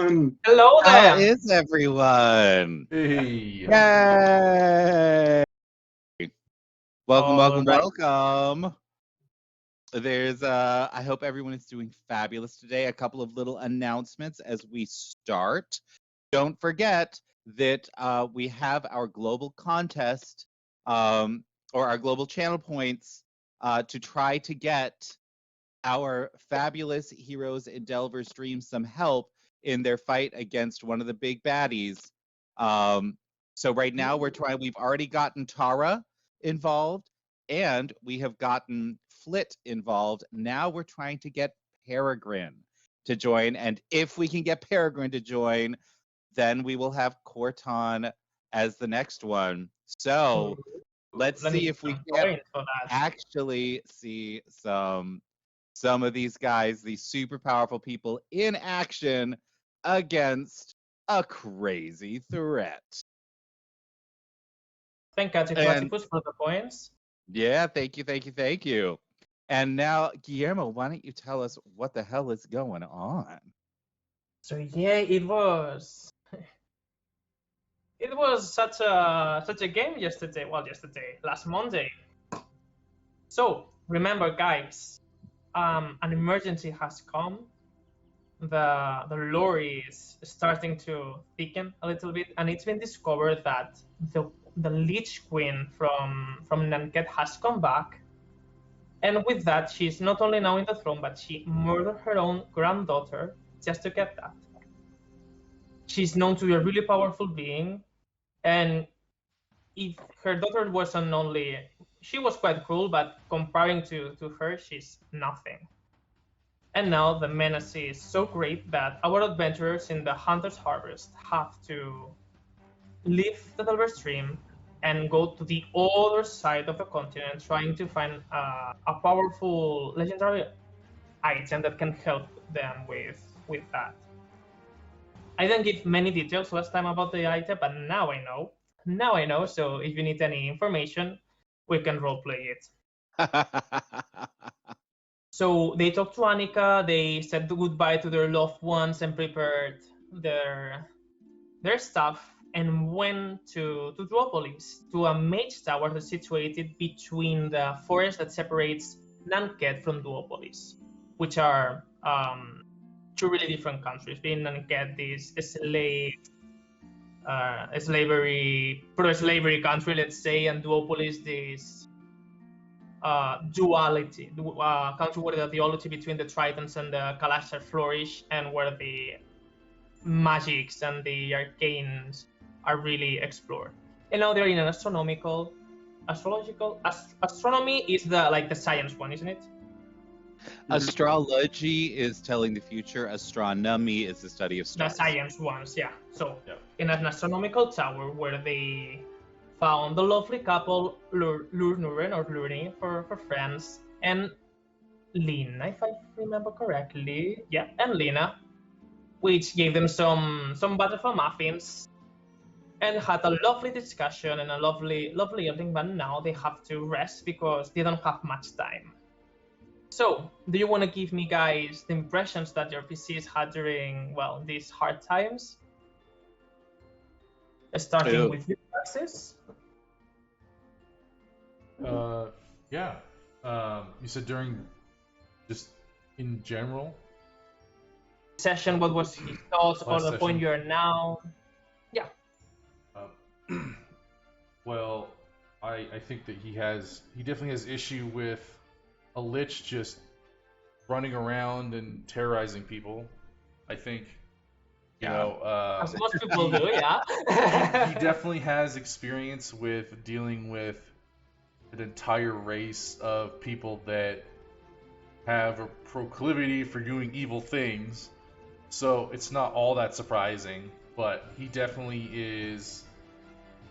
everyone. Hello How there. is everyone? Hey. Yay! Welcome, All welcome, right. welcome. I hope everyone is doing fabulous today. A couple of little announcements as we start. Don't forget that we have our global contest or our global channel points to try to get our fabulous heroes and delvers stream some help in their fight against one of the big baddies. So right now we've already gotten Tara involved and we have gotten Flit involved. Now we're trying to get Peregrine to join. And if we can get Peregrine to join, then we will have Corton as the next one. So let's Let me see get if we some can points for that. actually see some of these guys, these super powerful people in action against a crazy threat. Thank you, And Platypus, for the points. yeah, thank you. And now, Guillermo, why don't you tell us what the hell is going on? So yeah, it was such a game yesterday. Well, last Monday. So remember, guys, an emergency has come. The lore is starting to thicken a little bit, and it's been discovered that the Lich Queen from Nanket has come back. And with that, she's not only now in the throne, but she murdered her own granddaughter just to get that. She's known to be a really powerful being, and if her daughter wasn't only, she was quite cruel, but comparing to her, she's nothing. And now the menace is so great that our adventurers in the Hunter's Harvest have to leave the Delver Stream and go to the other side of the continent, trying to find a powerful legendary item that can help them with that. I didn't give many details last time about the item, but now I know. Now I know. So if you need any information, we can roleplay it. So they talked to Annika. They said goodbye to their loved ones and prepared their stuff and went to Duopolis, to a mage tower that's situated between the forest that separates Nanket from Duopolis, which are two really different countries. Being Nanket is pro-slavery country, let's say, and Duopolis this duality, country where the duality between the Tritons and the Kalashtar flourish, and where the magics and the arcanes are really explored. And now they're in an astronomy is the science one, isn't it? Astrology is telling the future. Astronomy is the study of stars. The science ones, yeah. So in an astronomical tower where they found the lovely couple Luren or Lurni for friends, and Lina, if I remember correctly. Yeah, and Lina, which gave them some butterfly muffins and had a lovely discussion and a lovely evening, but now they have to rest because they don't have much time. So, do you want to give me, guys, the impressions that your PCs had during, well, these hard times? Starting with you, Alexis? Yeah. You said during, just in general? Session, what was his thoughts or the point you are now? Yeah. Well, I think that he definitely has issue with a lich just running around and terrorizing people. I think, as most people do, yeah. He definitely has experience with dealing with an entire race of people that have a proclivity for doing evil things. So it's not all that surprising, but he definitely is.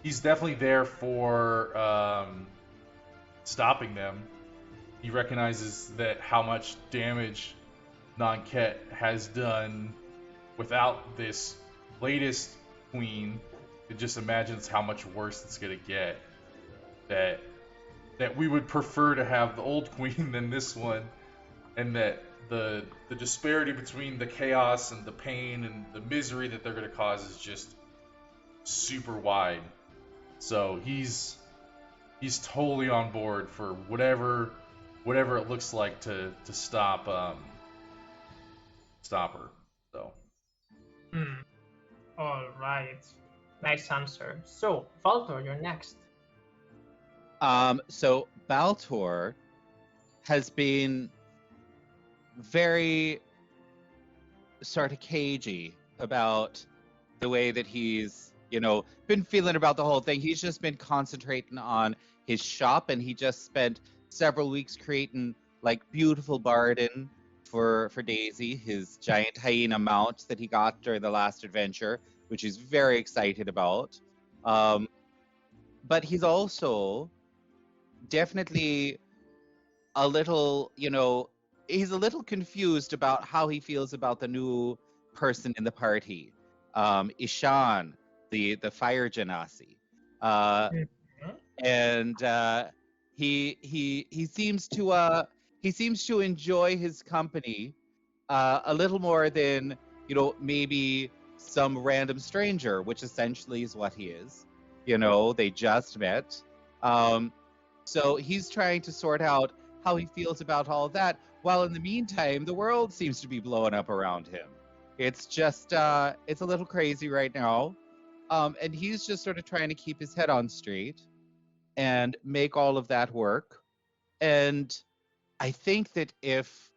He's definitely there for stopping them. He recognizes that how much damage Nanket has done without this latest queen. It just imagines how much worse it's gonna get. That we would prefer to have the old queen than this one, and that the disparity between the chaos and the pain and the misery that they're going to cause is just super wide. So he's totally on board for whatever it looks like to stop her. So Hmm. All right. Nice answer. So, Valtor, you're next. So Baltor has been very sort of cagey about the way that he's, been feeling about the whole thing. He's just been concentrating on his shop, and he just spent several weeks creating like beautiful Barden for Daisy, his giant hyena mount that he got during the last adventure, which he's very excited about. But he's also definitely a little, he's a little confused about how he feels about the new person in the party, Ishan, the fire genasi, Mhm. and he seems to enjoy his company a little more than maybe some random stranger, which essentially is what he is. They just met. So he's trying to sort out how he feels about all of that, while in the meantime, the world seems to be blowing up around him. It's just, it's a little crazy right now. And he's just sort of trying to keep his head on straight and make all of that work. And I think that if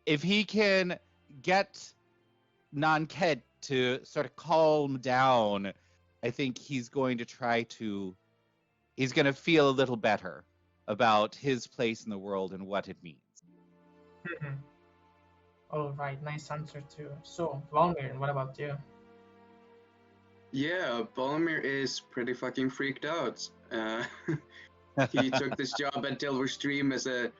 he can get Nanked to sort of calm down, I think he's going to feel a little better about his place in the world and what it means. Mhm. All right. Nice answer, too. So, Valmir, what about you? Yeah, Bolomir is pretty fucking freaked out. He took this job at Delver Stream as a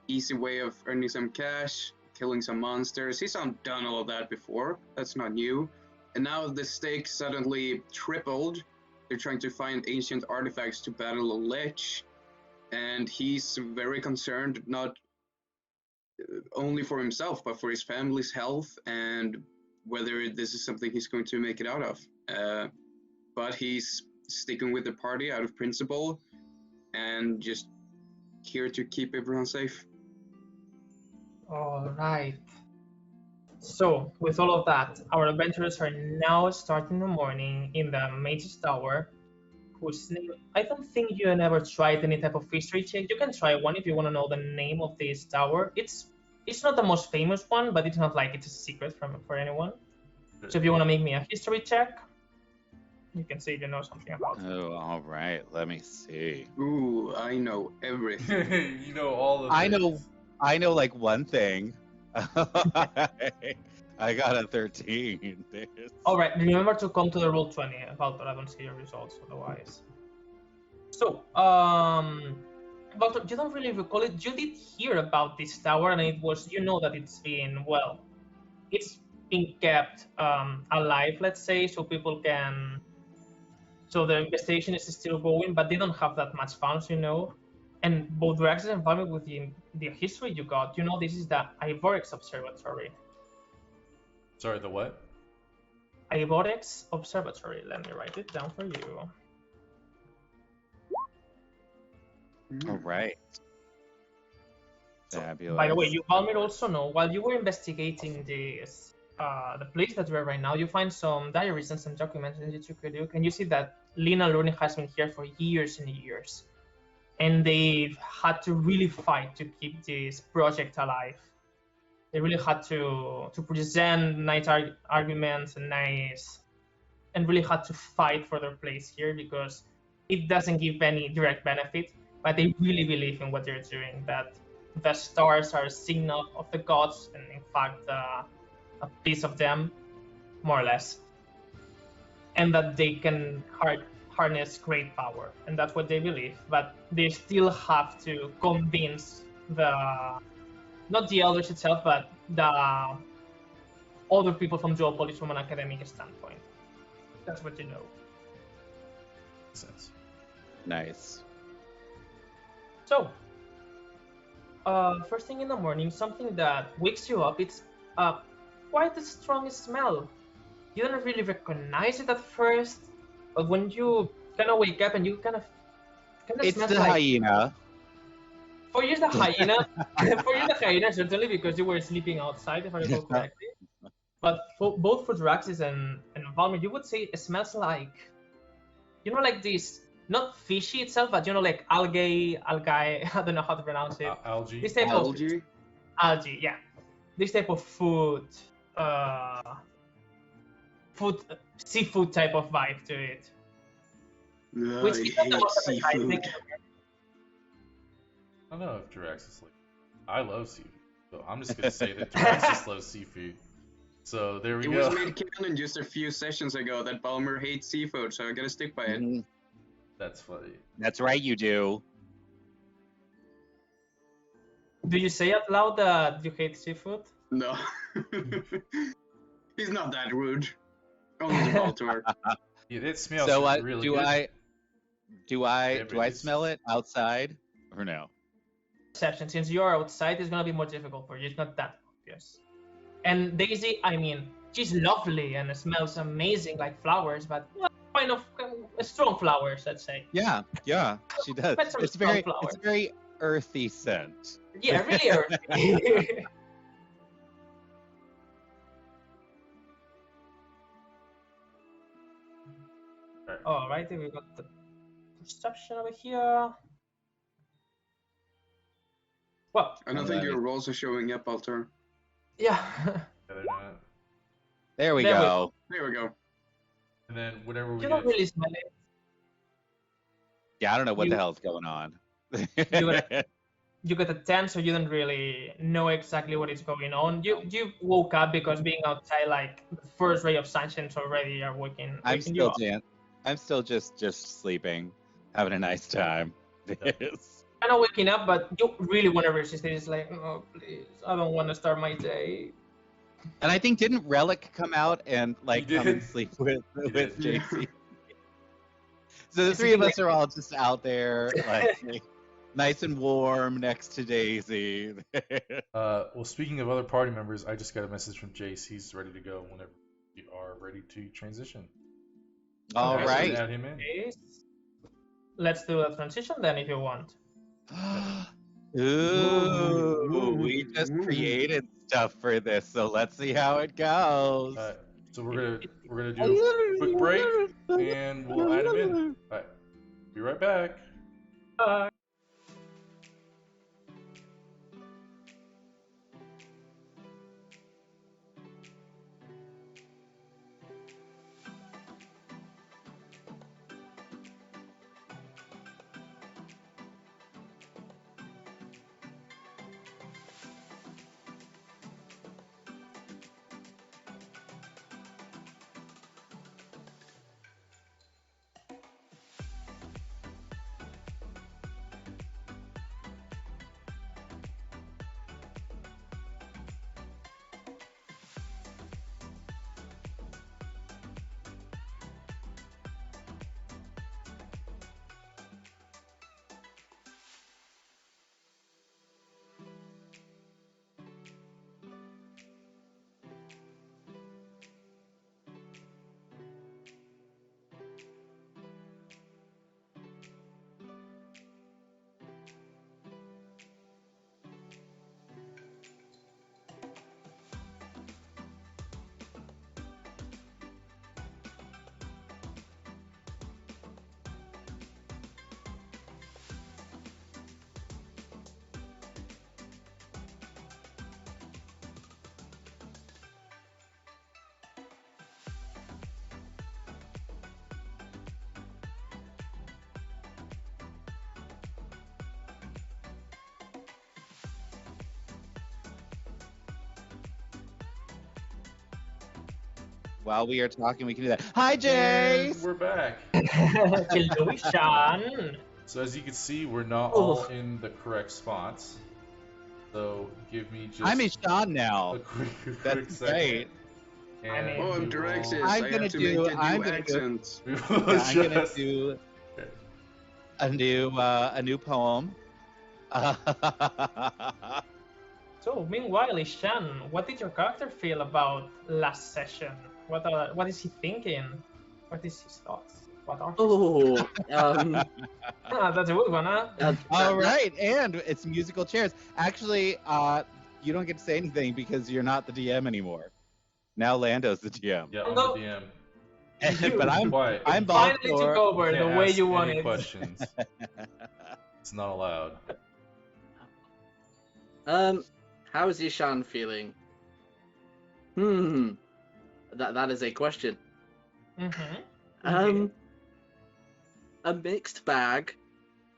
easy way of earning some cash, killing some monsters. He's done all of that before. That's not new. And now the stakes suddenly tripled. They're trying to find ancient artifacts to battle a lich, and he's very concerned not only for himself but for his family's health and whether this is something he's going to make it out of. But he's sticking with the party out of principle and just here to keep everyone safe. All right. So, with all of that, our adventurers are now starting the morning in the Mage's Tower, whose name I don't think you ever tried any type of history check. You can try one if you want to know the name of this tower. It's not the most famous one, but it's not like it's a secret for anyone. So if you want to make me a history check, you can see if you know something about it. Oh, all right. Let me see. Ooh, I know everything. you know all of I it. know like one thing. I got a 13. All right, remember to come to the roll 20. Valtor, I don't see your results otherwise. So, Valtor, you don't really recall it. You did hear about this tower, and you know that it's been kept alive, let's say, so people can. So the investigation is still going, but they don't have that much funds. And both Draxis and Valmir, with the history you got, this is the Ivorex Observatory. Sorry, the what? Ivorex Observatory. Let me write it down for you. All right. So, Fabulous. by the way, you Valmir also know while you were investigating this, the place that you're right now, you find some diaries and some documents that you could look, and you see that Lina Lurni has been here for years and years, and they've had to really fight to keep this project alive. They really had to present nice arguments and really had to fight for their place here because it doesn't give any direct benefit, but they really believe in what they're doing, that the stars are a signal of the gods, and in fact, a piece of them, more or less, and that they can harness great power, and that's what they believe. But they still have to convince not the elders itself, but the other people from Duopolis from an academic standpoint. That's what you know. Makes sense. Nice. So, first thing in the morning, something that wakes you up. It's quite a strong smell. You don't really recognize it at first, but when you kind of wake up and you kind of It's smells the like, hyena. for you the hyena, for you the hyena certainly because you were sleeping outside if I recall correctly. But for both for Draxis and Valmer, you would say it smells like, like this, not fishy itself, but like algae, I don't know how to pronounce it. Algae. This type of Algae? algae, yeah. This type of food, seafood type of vibe to it. No, Which I is not the hate most appetizing. seafood. I don't know if Drax is like. I love seafood, so I'm just gonna say that Draxus loves seafood. So there we It go. was made canon just a few sessions ago that Balmer hates seafood, so I gotta stick by it. Mhm. That's funny. That's right, you do. Do you say out loud that you hate seafood? No. He's not that rude. Only to Baltor. Yeah, it smells So really do good. do I Yeah, do I but smell it outside or no? Perception, since you are outside, it's gonna be more difficult for you. It's not that obvious. And Daisy, I mean, she's lovely and it smells amazing like flowers, but kind of strong flowers, let's say. Yeah, she does. But some It's strong very flowers. earthy scent. Yeah, really earthy. Alright, we got the perception over here. Well, I don't think your rolls are showing up, Baltor. yeah. Yeah, they're not. There we There we go. There we go. And then whatever we You get. don't really smell it. Yeah, I don't know what You- the hell's going on. You got a 10, so you don't really know exactly what is going on. You woke up because being outside, like the first ray of sunshine already are waking you up. I'm still just sleeping, having a nice time. Yes. Kind of waking up, but you really want to resist it. It's like, oh please, I don't want to start my day. And I think didn't Relic come out and like He come and did. sleep with did. JC? So the It's three of like- us are all just out there, like nice and warm next to Daisy. Well, speaking of other party members, I just got a message from Jace. He's ready to go whenever you are ready to transition. All Okay, so right. add him in. Yes. Let's do a transition then if you want. Ooh, we just created stuff for this, so let's see how it goes. So we're gonna do a quick break and we'll add him in. All right, be right back. While we are talking, we can do that. Hi, And Jace. we're back. Hello, Sean. So as you can see, we're not all in the correct spots. So give me just I'm Ishan a now. quick That's second. great. And I mean- Oh, I'm we will- Draxis. I'm I gonna have to do- make a I'm new gonna do- accent. we will Yeah, I'm gonna just- do a new poem. So, meanwhile, Ishan, what did your character feel about last session? What is he thinking? What is his thoughts? What are his Oh, That's a good one, huh? All right, and it's musical chairs. Actually, you don't get to say anything because you're not the DM anymore. Now Lando's the DM. Yeah, I'm No. the DM. But I'm Quiet. I'm bald Finally took for over the Can't way ask you any wanted. questions. It's not allowed. How is Ishan feeling? That is a question. Mm-hmm. A mixed bag,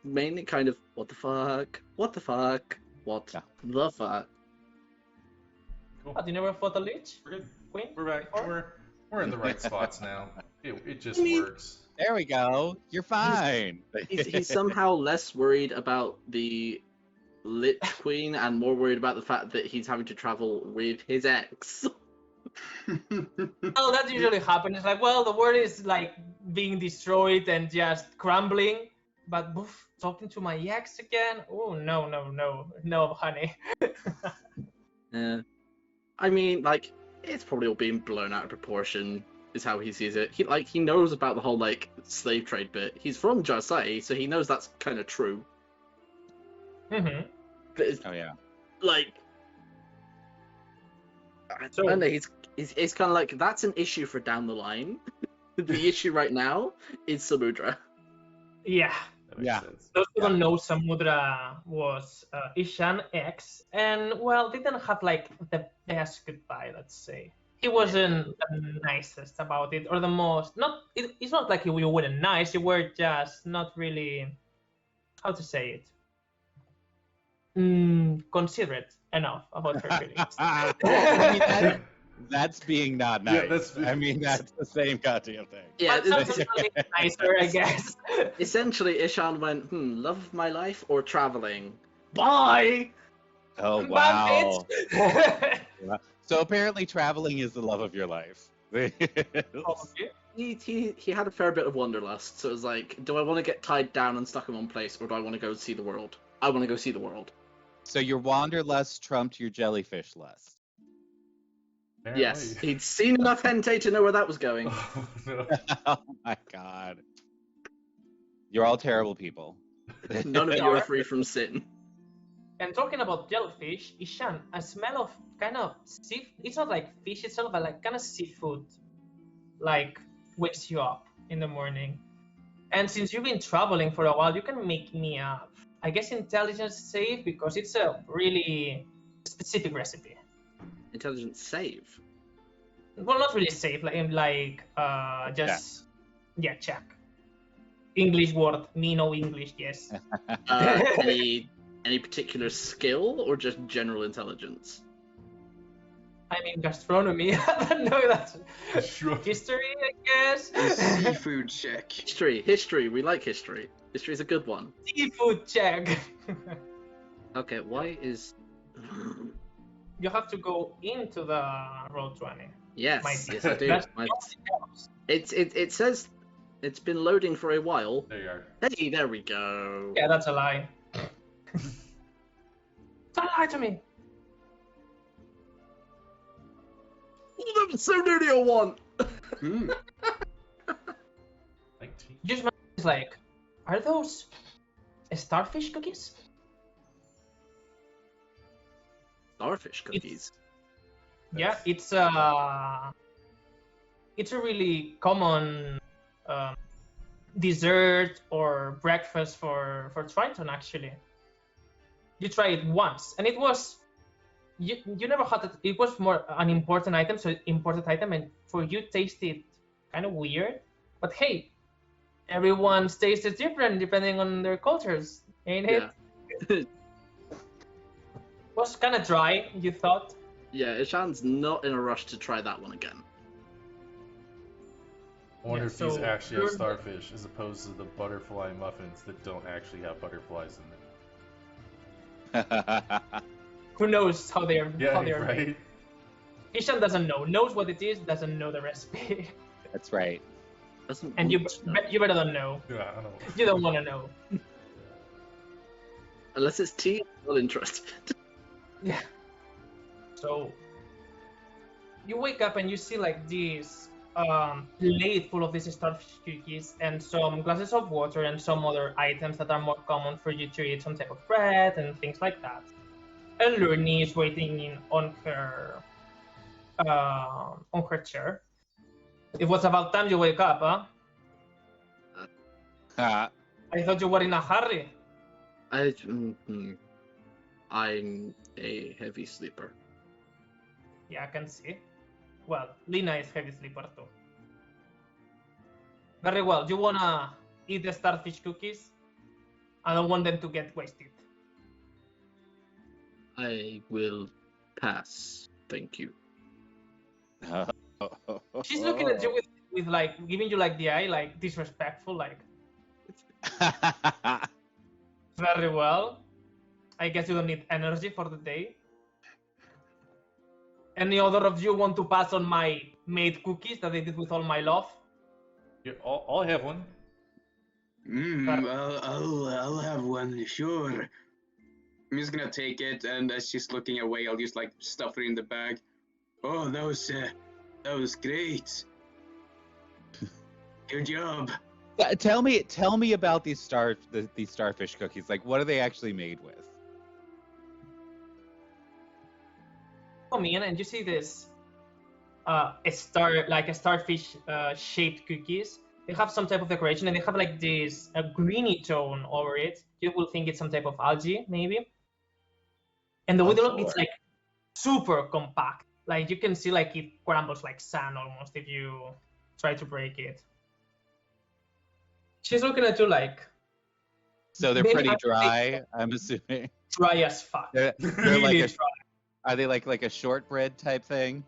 mainly kind of what the fuck, what the fuck, what Yeah. the fuck. Cool. What, you never fought a lich? We're good. Queen? We're back. Or- We're in the right spots now. It just I mean- works. There we go. You're fine. He's somehow less worried about the Lich Queen and more worried about the fact that he's having to travel with his ex. Well, that usually happens. It's like, well, the world is like being destroyed and just crumbling. But oof, talking to my ex again? Oh, no, honey. I mean, like, it's probably all being blown out of proportion, is how he sees it. He knows about the whole, like, slave trade bit. He's from Jarsai, so he knows that's kind of true. Mm-hmm. But it's, Oh yeah. like, So- I don't know, he's kind of like, that's an issue for down the line. The issue right now is Samudra. Yeah. That makes Yeah. sense. Those who don't know, Samudra was Ishan ex, and well, didn't have like the best goodbye, let's say. He wasn't the nicest about it, or the most. It's not like you weren't nice. You were just not really, how to say it, considerate enough about her feelings. I mean, that's being not nice. Yeah, that's- I mean, that's the same goddamn thing. Yeah, But something a bit nicer, I guess. essentially, Ishan went, love of my life or traveling? Bye! Oh Bye, wow. bitch. So apparently, traveling is the love of your life. Probably. He had a fair bit of wanderlust, so it was like, do I want to get tied down and stuck in one place, or do I want to go see the world? I want to go see the world. So your wanderlust trumped your jellyfish lust. Yes, Apparently. he'd seen enough hentai to know where that was going. Oh, no. Oh my god. You're all terrible people. None of you are free from sin. And talking about jellyfish, Ishan, a smell of kind of it's not like fish itself, but like kind of seafood, like wakes you up in the morning. And since you've been traveling for a while, you can make me I guess intelligence save because it's a really specific recipe. Intelligence save. Well, not really safe, just check. English word, me no English, yes. Any particular skill or just general intelligence? I mean gastronomy. I don't know, that's Sure. history, I guess. Seafood check. History. We like history. History's a good one. Seafood check. Okay, why is? You have to go into the Roll20. Yes, Might be. yes I do. That's My- nothing else. It says it's been loading for a while. There you are. Hey, there we go. Yeah, that's a lie. Don't lie to me. Oh, that was so nearly a one. Hmm. 19. Just it's like, are those starfish cookies? Starfish cookies. Yeah, it's a really common dessert or breakfast for Triton actually. You try it once, and it was you never had it. It was more an important item, and for you tasted kind of weird. But hey, everyone's taste is different depending on their cultures, ain't it? Yeah. Was kind of dry, you thought. Yeah, Ishan's not in a rush to try that one again. I wonder Yeah, if these so actually have you're- starfish as opposed to the butterfly muffins that don't actually have butterflies in them. Who knows how they're Yeah, how they're made. right? Ishan doesn't know. Knows what it is, doesn't know the recipe. That's right. Doesn't And you want to know. you better don't know. Yeah, I don't know. You don't want to know. Unless it's tea, I'm not interested. Yeah. So you wake up and you see like this plate full of these starfish cookies and some glasses of water and some other items that are more common for you to eat, some type of bread and things like that. And Lurni is waiting on her chair. It was about time you wake up, huh? I thought you were in a hurry. I'm a heavy sleeper. Yeah, I can see. Well, Lina is heavy sleeper too. Very well. You wanna eat the starfish cookies? I don't want them to get wasted. I will pass. Thank you. She's looking at you with like giving you like the eye, like disrespectful, like very well. I guess you don't need energy for the day. Any other of you want to pass on my made cookies that I did with all my love? Yeah, I'll have one. I'll have one, sure. I'm just gonna take it, and as she's looking away, I'll just like stuff it in the bag. Oh, that was great. Good job. Tell me about these starfish cookies. Like, what are they actually made with? Come in and you see this a starfish shaped cookies. They have some type of decoration and they have like this a greeny tone over it. You will think it's some type of algae maybe. And the way they look, it's like super compact. Like you can see like it crumbles like sand almost if you try to break it. She's looking at you like So they're Maybe pretty I- dry, I'm assuming. dry as fuck. They're Really like a, dry. are they like a shortbread type thing?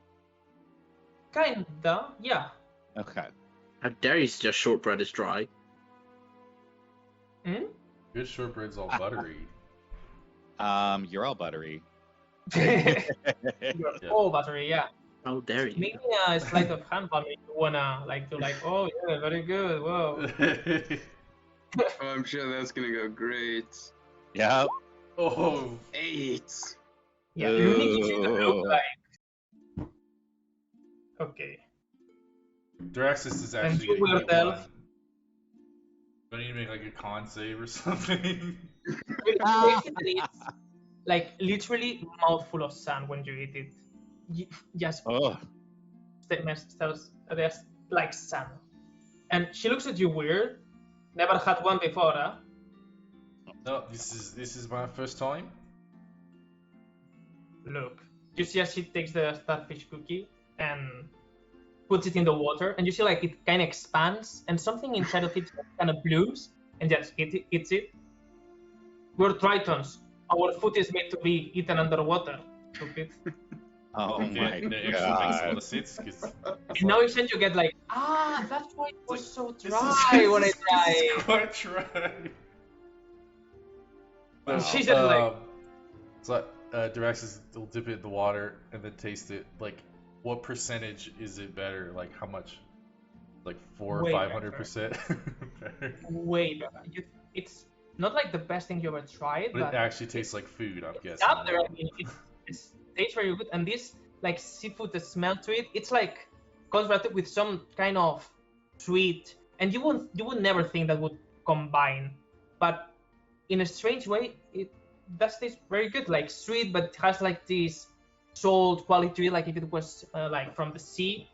Kinda, yeah. Okay. How dare you suggest shortbread is dry? Hmm? Good shortbread's all buttery. You're all buttery. Oh, battery, yeah. How dare you? Maybe a sleight of hand for me. You wanna like to like, oh yeah, very good. Whoa. Oh, I'm sure that's gonna go great. Yep. Oh, 8. Yeah, Luni gives you the look Ooh. like. Okay. Draxus is And actually you gonna will get tell- one. Do I need to make like a con save or something? Basically, it's like literally mouthful of sand when you eat it. Just Oh. there's like sand. And she looks at you weird. Never had one before, huh? No, this is my first time. Look, you see as she takes the starfish cookie and puts it in the water, and you see like it kind of expands, and something inside of it kind of blooms, and just eats it. We're tritons. Our food is made to be eaten underwater. Stupid. Oh Okay, my that actually makes a lot god. of sense because And now inside you get like, that's why it was so this dry when I this tried. is quite dry. And So, she's just like, Draxus will dip it in the water and then taste it. Like, what percentage is it better? Like, how much? Like 400 or Way 500% better. way better. It's not like the best thing you ever tried, But it but actually tastes like food, I'm it's guessing. up there. I mean, it tastes very good, and this like seafood, the smell to it, it's like contrasted with some kind of sweet, and you would never think that would combine, but in a strange way, it does taste very good, like sweet, but it has like this salt quality to it, like if it was like from the sea,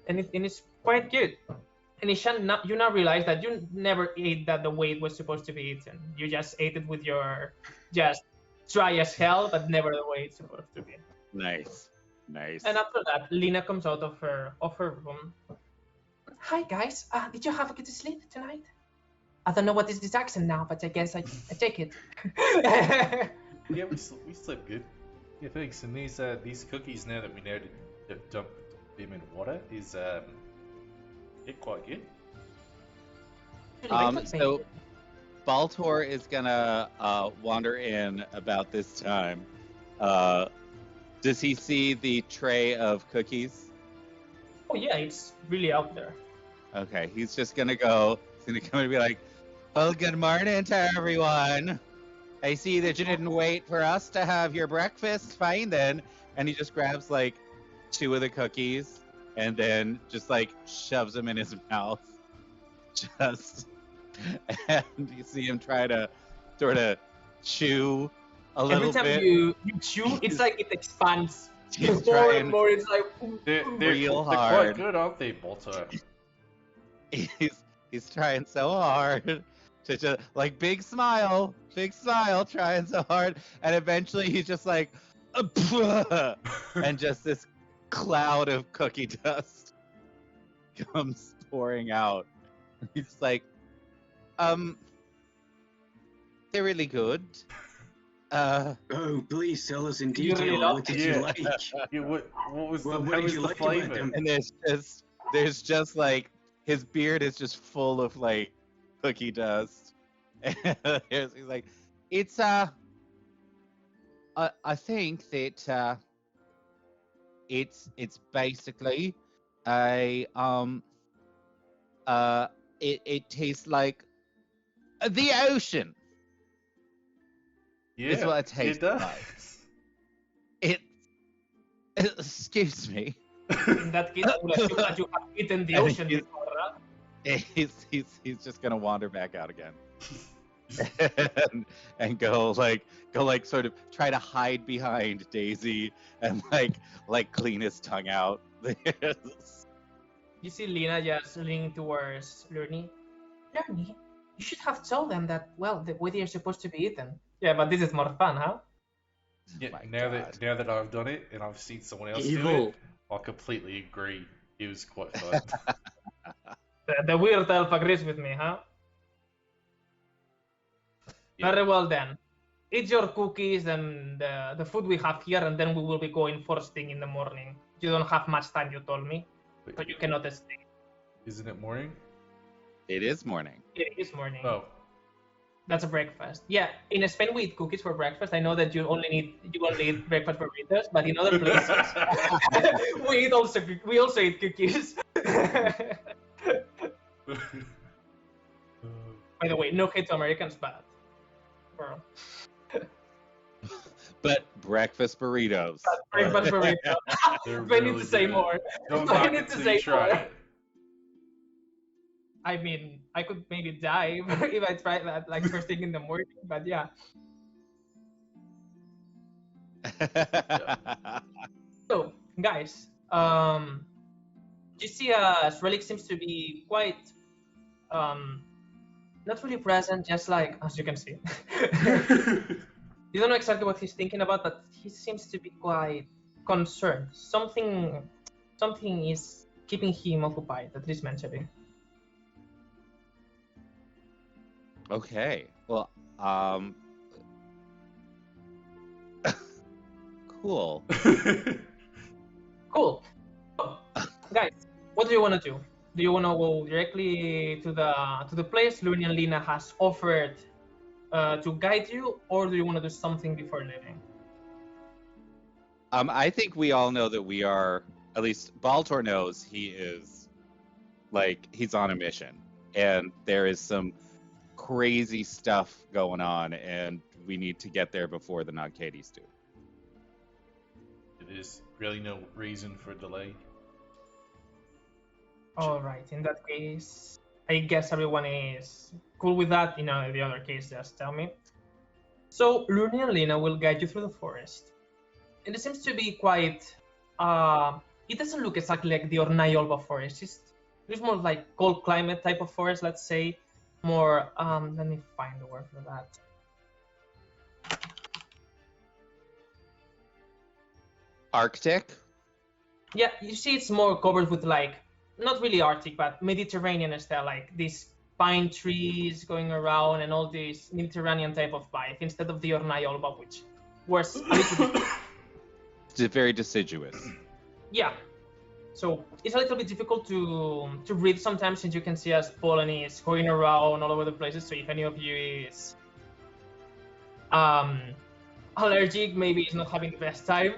and it's quite good. And you now realize that you never ate that the way it was supposed to be eaten. You just ate it with your just dry as hell, but never the way it's supposed to be. Nice. Nice. And after that, Lina comes out of her room. Hi guys, did you have a good sleep tonight? I don't know what is this accent now, but I guess I take it. Yeah, we slept good. Yeah, thanks. And these cookies now that we know to dump them in water is they're quite good. So Baltor is gonna wander in about this time. Does he see the tray of cookies? Oh yeah, it's really out there. Okay, he's just gonna go. He's gonna come and be like, "Well, good morning to everyone," I see that you didn't wait for us to have your breakfast. Fine then. And he just grabs like 2 of the cookies and then just like shoves them in his mouth. Just and you see him try to sort of chew a Every little time bit. you chew, it's like it expands He's more and trying more. It's like They're real quite hard. good, aren't they, Bolter? He's trying so hard to just like big smile, trying so hard, and eventually he's just like, and just this cloud of cookie dust comes pouring out. He's like, they're really good. Oh, please tell us in You really detail. love What did it? you Yeah. like? Yeah, what was Well, the what how did was you the like about flavor? them? And there's just like his beard is just full of like cookie dust. And he's like, it's I think that it's basically a it tastes like the ocean is Yeah, what it tastes it does. like. It excuse me. in that case, I would assume that you have eaten the And ocean he's- before, right? He's just gonna wander back out again. and go like sort of try to hide behind Daisy and like clean his tongue out. You see Lena just leaning towards Lurny. Lurny, you should have told them that, well, the way they're supposed to be eaten. Yeah, but this is more fun, huh? Yeah, My now God. that I've done it and I've seen someone else do Evil. it, I'll completely agree. It was quite fun. The weird elf agrees with me, huh? Yeah. Very well then. Eat your cookies and the food we have here, and then we will be going first thing in the morning. You don't have much time, you told me, Wait, so you cannot stay. isn't it morning? It is morning. It is morning. Oh, That's a breakfast. Yeah, in Spain we eat cookies for breakfast. I know that you only eat breakfast burritos, but in other places we also eat cookies. By the way, no hate to Americans, but well, But breakfast burritos. breakfast burrito. they're I need really to say good. more. Don't I knock need it to till say you try more. it. I mean, I could maybe die if I try that like first thing in the morning, but yeah. So, guys, you see, Relic seems to be quite, not really present, just like, as you can see. You don't know exactly what he's thinking about, but he seems to be quite concerned. Something is keeping him occupied, at least mentally. Okay. Well, cool. Cool. So, guys, what do you want to do? Do you want to go directly to the place Luni and Lina has offered to guide you, or do you want to do something before leaving? I think we all know that we are, at least Baltor knows he is, like, he's on a mission. And there is some crazy stuff going on, and we need to get there before the Nogcades do. There's really no reason for delay. All right. In that case, I guess everyone is cool with that. In the other case, just tell me. So Luni and Lina will guide you through the forest, and it seems to be quite. It doesn't look exactly like the Ornayolba forest. It's more like cold climate type of forest, let's say. More. Let me find the word for that. Arctic? Yeah, you see, it's more covered with like not really Arctic, but Mediterranean style, like these pine trees going around and all this Mediterranean type of vibe instead of the Ornayolba, which was a little bit. It's very deciduous. Yeah. So it's a little bit difficult to read sometimes, since you can see as pollen is going around all over the places. So if any of you is allergic, maybe it's not having the best time.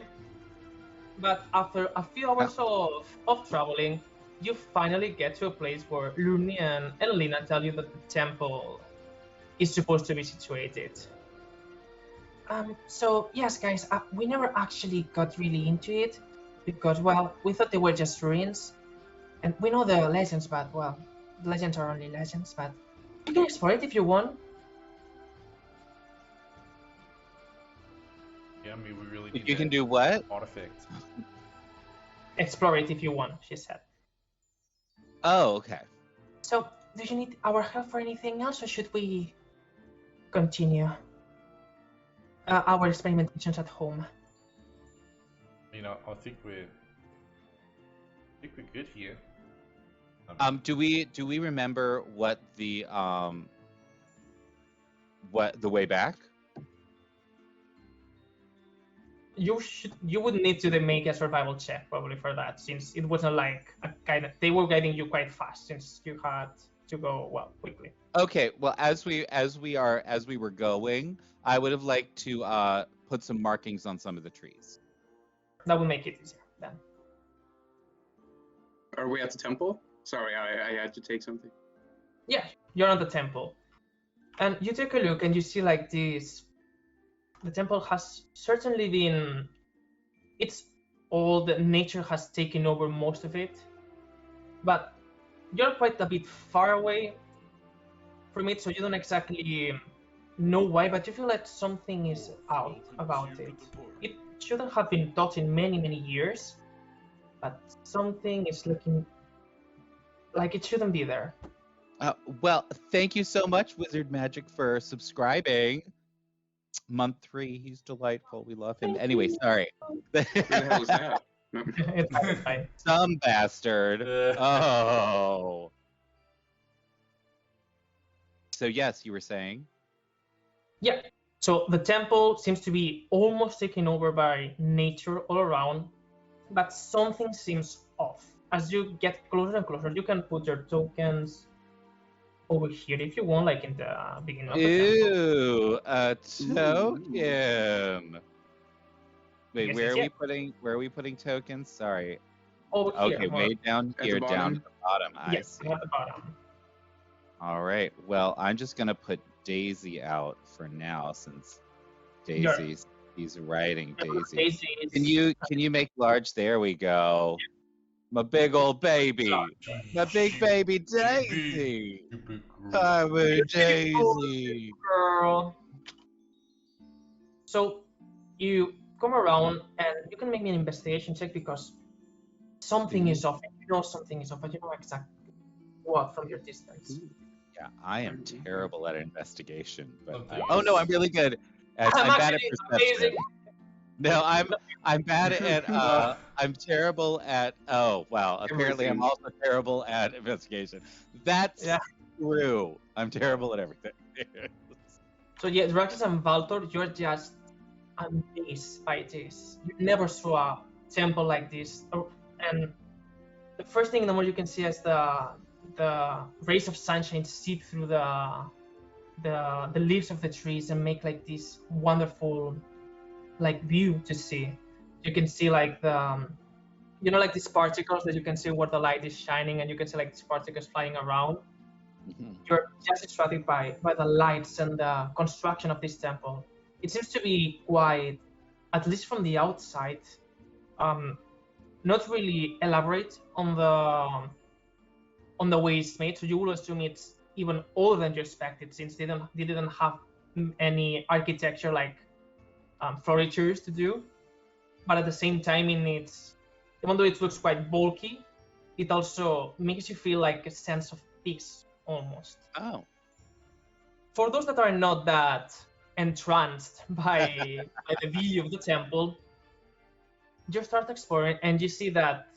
But after a few hours of traveling, you finally get to a place where Luni and Lina tell you that the temple is supposed to be situated. So yes, guys, we never actually got really into it because, well, we thought they were just ruins, and we know the legends, but well, the legends are only legends. But you can explore it if you want. Yeah, I mean, we really need You can that do what? artifact. Explore it if you want, she said. Oh, okay. So, do you need our help for anything else, or should we continue our experimentations at home? You know, I think we're good here. Do we remember what the way back? You would need to make a survival check probably for that, since it wasn't like a kind of, they were guiding you quite fast since you had to go well quickly. Okay, well, as we were going, I would have liked to put some markings on some of the trees. That would make it easier then. Are we at the temple? Sorry, I had to take something. Yeah, you're on the temple, and you take a look and you see like this. The temple has certainly been. It's old. Nature has taken over most of it, but you're quite a bit far away from it, so you don't exactly know why, but you feel like something is out about it. It shouldn't have been taught in many, many years, but something is looking like it shouldn't be there. Well, thank you so much, Wizard Magic, for subscribing. Month 3, he's delightful. We love him. Anyway, sorry. Who the hell is that? No. It's fine. Some bastard. Oh. So yes, you were saying? Yeah. So the temple seems to be almost taken over by nature all around, but something seems off. As you get closer and closer, you can put your tokens over here if you want, like in the beginning of the temple. Ew, a token. Wait, Yes, where yes, are yeah. we putting tokens? Sorry. Over Okay, here. way down At the here, down bottom? to the bottom. I Yes, see. at the bottom. All right. Well, I'm just gonna put Daisy out for now since Daisy's he's writing Daisy. Daisy is- Can you make large? There we go. My big old baby. My big baby Daisy. Hi, Daisy. girl. So you come around and you can make me an investigation check because something is off. You know something is off, but you know exactly what from your distance. Yeah, I am terrible at investigation, but Something oh no, is- I'm really good. I'm I'm bad at actually perception. amazing. No, I'm bad at I'm terrible at oh wow. Apparently I'm Everything. also terrible at investigation. That's Yeah. true. I'm terrible at everything. So yeah, Draxus and Valtor, you're just amazed by this. You never saw a temple like this. And the first thing in the morning you can see is the rays of sunshine seep through the leaves of the trees and make like this wonderful like view to see. You can see like the you know like these particles that you can see where the light is shining, and you can see like these particles flying around. You're just distracted by the lights and the construction of this temple. It seems to be quite, at least from the outside, not really elaborate on the way it's made. So you will assume it's even older than you expected, since they didn't have any architecture like flouritures to do. But at the same time, even though it looks quite bulky, it also makes you feel like a sense of peace almost. Oh. For those that are not that entranced by the view of the temple, you start exploring and you see that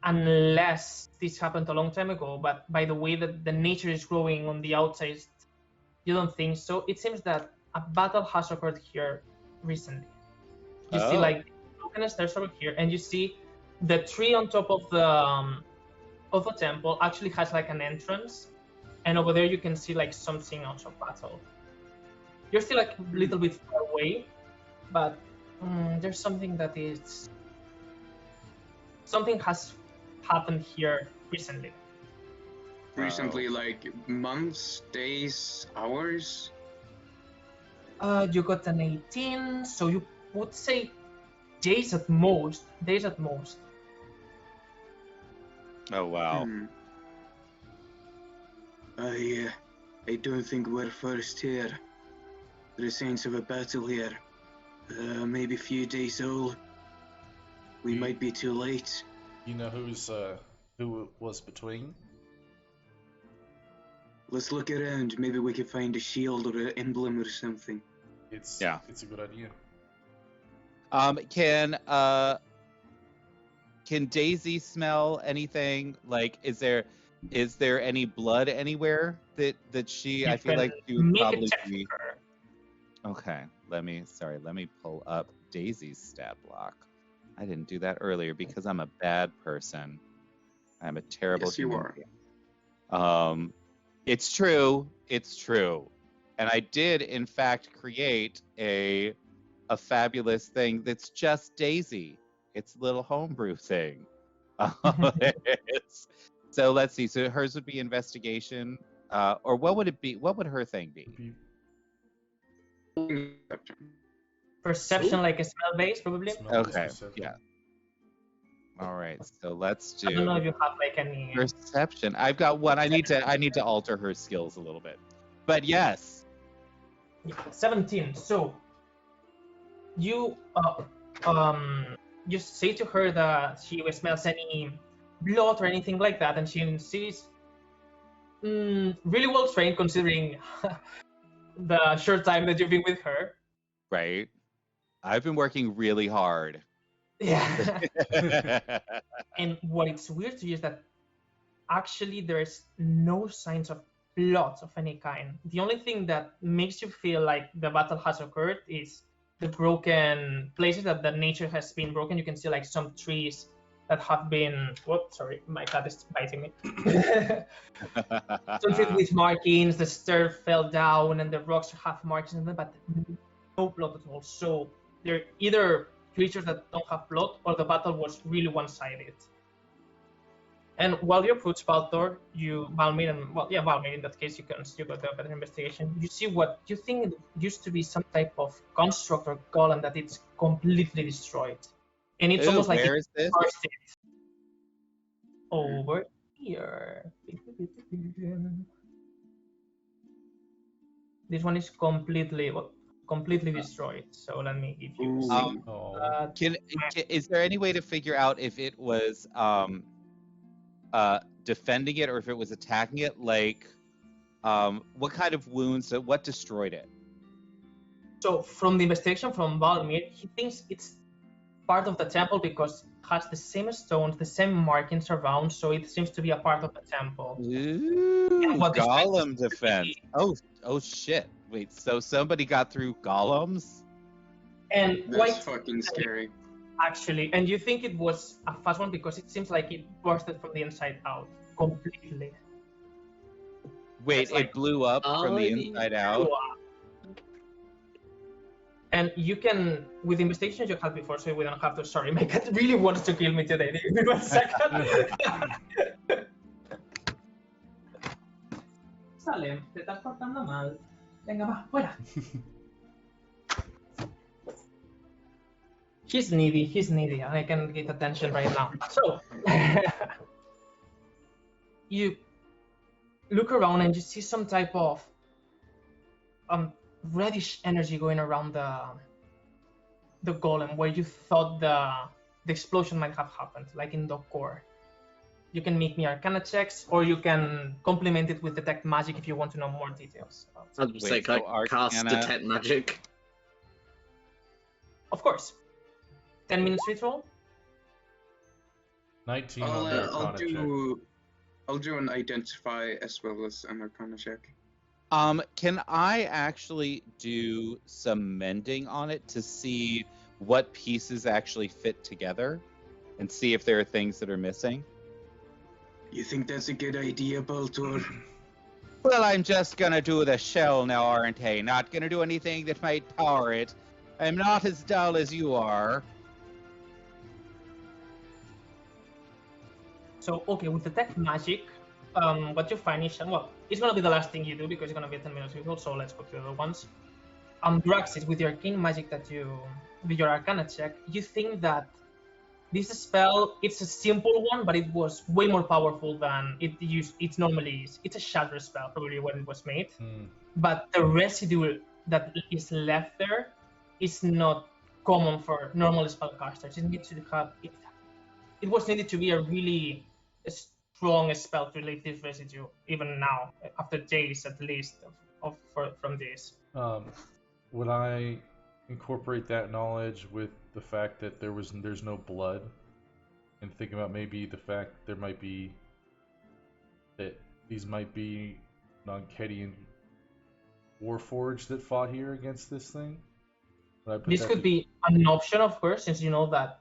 unless this happened a long time ago, but by the way that the nature is growing on the outside, you don't think so. It seems that a battle has occurred here recently. You see like broken stairs over here, and you see the tree on top of the temple actually has like an entrance, and over there you can see like some signals of battle. You're still like a little bit far away, but there's something something has happened here recently. Recently, like months, days, hours? You got an 18, so you would say days at most. Days at most. Oh wow. I don't think we're first here. There are signs of a battle here. Maybe a few days old. We might be too late. You know who it was between? Let's look around. Maybe we can find a shield or an emblem or something. It's Yeah. It's a good idea. Can Daisy smell anything? Like, is there any blood anywhere that she? I feel like she would Make a probably check be. for her. Okay, let me pull up Daisy's stat block. I didn't do that earlier because I'm a bad person. I'm a terrible Yes, you human are. being. It's true. And I did, in fact, create a fabulous thing that's just Daisy. It's a little homebrew thing. So let's see. So hers would be investigation, or what would it be? What would her thing be? Perception, like a smell base, probably. Okay, yeah. All right. So let's I don't know do if you have like any. perception. I've got one. I need to alter her skills a little bit. But yes. Yeah, 17. So you you say to her that she smells any blood or anything like that, and she's really well trained considering the short time that you've been with her. Right. I've been working really hard. Yeah. And what it's weird to you is that actually there's no signs of blood of any kind. The only thing that makes you feel like the battle has occurred is the broken places that the nature has been broken. You can see like some trees that have been. Whoops, sorry, my cat is biting me. Some trees with markings. The stair fell down, and the rocks have markings in them, but no blood at all. So they're either creatures that don't have blood, or the battle was really one-sided. And while you approach Baltor, Valmir, in that case, you got a better investigation. You see what you think used to be some type of construct or golem that it's completely destroyed. And it's almost like where is this? Over here. This one is completely destroyed. So let me give you. Is there any way to figure out if it was defending it or if it was attacking it? Like, what kind of wounds? What destroyed it? So from the investigation from Valmir, he thinks it's part of the temple because it has the same stones, the same markings around, so it seems to be a part of the temple. Ooh, golem defense. Oh shit. Wait, so somebody got through golems? And that's fucking scary. Actually, and you think it was a fast one because it seems like it bursted from the inside out completely. Wait, it blew up from the inside out? And you can, with investigations you had before, so we don't have to. Sorry, my cat really wants to kill me today. Give me 1 second. Salem, te estás portando mal. Venga, va, fuera. He's needy. I can get attention right now. So, you look around and you see some type of reddish energy going around the golem where you thought the explosion might have happened, like in the core. You can make me Arcana checks, or you can complement it with Detect Magic if you want to know more details. I was say, can I cast Detect Magic? Of course. 10 minutes ritual. 19 on the Arcana check. I'll do an Identify as well as an Arcana check. Can I actually do some mending on it to see what pieces actually fit together and see if there are things that are missing? You think that's a good idea, Baltor? Well, I'm just gonna do the shell now, aren't I? Not gonna do anything that might power it. I'm not as dull as you are. So, okay, with Detect Magic, what you find is, well, it's gonna be the last thing you do because it's gonna be a 10 minutes ritual, so let's go to the other ones. Draxis, with your arcane magic that you, with your Arcana check, you think that this spell, it's a simple one, but it was way more powerful than it normally is. It's a shatter spell, probably when it was made. But the residue that is left there is not common for normal spellcasters. It needs to have it. It was needed to be a really strong spell to leave this residue, even now, after days at least from this. Would I incorporate that knowledge with the fact that there's no blood, and think about maybe the fact there might be that these might be non-Kedian Warforged that fought here against this thing? This could be an option, of course, since you know that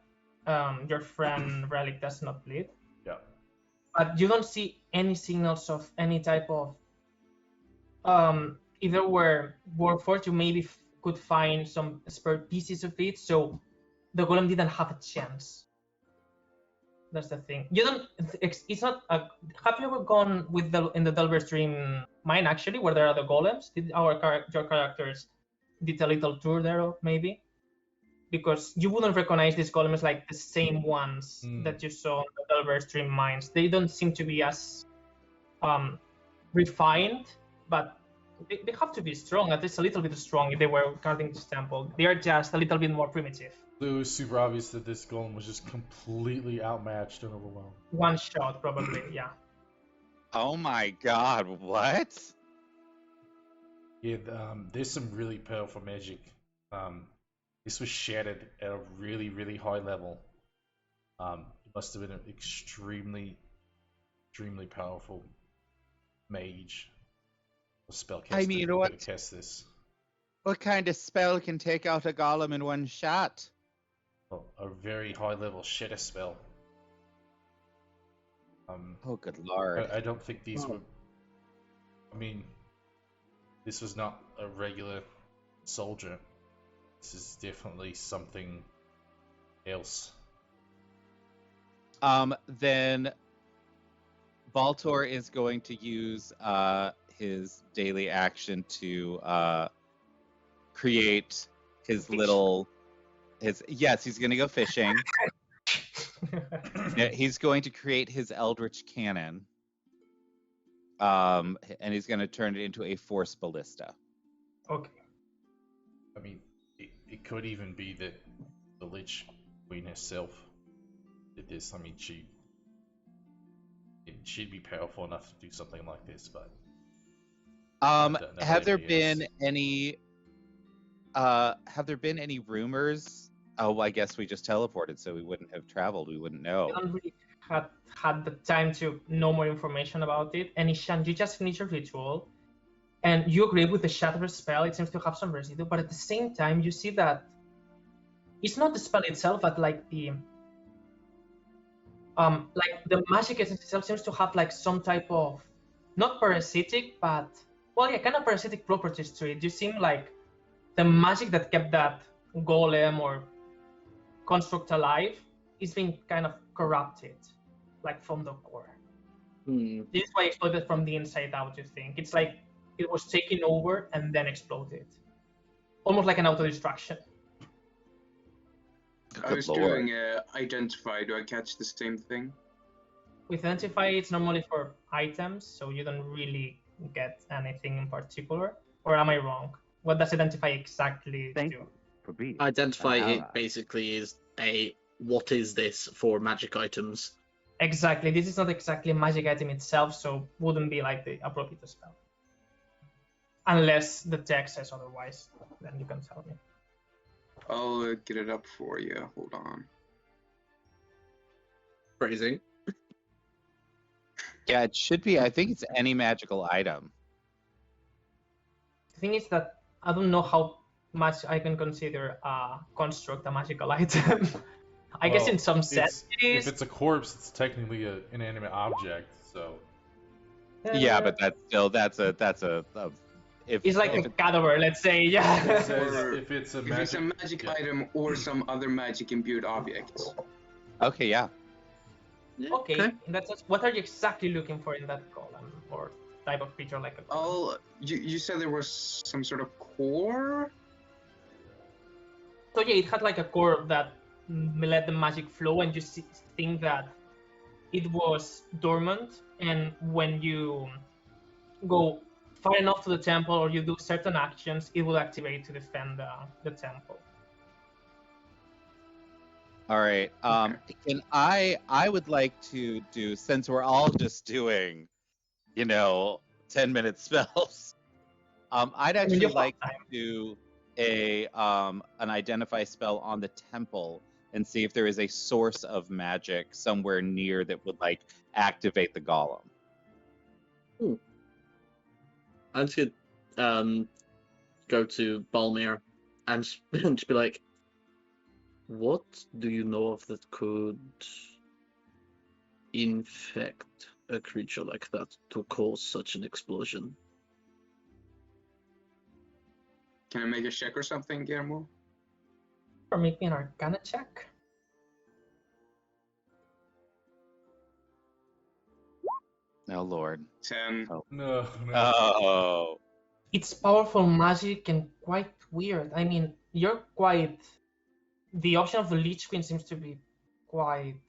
your friend Relic does not bleed. Yeah. But you don't see any signals of any type of either where Warforged, you maybe could find some spare pieces of it, so the golem didn't have a chance. That's the thing. You don't. It's not. Have you ever gone with in the Delver Stream mine actually, where there are the golems? Did your characters did a little tour there, maybe? Because you wouldn't recognize these golems like the same ones that you saw in the Delver Stream mines. They don't seem to be as refined, but they have to be strong, at least a little bit strong if they were guarding this temple. They are just a little bit more primitive. So it was super obvious that this golem was just completely outmatched and overwhelmed. One shot, probably, yeah. Oh my god, what? Yeah, there's some really powerful magic. This was shattered at a really, really high level. It must have been an extremely, extremely powerful mage. A spellcaster. I mean, what? Cast this. What kind of spell can take out a golem in one shot? Well, a very high level shatter spell. Oh, good lord. I don't think these were. I mean, this was not a regular soldier. This is definitely something else. Then Baltor is going to use his daily action to create his little he's gonna go fishing. Yeah, he's going to create his eldritch cannon, and he's going to turn it into a force ballista. Okay. I mean, it could even be that the Lich Queen herself did this. I mean, she'd be powerful enough to do something like this, but have there been any rumors? Oh, I guess we just teleported, so we wouldn't have traveled. We wouldn't know. You don't really had the time to know more information about it. And Ishan, you just finished your ritual, and you agree with the shatter spell. It seems to have some residue, but at the same time, you see that it's not the spell itself, but like the magic itself seems to have like some type of not parasitic, but kind of parasitic properties to it. You seem like the magic that kept that golem or construct alive is being kind of corrupted, like from the core. This is why it exploded from the inside out, you think. It's like it was taken over and then exploded. Almost like an auto-destruction. I was doing identify. Do I catch the same thing? With identify, it's normally for items, so you don't really get anything in particular. Or am I wrong? What does identify exactly do? Identify it basically is what is this for magic items? Exactly. This is not exactly a magic item itself, so wouldn't be like the appropriate spell. Unless the text says otherwise, then you can tell me. I'll get it up for you. Hold on. Phrasing. Yeah, it should be. I think it's any magical item. The thing is that I don't know how much I can consider construct a magical item. I guess in some sense it is. If it's a corpse, it's technically an inanimate object. So. Yeah, but that's a. It's like a cadaver, let's say. Yeah. It says if it's a magic item or some other magic imbued objects. Okay, yeah. Okay. In that sense, what are you exactly looking for in that column or type of creature like a golem? You said there was some sort of core? So yeah, it had like a core that let the magic flow, and you think that it was dormant, and when you go far enough to the temple or you do certain actions, it will activate to defend the temple. All right. Can I would like to do, since we're all just doing, 10-minute spells. I'd I mean, actually you have like time. to do an identify spell on the temple and see if there is a source of magic somewhere near that would like activate the golem. I'm just gonna go to Balmir and just be like, what do you know of that could infect a creature like that to cause such an explosion? Can I make a check or something, Guillermo? Or make me an Arcana check. Oh Lord. 10. No. Oh. It's powerful magic and quite weird. I mean, you're quite. The option of the Lich Queen seems to be quite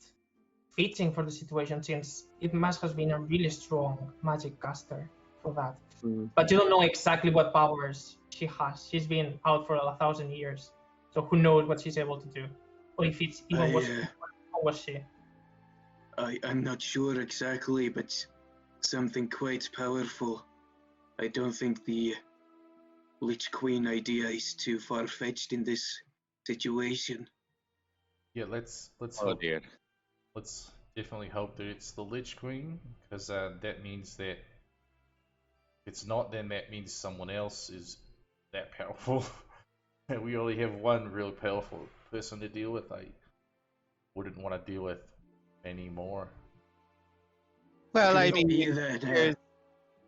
fitting for the situation, since it must have been a really strong magic caster for that. But you don't know exactly what powers she has. She's been out for 1,000 years, so who knows what she's able to do, or if it's even how was she? I'm not sure exactly, but something quite powerful. I don't think the Lich Queen idea is too far-fetched in this situation. Yeah, let's Oh hope. dear. Let's definitely hope that it's the Lich Queen, because that means that if it's not, then that means someone else is that powerful. And we only have one real powerful person to deal with. I wouldn't want to deal with any more. Well, I Could mean, be that,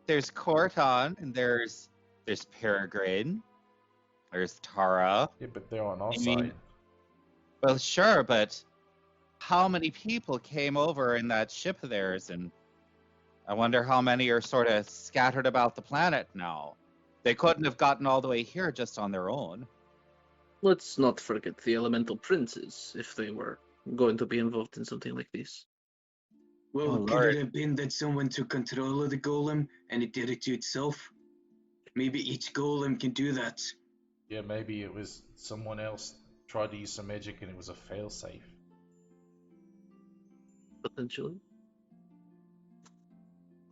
there's Corton and there's Peregrine, there's Tara. Yeah, but they're on our I mean- side. Well, sure, but how many people came over in that ship of theirs? And I wonder how many are sort of scattered about the planet now. They couldn't have gotten all the way here just on their own. Let's not forget the elemental princes if they were going to be involved in something like this. well, Oh, could Lord. it have been that someone took control of the golem and it did it to itself? Maybe each golem can do that. Yeah, maybe it was someone else tried to use some magic and it was a failsafe. Potentially.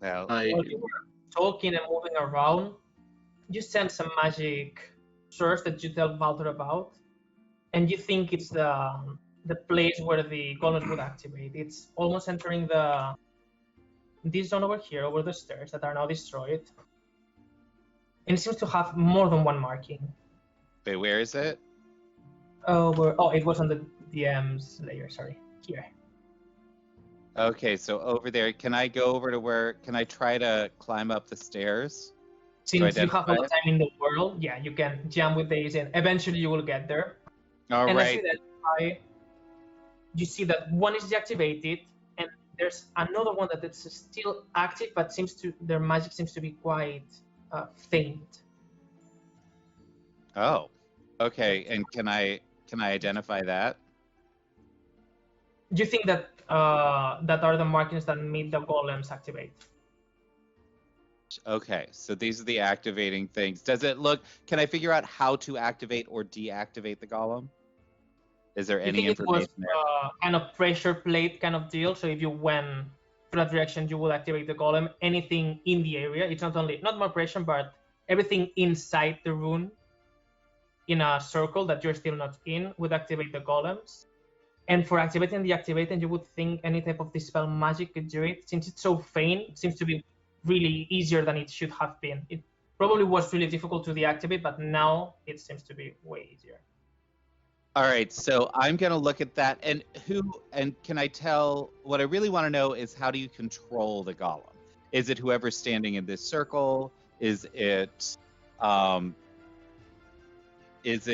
Well, While you were talking and moving around, you sense some magic source that you tell Valtor about, and you think it's the place where the golems would activate. It's almost entering this zone over here, over the stairs that are now destroyed, and it seems to have more than one marking. wait, where is it? It was on the DM's layer. Sorry, here. Okay, so over there. Can I go over to where? Can I try to climb up the stairs? Since you have identify all the time in the world, yeah, you can jump with these, and eventually you will get there. All And right. you see that one is deactivated, and there's another one that is still active, but their magic seems to be quite faint. Oh, okay. And can I identify that? Do you think that that are the markings that made the golems activate? Okay, so these are the activating things. Does it look? Can I figure out how to activate or deactivate the golem? Is there You any think it was information there? kind of pressure plate kind of deal? So if you went to that direction, you will activate the golem. Anything in the area, it's not more pressure, but everything inside the room in a circle that you're still not in would activate the golems. And for activating the activating, you would think any type of dispel magic could do it. Since it's so faint, it seems to be really easier than it should have been. It probably was really difficult to deactivate, but now it seems to be way easier. All right, so I'm gonna look at that. And can I tell? What I really want to know is how do you control the golem? Is it whoever's standing in this circle? Is it is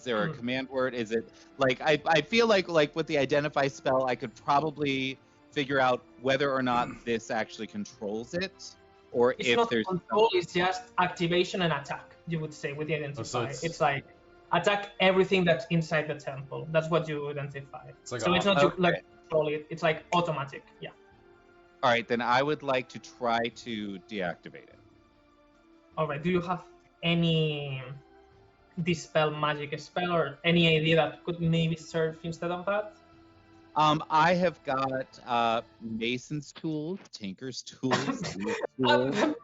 there a command word? Is it like I feel like with the identify spell I could probably figure out whether or not this actually controls it, or It's if not there's control, it's just activation and attack, you would say, with the identify. so it's- it's like attack everything that's inside the temple. That's what you identify. It's like So a- it's not you Okay. like control it. It's like automatic. Yeah. All right, then I would like to try to deactivate it. All right. Do you have any dispel magic spell or any idea that could maybe serve instead of that? I have got Mason's tools, Tinker's tools, Lee's tools.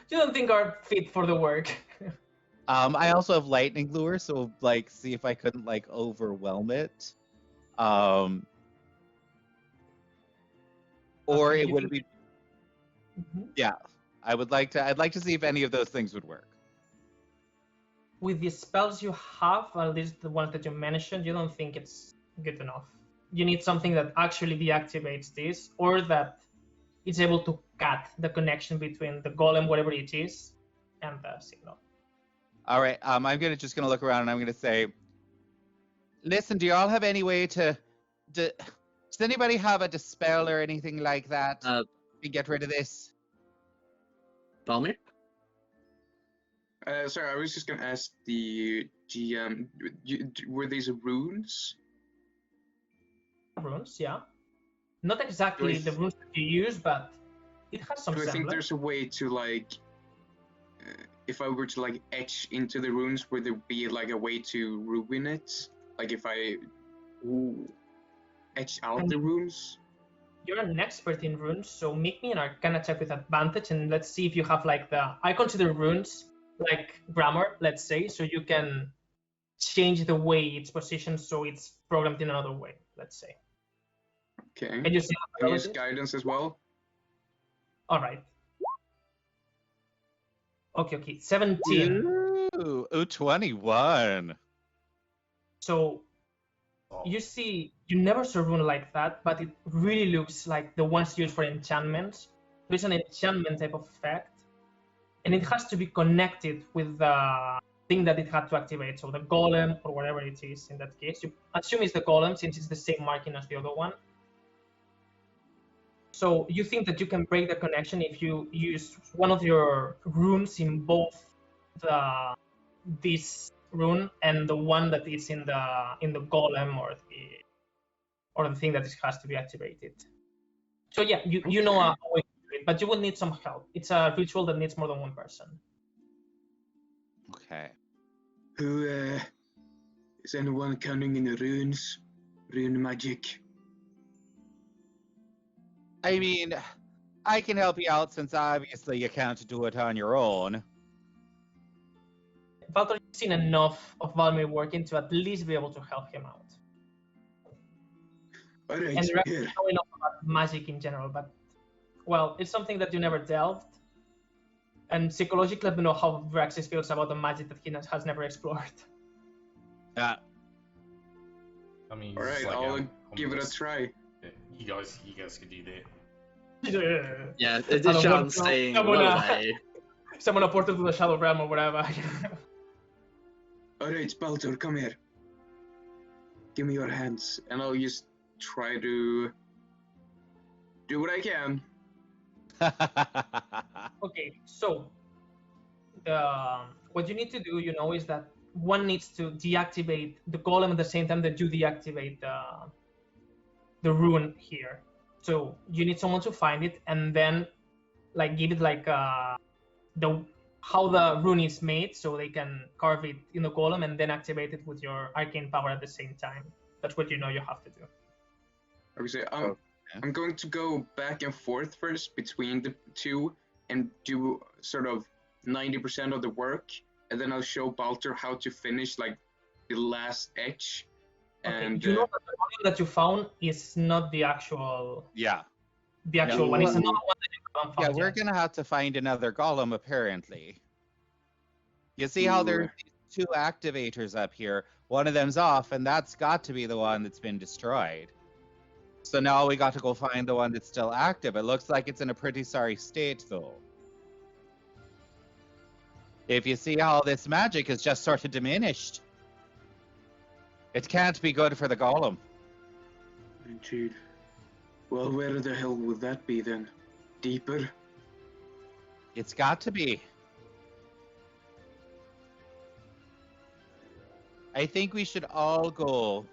You don't think are fit for the work. I also have lightning lure, so like see if I couldn't like overwhelm it. Or Okay, it you would can- be Mhm. I'd like to see if any of those things would work. With the spells you have, at least the ones that you mentioned, you don't think it's good enough. You need something that actually deactivates this, or that is able to cut the connection between the golem, whatever it is, and the signal. All right, I'm just gonna look around and I'm gonna say, listen, do y'all have any way to does anybody have a dispel or anything like that to get rid of this? Balmir? Sorry, I was just gonna ask the GM. Were these runes? Runes, yeah. Not exactly the runes that you use, but it has some Do I think semblance. there's a way to like, if I were to like etch into the runes, would there be like a way to ruin it? Like if I etch out the runes? You're an expert in runes, so make me an Arcana check with advantage, and let's see if you have like I consider runes like grammar, let's say, so you can change the way it's positioned so it's programmed in another way, let's say. Okay. Can you see Can I use abilities? guidance as well? All right. Okay. 17. Ooh, 21. So you see, you never saw a rune like that, but it really looks like the ones used for enchantments. There's an enchantment type of effect, and it has to be connected with the thing that it had to activate. So the golem or whatever it is in that case. You assume it's the golem since it's the same marking as the other one. So you think that you can break the connection if you use one of your runes in both this rune and the one that is in the golem or the thing that has to be activated. So yeah, you know a way to do it, but you will need some help. It's a ritual that needs more than one person. Okay. Who is anyone counting in the runes? Rune magic. I mean, I can help you out since obviously you can't do it on your own. Valtor, you've seen enough of Valmir working to at least be able to help him out. All right, And the rest here. know enough about magic in general, but well, it's something that you never delved. And psychologically, I don't know how Vraxis feels about the magic that he has never explored. Yeah. I mean, All he's right, just like, I'll yeah, give it a homeless. try. You guys could do that. Yeah, I it's don't John want to- saying, I'm well gonna- away. Someone a portal to the Shadow Realm or whatever. All right, Baltor, come here. Give me your hands, and I'll just try to do what I can. Okay, so what you need to do, is that one needs to deactivate the golem at the same time that you deactivate the rune here. So you need someone to find it and then give it how the rune is made, so they can carve it in the golem and then activate it with your arcane power at the same time. That's what you have to do. Obviously, Okay. I'm going to go back and forth first between the two and do sort of 90% of the work, and then I'll show Baltor how to finish the last etch. Okay, And you know that the golem that you found is not the actual Yeah. one. It's well- another one that you haven't Yeah, found we're yet. gonna have to find another golem apparently. You see how there's these two activators up here? One of them's off, and that's got to be the one that's been destroyed. So now we got to go find the one that's still active. It looks like it's in a pretty sorry state, though. If you see how this magic is just sort of diminished, it can't be good for the golem. Indeed. Well, where the hell would that be then? Deeper? It's got to be. I think we should all go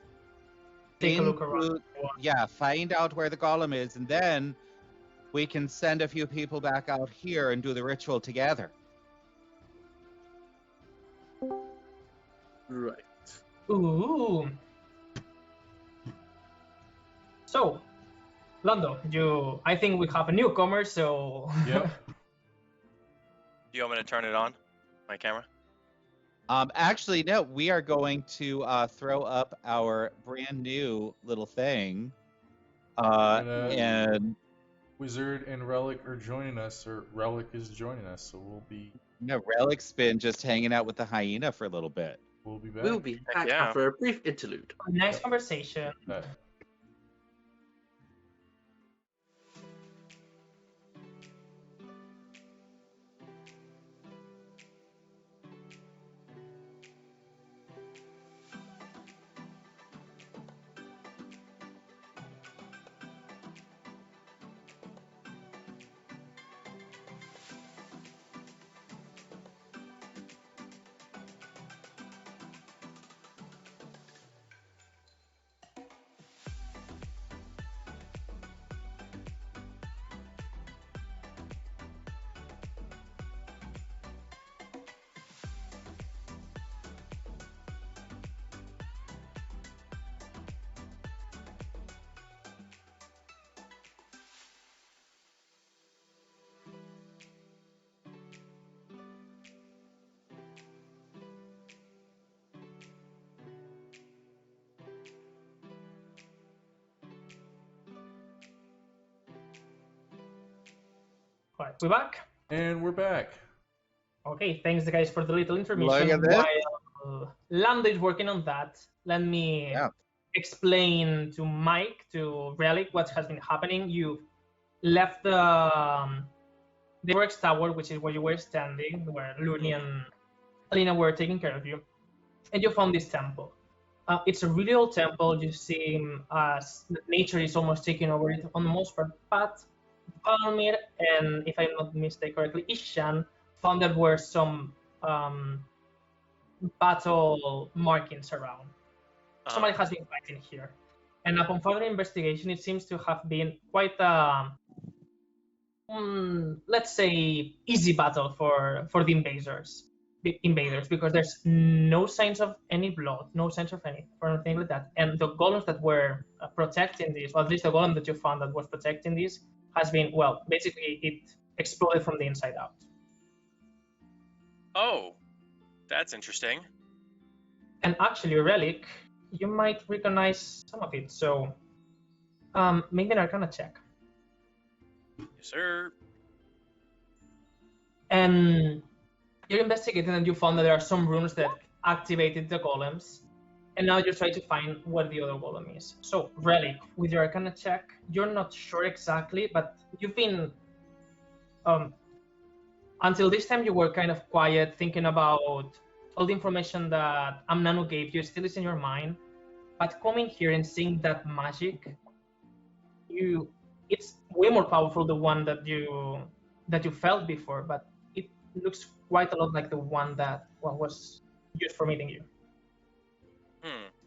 Take a look around. into, yeah, find out where the golem is, and then we can send a few people back out here and do the ritual together. Right. Ooh. So, Lando, I think we have a newcomer, so. Yep. Do you want me to turn it on? My camera? Actually, no, we are going to throw up our brand new little thing. And Wizard and Relic are joining us, or Relic is joining us, so we'll be Relic's been just hanging out with the hyena for a little bit. back. We'll be back yeah. after a brief interlude. Nice conversation. Right, we're back. And we're back. Okay, thanks guys for the little intermission. Look at this. While Lando is working on that, let me explain to Mike, to Relic, what has been happening. You left the Works Tower, which is where you were standing, where Looney and Alina were taking care of you, and you found this temple. It's a really old temple. You see as nature is almost taking over it on the most part, but Valmir and, if I'm not mistaken correctly, Ishan found there were some battle markings around. Somebody has been fighting here. And upon further investigation, it seems to have been quite a, let's say, easy battle for the invaders, because there's no signs of any blood, no signs of anything like that. And the golems that were protecting this, or at least the golem that you found that was protecting this, has been, well, basically it exploded from the inside out. Oh, that's interesting. And actually, Relic, you might recognize some of it. So, make an Arcana check. Yes, sir. And you're investigating, and you found that there are some runes that activated the golems. And now you're trying to find where the other golem is. So, Relic, with your Arcana check, you're not sure exactly, but you've been... until this time, you were kind of quiet, thinking about all the information that Amnanu gave you. Still is in your mind. But coming here and seeing that magic, it's way more powerful, the one that you felt before, but it looks quite a lot like the one that was used for meeting you.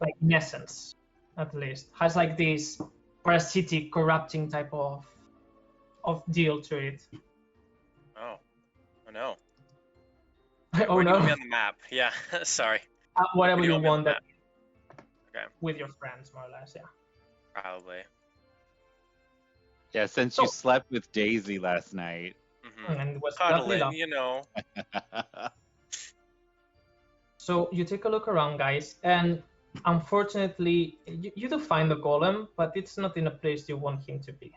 Like, in essence, at least, has like this parasitic, corrupting type of deal to it. Oh no. Oh Where do you no. want me on the map? Yeah, sorry. Whatever Where do you want me on want, the map? Okay. With your friends, more or less, yeah. Probably. Yeah, since you slept with Daisy last night. And it was Cuddling, lovely. you know. So you take a look around, guys, and unfortunately, you do find the golem, but it's not in a place you want him to be.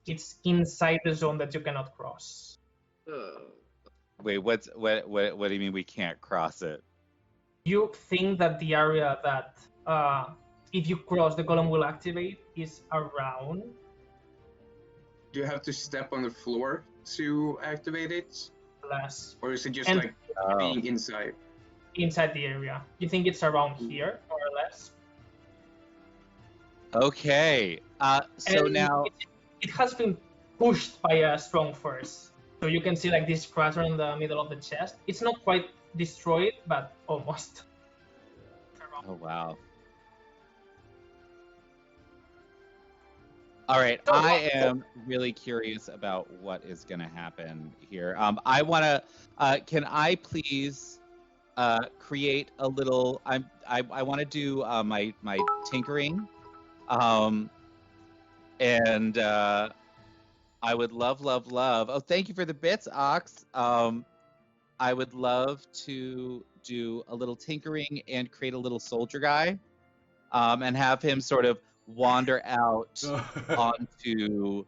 It's inside the zone that you cannot cross. Wait, what do you mean we can't cross it? You think that the area that, if you cross, the golem will activate is around. Do you have to step on the floor to activate it? Less. Or is it just And- like being inside? Inside the area. You think it's around here, more or less? Okay. So And now, it has been pushed by a strong force. So you can see like this crater in the middle of the chest. It's not quite destroyed, but almost. Oh wow. All right, So, I am really curious about what is going to happen here. I want to. Can I please create a little? I want to do my tinkering, and I would love. Oh, thank you for the bits, Ox. I would love to do a little tinkering and create a little soldier guy, and have him sort of wander out onto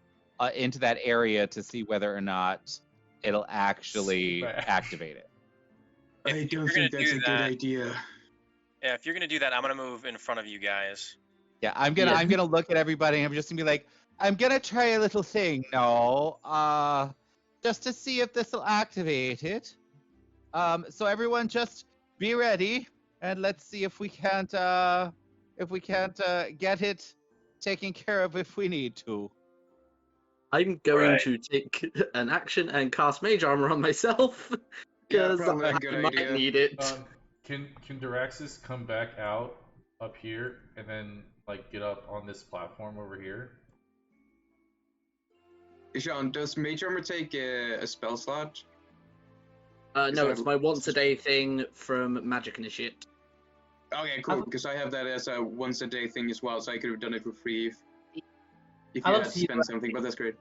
into that area to see whether or not it'll actually Smash. activate it. If I you're don't gonna think that's do a good that- idea. Yeah, if you're gonna do that, I'm gonna move in front of you guys. Yeah, I'm gonna look at everybody and I'm just gonna be like, I'm gonna try a little thing now, just to see if this will activate it. So everyone just be ready and let's see if we can't get it taken care of if we need to. I'm going Right. to take an action and cast Mage Armor on myself Yeah, because probably a I good might idea. need it. Can Diraxis come back out up here and then like get up on this platform over here? Sean, does Mage Armor take a spell slot? No, it's my once a day thing from Magic Initiate. Okay, cool. Because I have that as a once a day thing as well, so I could have done it for free if I you don't had see spent that. something. But that's great.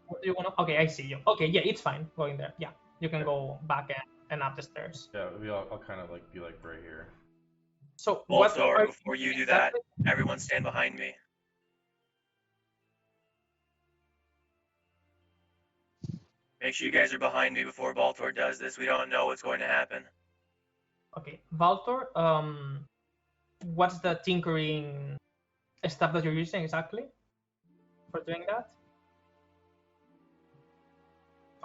What do you want to? Okay, I see you. Okay, yeah, it's fine going there. Yeah, you can go back and up the stairs. Yeah, I'll kind of like be like right here. So what Balthor, are before you do that, exactly? everyone stand behind me. Make sure you guys are behind me before Balthor does this. We don't know what's going to happen. Okay, Valtor. What's the tinkering stuff that you're using exactly for doing that?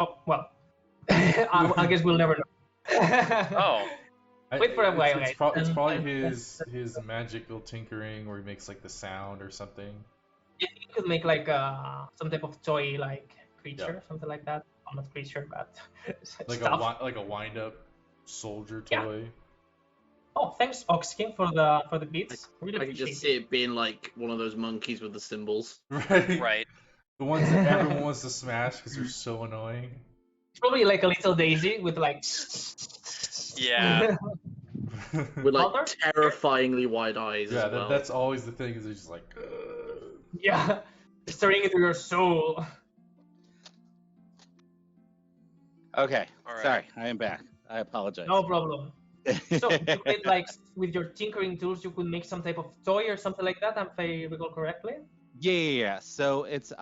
Oh well, I guess we'll never know. Oh, Wait for a while, It's guys. it's probably And- his magical tinkering where he makes like the sound or something. You could make like some type of toy like creature, something like that. Well, not creature, but Like stuff. a wind up soldier Yeah. toy. Oh, thanks, Oxkin, for the beats. Really I can appreciate just see it being like one of those monkeys with the symbols. Right. right. The ones that everyone wants to smash because they're so annoying. It's probably like a little daisy with like. Yeah. With like Balthor? terrifyingly wide eyes Yeah, as well. that's always the thing. Is it's just like. Yeah, staring into your soul. Okay, All right. sorry, I am back. I apologize. No problem. So you could like with your tinkering tools, you could make some type of toy or something like that. If I recall correctly. Yeah. So it's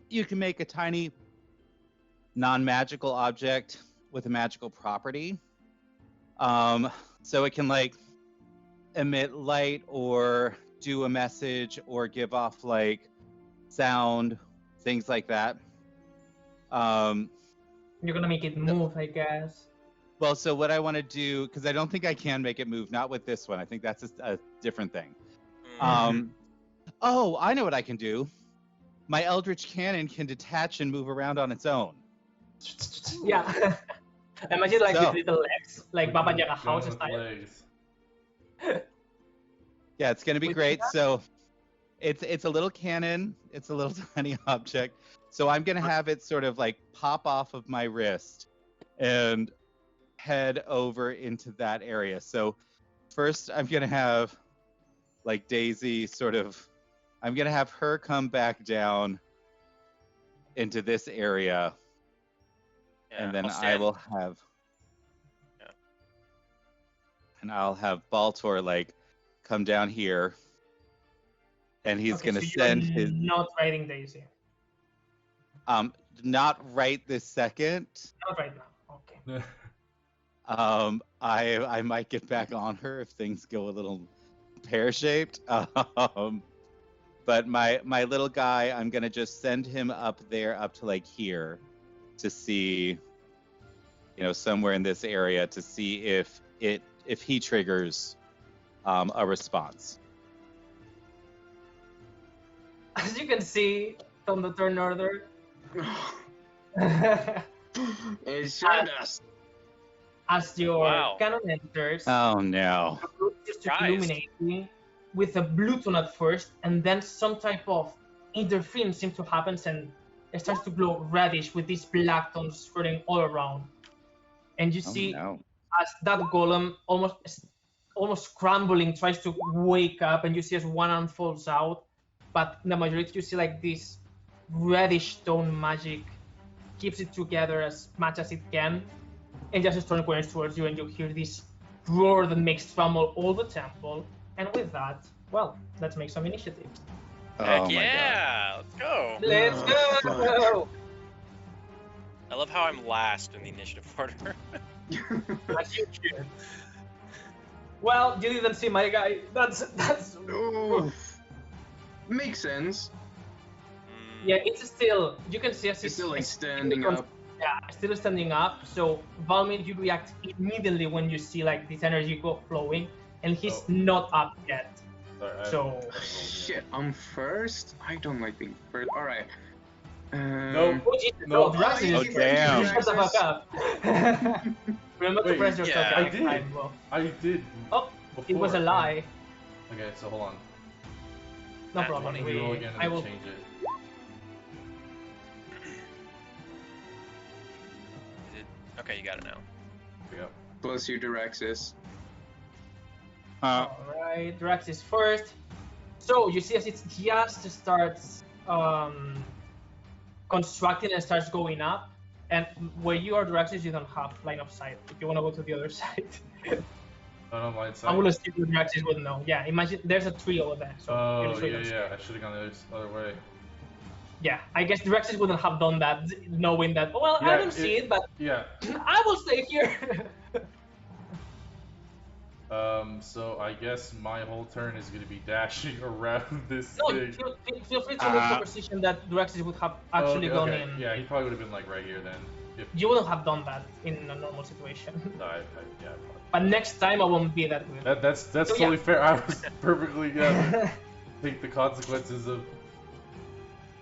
you can make a tiny non-magical object with a magical property. So it can like emit light or do a message or give off like sound, things like that. You're gonna make it move, I guess. Well, so what I want to do, because I don't think I can make it move, not with this one. I think that's a different thing. Oh, I know what I can do. My Eldritch Cannon can detach and move around on its own. Yeah. Imagine like So- with little legs, like Baba Yaga Gun house with style. legs. Yeah, it's gonna be With great. that? So it's a little cannon. It's a little tiny object. So I'm gonna have it sort of like pop off of my wrist and head over into that area. So first I'm gonna have like Daisy sort of, I'm gonna have her come back down into this area, Yeah, and then I'll I stand. will have, Yeah. and I'll have Baltor like come down here, and he's Okay, gonna so you're send his not riding Daisy. not right this second. Not right now. Okay. I might get back on her if things go a little pear-shaped. But my little guy, I'm gonna just send him up there, up to like here, to see, somewhere in this area, to see if he triggers a response. As you can see from the turn order, It sure does. as your Wow. cannon enters, Oh no. the room just Surprised. illuminating with a blue tone at first, and then some type of interference seems to happen, and it starts to glow reddish with these black tones spreading all around. And you Oh see no. as that golem almost scrambling tries to wake up, and you see as one arm falls out, but the majority you see like this reddish tone magic keeps it together as much as it can, and just turns towards you, and you hear this roar that makes tremble all the temple. And with that, well, let's make some initiatives. Heck Oh my god. yeah! Let's go. Let's go! I love how I'm last in the initiative order. As you should. Well, you didn't see my guy. That's Oof. Makes sense. yeah. It's still, you can see as It's still like standing becomes- up. Yeah, still standing up. So Valmir, you react immediately when you see like this energy go flowing, and he's Oh. not up yet. Sorry, So- Shit, I'm first? I don't like being first. Alright. Nope. Oh, Jesus, No. Drax is Oh, damn. Shut the fuck up. Remember to Wait, press your yeah, token I next did. time, bro. I did. Oh, it was a before. lie. Okay, so hold on. No Nat problem. 20. Reroll again I and will. change it. Okay, you got it now. There we go. Plus your Diraxis. Alright, Drax is first. So you see as it just starts constructing and starts going up, and where you are Draxis, you don't have line of sight. If you want to go to the other side, Not on line I side. will assume the Draxis would know. Yeah, imagine there's a tree over there. So Oh, you'll show yeah, them. yeah. I should have gone the other way. Yeah, I guess Draxis wouldn't have done that, knowing that. Well, I Yeah, don't see it, but Yeah. I will stay here. So I guess my whole turn is going to be dashing around this No, thing. feel free to look for position that Draxis would have actually okay, gone okay. in. Yeah, he probably would have been like right here then. If You wouldn't have done that in a normal situation. yeah, probably. But next time I won't be that good. That's So, yeah. totally fair. I was perfectly take the consequences of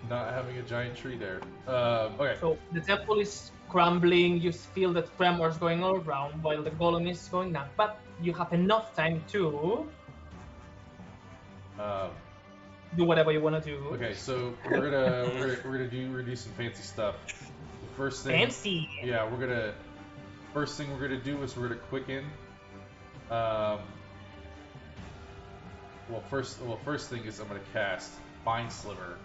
not having a giant tree there. Okay. So the temple is crumbling, you feel the tremors going all around while the golem is going down, but you have enough time to do whatever you want to do. Okay, so we're gonna do some fancy stuff. The first thing. Fancy! Yeah, first thing we're gonna do is we're gonna quicken. First thing is I'm gonna cast Mind Sliver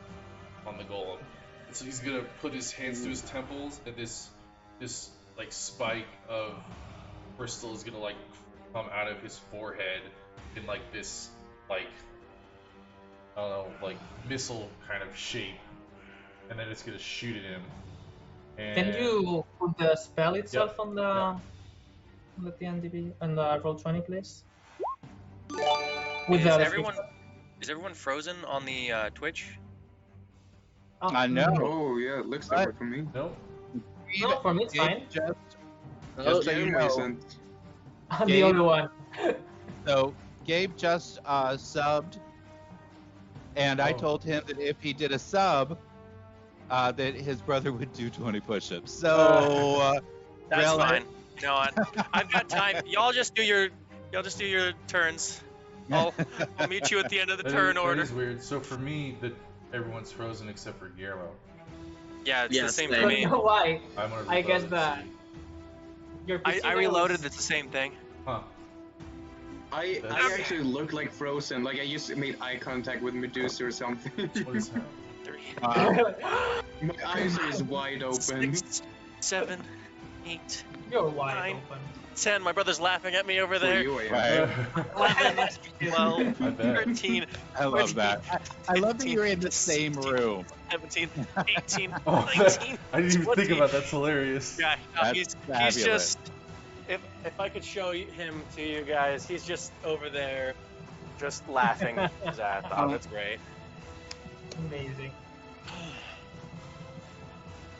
on the golem. And so he's gonna put his hands to his temples, and this like spike of crystal is gonna like come out of his forehead in like this like I don't know, like missile kind of shape, and then it's gonna shoot at him. And Can you put the spell itself Yep, on the on the TNDB and the roll20, please? With Is the everyone frozen on the Twitch? Oh, I know. Oh, yeah, it looks that way for me. No. No, for me it's fine. Just Oh, so you Game know, isn't. I'm the Gabe. only one. so Gabe just subbed, and I Oh. told him that if he did a sub, that his brother would do 20 push-ups. So That's Well, fine. You know what? I've got time. Y'all just do your turns. I'll meet you at the end of the turn That order. is weird. So for me, everyone's frozen except for Guillermo. Yeah, it's Yeah, the same same. for Don't me. know why. I'm gonna I guess reload and that- see. Your I PC reloaded. was- It's the same thing. Huh. I That's- actually look like frozen, like I just made eye contact with Medusa or something. What is that? 3, My eyes are just wide open. 6, 7, 8, You're wide 9. open. 10. My brother's laughing at me over For there. you, I am. Right. 11, 12, I bet. 13, I love 14, that. I love that you're in the same 16, room. 17, 18, Oh, 19. I didn't even 20. think about that. That's hilarious. Yeah, no, That's he's fabulous. just. If I could show him to you guys, he's just over there, just laughing his ass off. That's great. Amazing.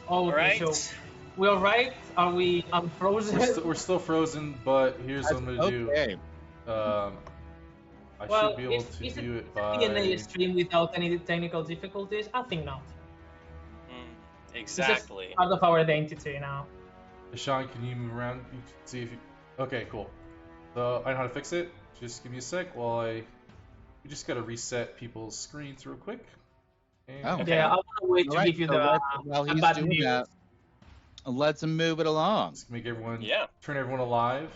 Oh, All okay, right. so we all right? Are we unfrozen? We're still frozen, but here's what I'm gonna do. Okay. I Well, should be able is to it do it DNA by. stream without any technical difficulties? I think not. Exactly. Part of our identity now. Sean, can you move around? You can see if you. Okay, cool. So I know how to fix it. Just give me a sec while we just gotta reset people's screens real quick. And Oh, Yeah, I want to wait to All right, give you so while the he's bad doing news. that, let's move it along. Just make everyone Yeah. turn everyone alive.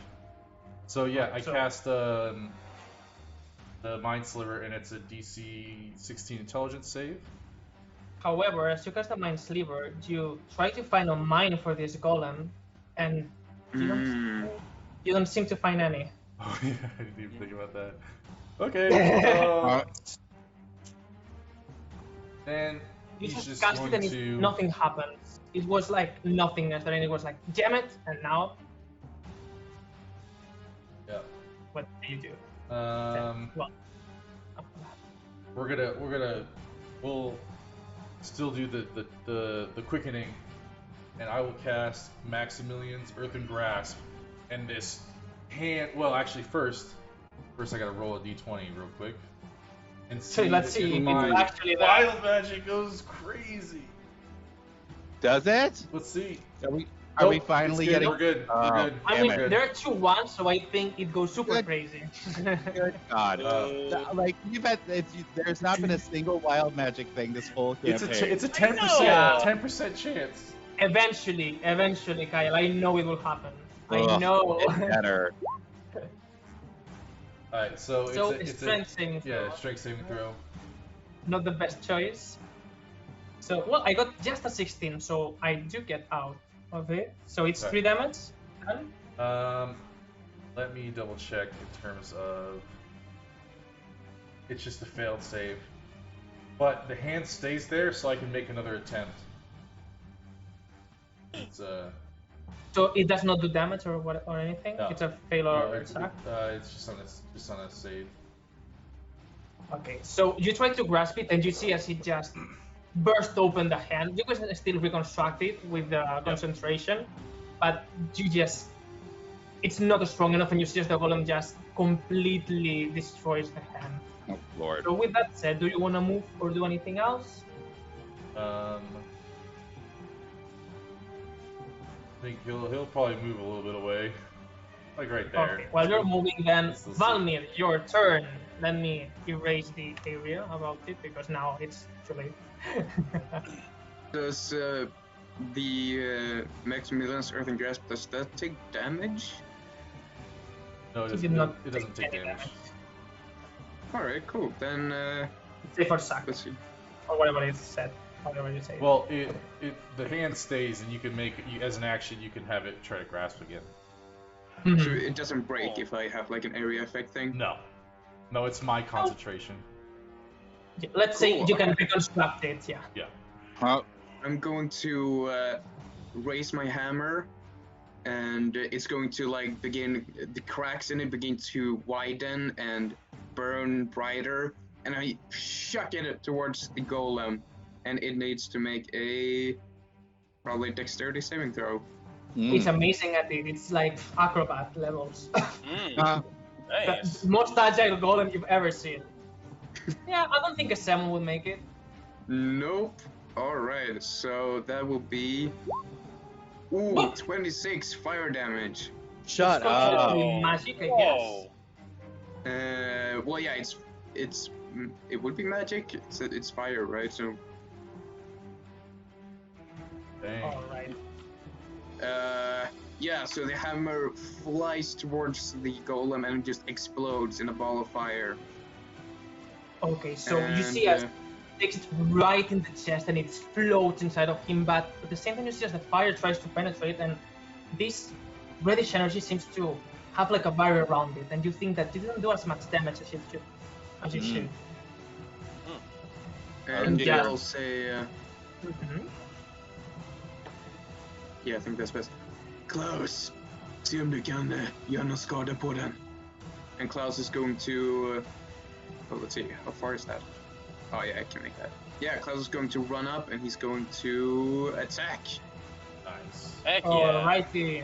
So yeah, I So- cast the Mind Sliver, and it's a DC 16 Intelligence save. However, as you cast the Mind Sliver, you try to find a mine for this golem, and you don't seem to find any. Oh yeah, I didn't even think about that. Okay. Then You he's just just cast going it and to. nothing happens. It was like nothingness, and then it was like, damn it, and now Yeah. what do you do? Well, we'll still do the quickening, and I will cast Maximilian's Earthen Grasp, and this hand. Well, actually, first I gotta roll a d20 real quick, and so let's if see if my it's actually that. wild magic goes crazy. Does it? Let's see. Are we Nope, finally it's good. getting? We're good. Oh, We're good. I damn mean, it. there are 2 ones, so I think it goes super Good. crazy. Good God. Uh, Like there's not been a single wild magic thing this whole campaign. It's a I 10% know. 10% chance. Eventually, Kyle, I know it will happen. I Ugh, know. it's better. All right, so So it's strength saving throw. yeah, strength saving throw. Not the best choice. So, well, I got just a 16, so I do get out of it. So it's Right. 3 damage. Done. Let me double check in terms of. It's just a failed save, but the hand stays there, so I can make another attempt. It's So it does not do damage or what or anything. No. It's a failure attack. It's just on a save. Okay, so you try to grasp it, and you see as it just burst open the hand. You can still reconstruct it with the concentration, but it's not strong enough, and you see as the golem just completely destroys the hand. Oh Lord. So with that said, do you want to move or do anything else? I think he'll probably move a little bit away, like right there. Okay, while you're moving, then Let's see. Valmir, your turn. Let me erase the area about it because now it's too late. Does the Maximilian's Earthen Grasp, does that take damage? No, it He doesn't. did not It doesn't take any damage. Alright, cool. Then Say for sack let's see. or whatever it's said, whatever you say. Well, the hand stays, and you can make as an action. You can have it try to grasp again. Mhm. So it doesn't break if I have like an area effect thing? No, it's my concentration. Let's say Cool. you can reconstruct it. Yeah. Oh, I'm going to raise my hammer, and it's going to like begin. The cracks in it begin to widen and burn brighter, and I shuck it towards the golem, and it needs to make a probably dexterity saving throw. It's amazing at it. It's like acrobat levels. Uh, Nice. The most agile golem you've ever seen. Yeah, I don't think a 7 would make it. Nope. All right, so that will be. Ooh, What? 26 fire damage. Shut It's considered up. to be magic, I Whoa. guess. Well, yeah, it would be magic. It's fire, right? So, Dang. All right. yeah. So the hammer flies towards the golem and just explodes in a ball of fire. Okay, so you And, see as it takes it right in the chest and it explodes inside of him, but at the same time you see as the fire tries to penetrate and this reddish energy seems to have like a barrier around it, and you think that it didn't do as much damage as it should. As it should. And Yeah. I'll say, Mhm. yeah, I think that's best. Klaus, se om du kan göra någon skada på den. And Klaus is going to, well, let's see, how far is that? Oh yeah, I can make that. Yeah, Klaus is going to run up and he's going to attack. Nice. Heck yeah. Alrighty.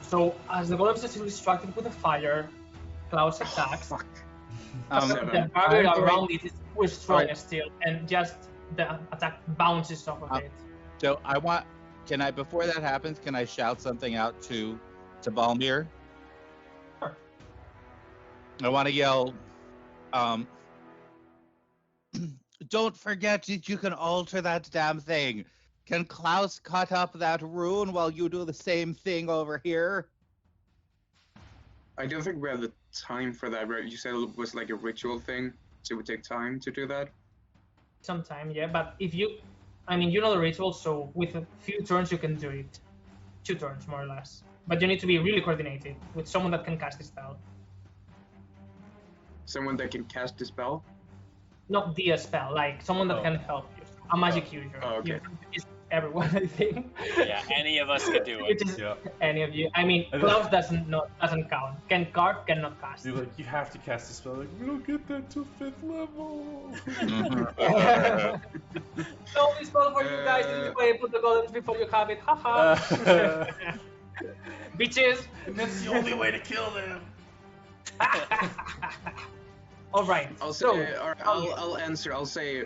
So as the golem is still distracted with the fire, Klaus attacks. Fuck. The Seven. barrier I'm around it is strong Alright. still, and just the attack bounces off of it. So can I before that happens, can I shout something out to Balmir? I want to yell, um, don't forget that you can alter that damn thing. Can Klaus cut up that rune while you do the same thing over here? I don't think we have the time for that, right? You said it was like a ritual thing, so it would take time to do that. Sometime, yeah. But if you, I mean, you know the ritual, so with a few turns you can do it. 2 turns, more or less. But you need to be really coordinated with someone that can cast the spell. Someone that can cast the spell. Not the spell, like someone that Oh. can help you. A magic user. Oh, okay. It's everyone, I think. Yeah, any of us could do it. Which is Yeah. any of you. I mean, And Klaus doesn't count. Can Carp cannot cast. You're like, you have to cast a spell. Like, we don't get that till 5th level. So this spell for you guys. This is why I put the golems before you have it. Haha. Bitches. That's the only way to kill them. All right. I'll so, say, I'll answer. I'll say,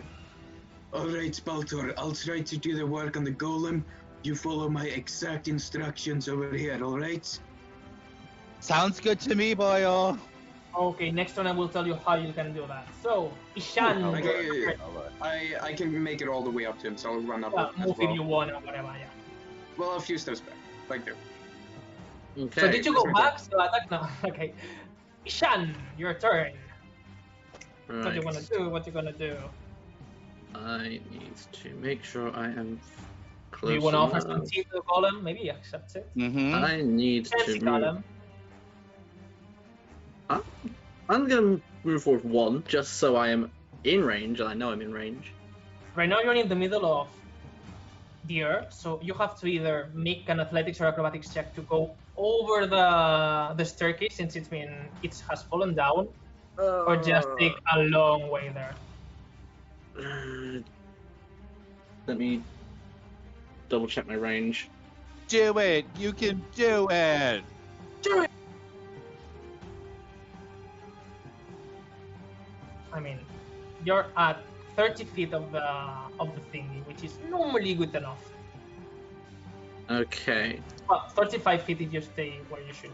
all right, Spaltor. I'll try to do the work on the golem. You follow my exact instructions over here. All right? Sounds good to me, boyo. okay, next turn I will tell you how you can do that. So, Ishan, Okay, I can make it all the way up to him, so I'll run up as move well. if you want or whatever. Yeah. Well, a few steps back, like there. Okay. So did you go that's back? So attack now. Okay. Ishan, your turn. What you Right. wanna do? What you gonna do? I need to make sure I am close Do you wanna offer enough. some tea to the golem? Maybe he accepts it. Mm-hmm. I need Fancy to move. golem. I'm gonna move forward 1, just so I am in range, and I know I'm in range. Right now you're in the middle of the earth, so you have to either make an athletics or acrobatics check to go over the staircase since it has fallen down, or just take a long way there. Let me double check my range. Do it. You can do it. Do it! I mean, you're at 30 feet of the thingy, which is normally good enough. Okay. Well, 35 feet if you stay where you should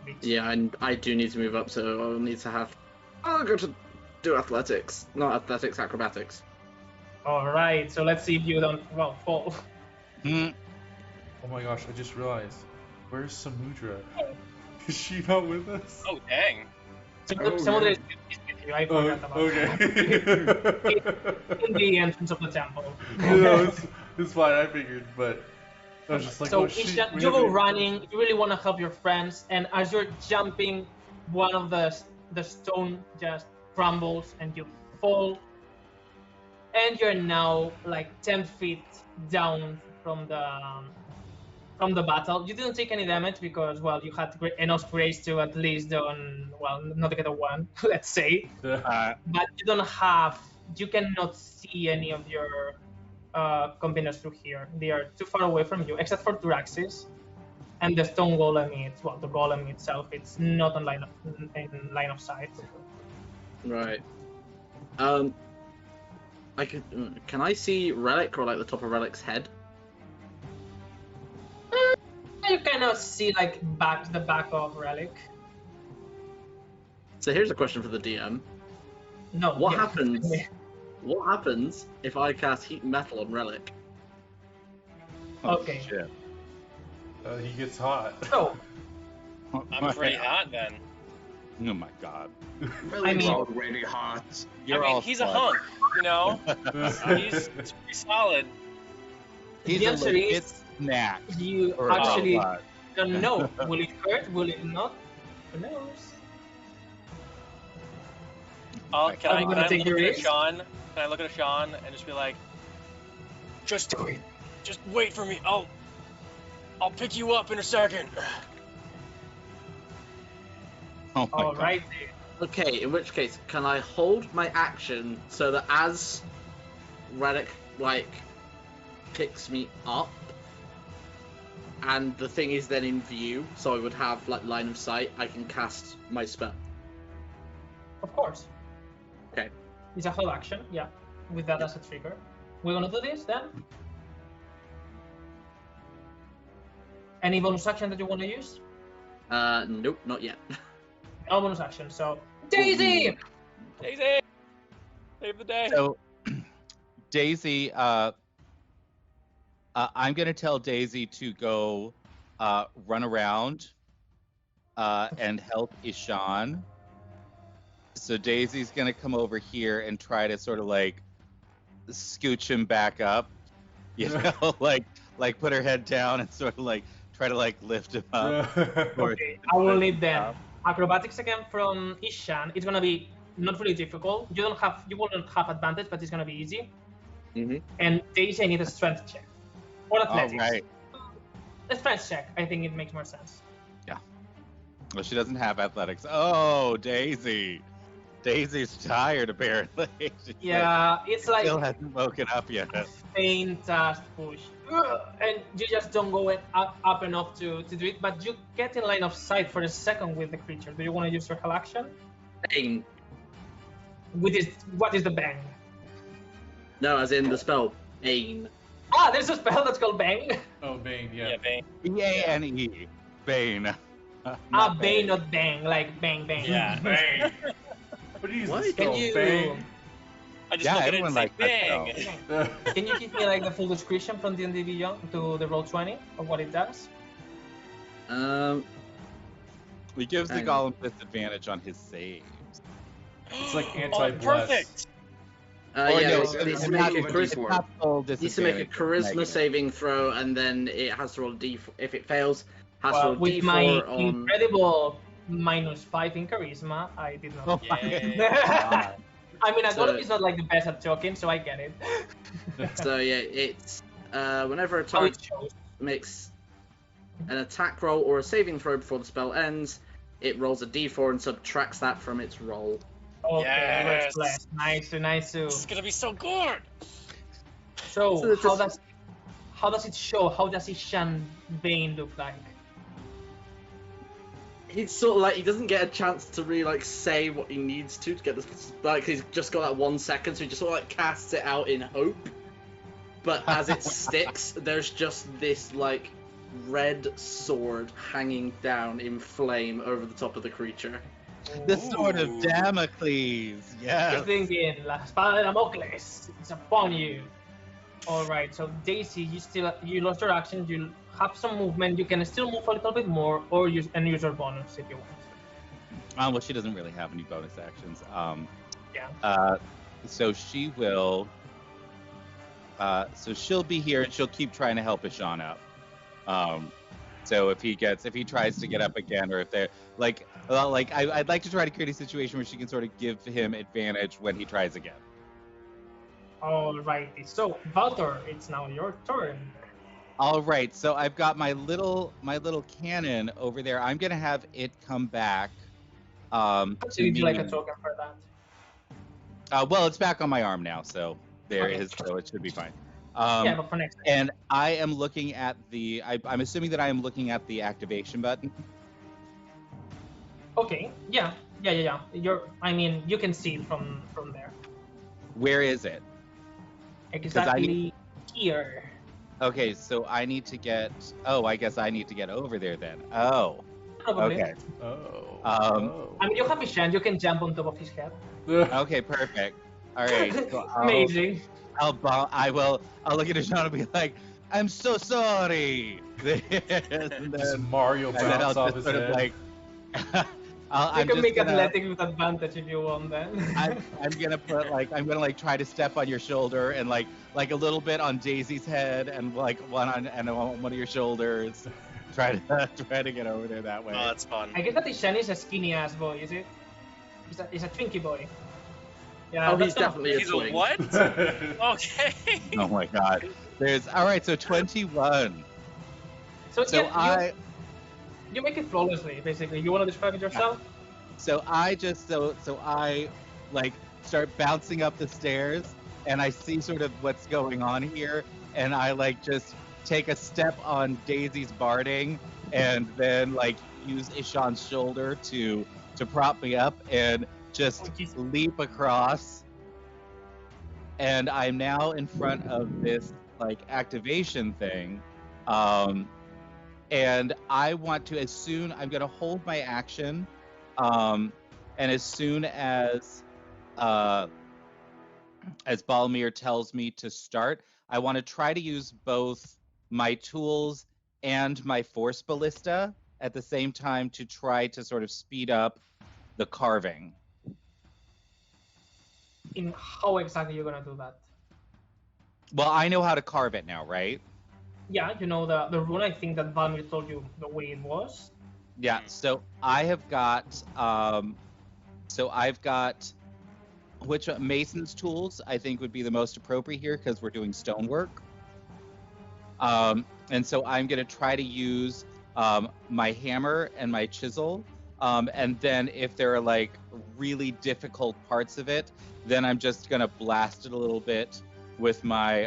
be. Yeah, I do need to move up, so I'll need to have. I'll go to do athletics, not athletics, acrobatics. All right, so let's see if you don't fall. Hmm. Oh my gosh, I just realized. Where's Samudra? Is she not with us? Oh, dang. Some of yeah. it is with you. I forgot about that. Okay. In the entrance of the temple. No, it's fine. I figured, but I was just like, So oh shit. Ishan, we you go haven't- running. You really want to help your friends, and as you're jumping, one of the stone just crumbles, and you fall. And you're now like 10 feet down from the battle. You didn't take any damage because, well, you had enough grace to at least not get a 1, let's say. But you cannot see any of your combiners through here. They are too far away from you, except for Duraxis. And the stone golem, the golem itself, it's not in line of sight. Right. Can I see Relic or like the top of Relic's head? You cannot see like the back of Relic. So here's a question for the DM. No. What yeah. happens? What happens if I cast Heat Metal on Relic? Okay. Shit. He gets hot. So I'm pretty hot then. Oh my god. Really mean- already hot. You're I mean, all he's a smart. hunk, you know? He's pretty solid. He's The a answer legit is snack. you Or a actually robot. don't know. Will it hurt? Will it not? Who knows? Can Are I, you can gonna I take look your at risk? Sean? Can I look at Sean and just be like, just wait for me. I'll pick you up in a second. Oh my All god. right. Okay, in which case, can I hold my action so that as Relic picks me up, and the thing is then in view, so I would have line of sight, I can cast my spell. Of course. Okay. It's a whole action, yeah. With that as a trigger. We're gonna do this then. Any bonus action that you want to use? Nope, not yet. No bonus action. So Daisy! Daisy, save the day. So, Daisy, I'm gonna tell Daisy to go run around and help Ishan. So Daisy's gonna come over here and try to sort of like scooch him back up, you know, like put her head down and sort of like try to like lift him up. Okay, I will need then acrobatics again from Ishan. It's gonna be not really difficult. You wouldn't have advantage, but it's gonna be easy. Mm-hmm. And Daisy, I need a strength check or All athletics. right. A strength check. I think it makes more sense. Well, she doesn't have athletics. Oh, Daisy. Daisy's tired apparently. She's Yeah, it's like still hasn't woken up yet. faint push, and you just don't go up enough to do it. But you get in line of sight for a second with the creature. Do you want to use your hell action? Bang. What is the bang? No, as in the spell Bane. Ah, there's a spell that's called bang. Oh, Bane, yeah. Yeah, Bane. B-A-N-E. Bane. Bane, not bang, like bang bang. Yeah. Bane. What do you use What? the spell? Can you- Bane? I just Yeah, look at it everyone and say, likes that bang. Can you give me like the full description from D&D Beyond to the roll 20 of what it does? He gives the Hang golem disadvantage on his saves. It's like Oh, anti-bless. perfect. Or Yeah, no, it's it's to not make a even charisma. D4. not full Needs to make a disadvantage, charisma negative. saving throw, and then it has to roll a D4. If it fails, has to Well, roll with D4 my on. incredible -5 in charisma, I did not. Oh my Yeah. God. I mean, a So- golem is not like the best at talking, so I get it. So yeah, it's whenever a How target it shows. makes an attack roll or a saving throw before the spell ends, it rolls a D4 and subtracts that from its roll. Okay, Yes. let's bless. Nice. This is gonna be so good. So, So it's how does it show? How does Ishan Bane look like? He's sort of like he doesn't get a chance to really like say what he needs to get this. Like he's just got that 1 second, so he just sort of like casts it out in hope. But as it sticks, there's just this like red sword hanging down in flame over the top of the creature. The sword of Ooh. Damocles. You're Yes. thinking, La Espada de Damocles, it's upon you. Alright, so Daisy, you lost your action, you have some movement, you can still move a little bit more, or use your bonus if you want. Well, she doesn't really have any bonus actions. Yeah. So she will. So she'll be here and she'll keep trying to help Ishan out. So if he tries to get up again, or if they're I'd like to try to create a situation where she can sort of give him advantage when he tries again. Alrighty, so Valtor, it's now your turn. All right, so I've got my little cannon over there. I'm gonna have it come back. So To would you like a me. token for that? Well, it's back on my arm now, so there Okay. is. So it should be fine. Yeah, but for next time. And I am looking at the. I'm assuming that I am looking at the activation button. Okay, yeah. You can see it from there. Where is it? Exactly here. Okay, so I need to get. Oh, I guess I need to get over there then. Oh, Probably. okay. Oh. I mean, you have his hand, you can jump on top of his head. Okay, perfect. All right. So Amazing. I'll look at Ishan and be like, "I'm so sorry." And Just then, Mario and then bounce I'll off just his sort of head. like. You I'm can just make gonna, athletics with advantage if you want then. I'm gonna put I'm gonna try to step on your shoulder and like a little bit on Daisy's head and like one on your shoulders. Try to get over there that way. Oh, that's fun. I guess that Ishan is a skinny ass boy, is it? He's a twinkie boy. Yeah, Oh, that's he's not- definitely a He's a twink. what? Okay. Oh my god. All right, so 21. So, So yeah, you make it flawlessly, basically. You want to describe it yourself? I like start bouncing up the stairs and I see sort of what's going on here and I like just take a step on Daisy's barding and then like use Ishan's shoulder to prop me up and just leap across. And I'm now in front of this like activation thing. And I want to, I'm going to hold my action. and as soon as Balmir tells me to start, I want to try to use both my tools and my force ballista at the same time to try to sort of speed up the carving. In how exactly you're gonna do that? Well, I know how to carve it now, right? Yeah, you know the rune. I think that Valmir told you the way it was. Yeah. So I've got which mason's tools I think would be the most appropriate here because we're doing stonework. And so I'm going to try to use my hammer and my chisel. And then if there are like really difficult parts of it, then I'm just going to blast it a little bit with my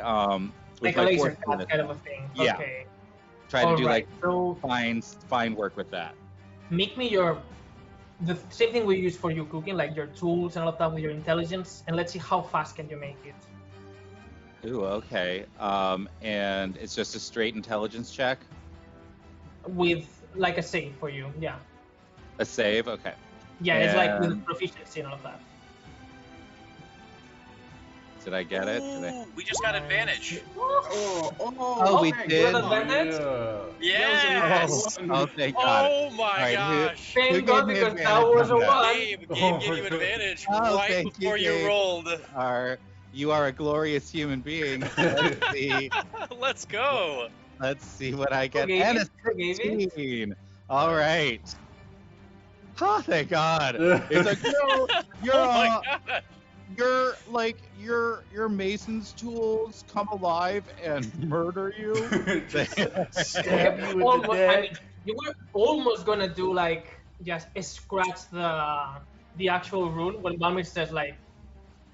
Like a laser cut kind of a thing. Yeah. Okay. Try to do Alright, like so fine work with that. make me the same thing we use for you cooking, like your tools and all of that with your intelligence, and let's see how fast can you make it. Ooh, okay. And it's just a straight intelligence check? With like a save for you, yeah. A save? Okay. Yeah, it's like with And- proficiency and all of that. Did I get it? Did I... Ooh, we just got advantage. Oh, we okay, did? good advantage. Yes. Oh, thank God. Oh my All right, who- gosh. Who Thank God, gave me because that advantage was a on that? one. Gabe Oh gave my you God. advantage Oh, right thank you, before you Gabe. rolled. You are a glorious human being. Let's see. Let's go. Let's see what I get. gave And it? Who gave it? 16. All right. Oh, thank God. It's like, no, Oh my god. your mason's tools come alive and murder you. Stab you in the Almost, I neck. mean, you were almost gonna do like just scratch the actual rune when Balmir says like,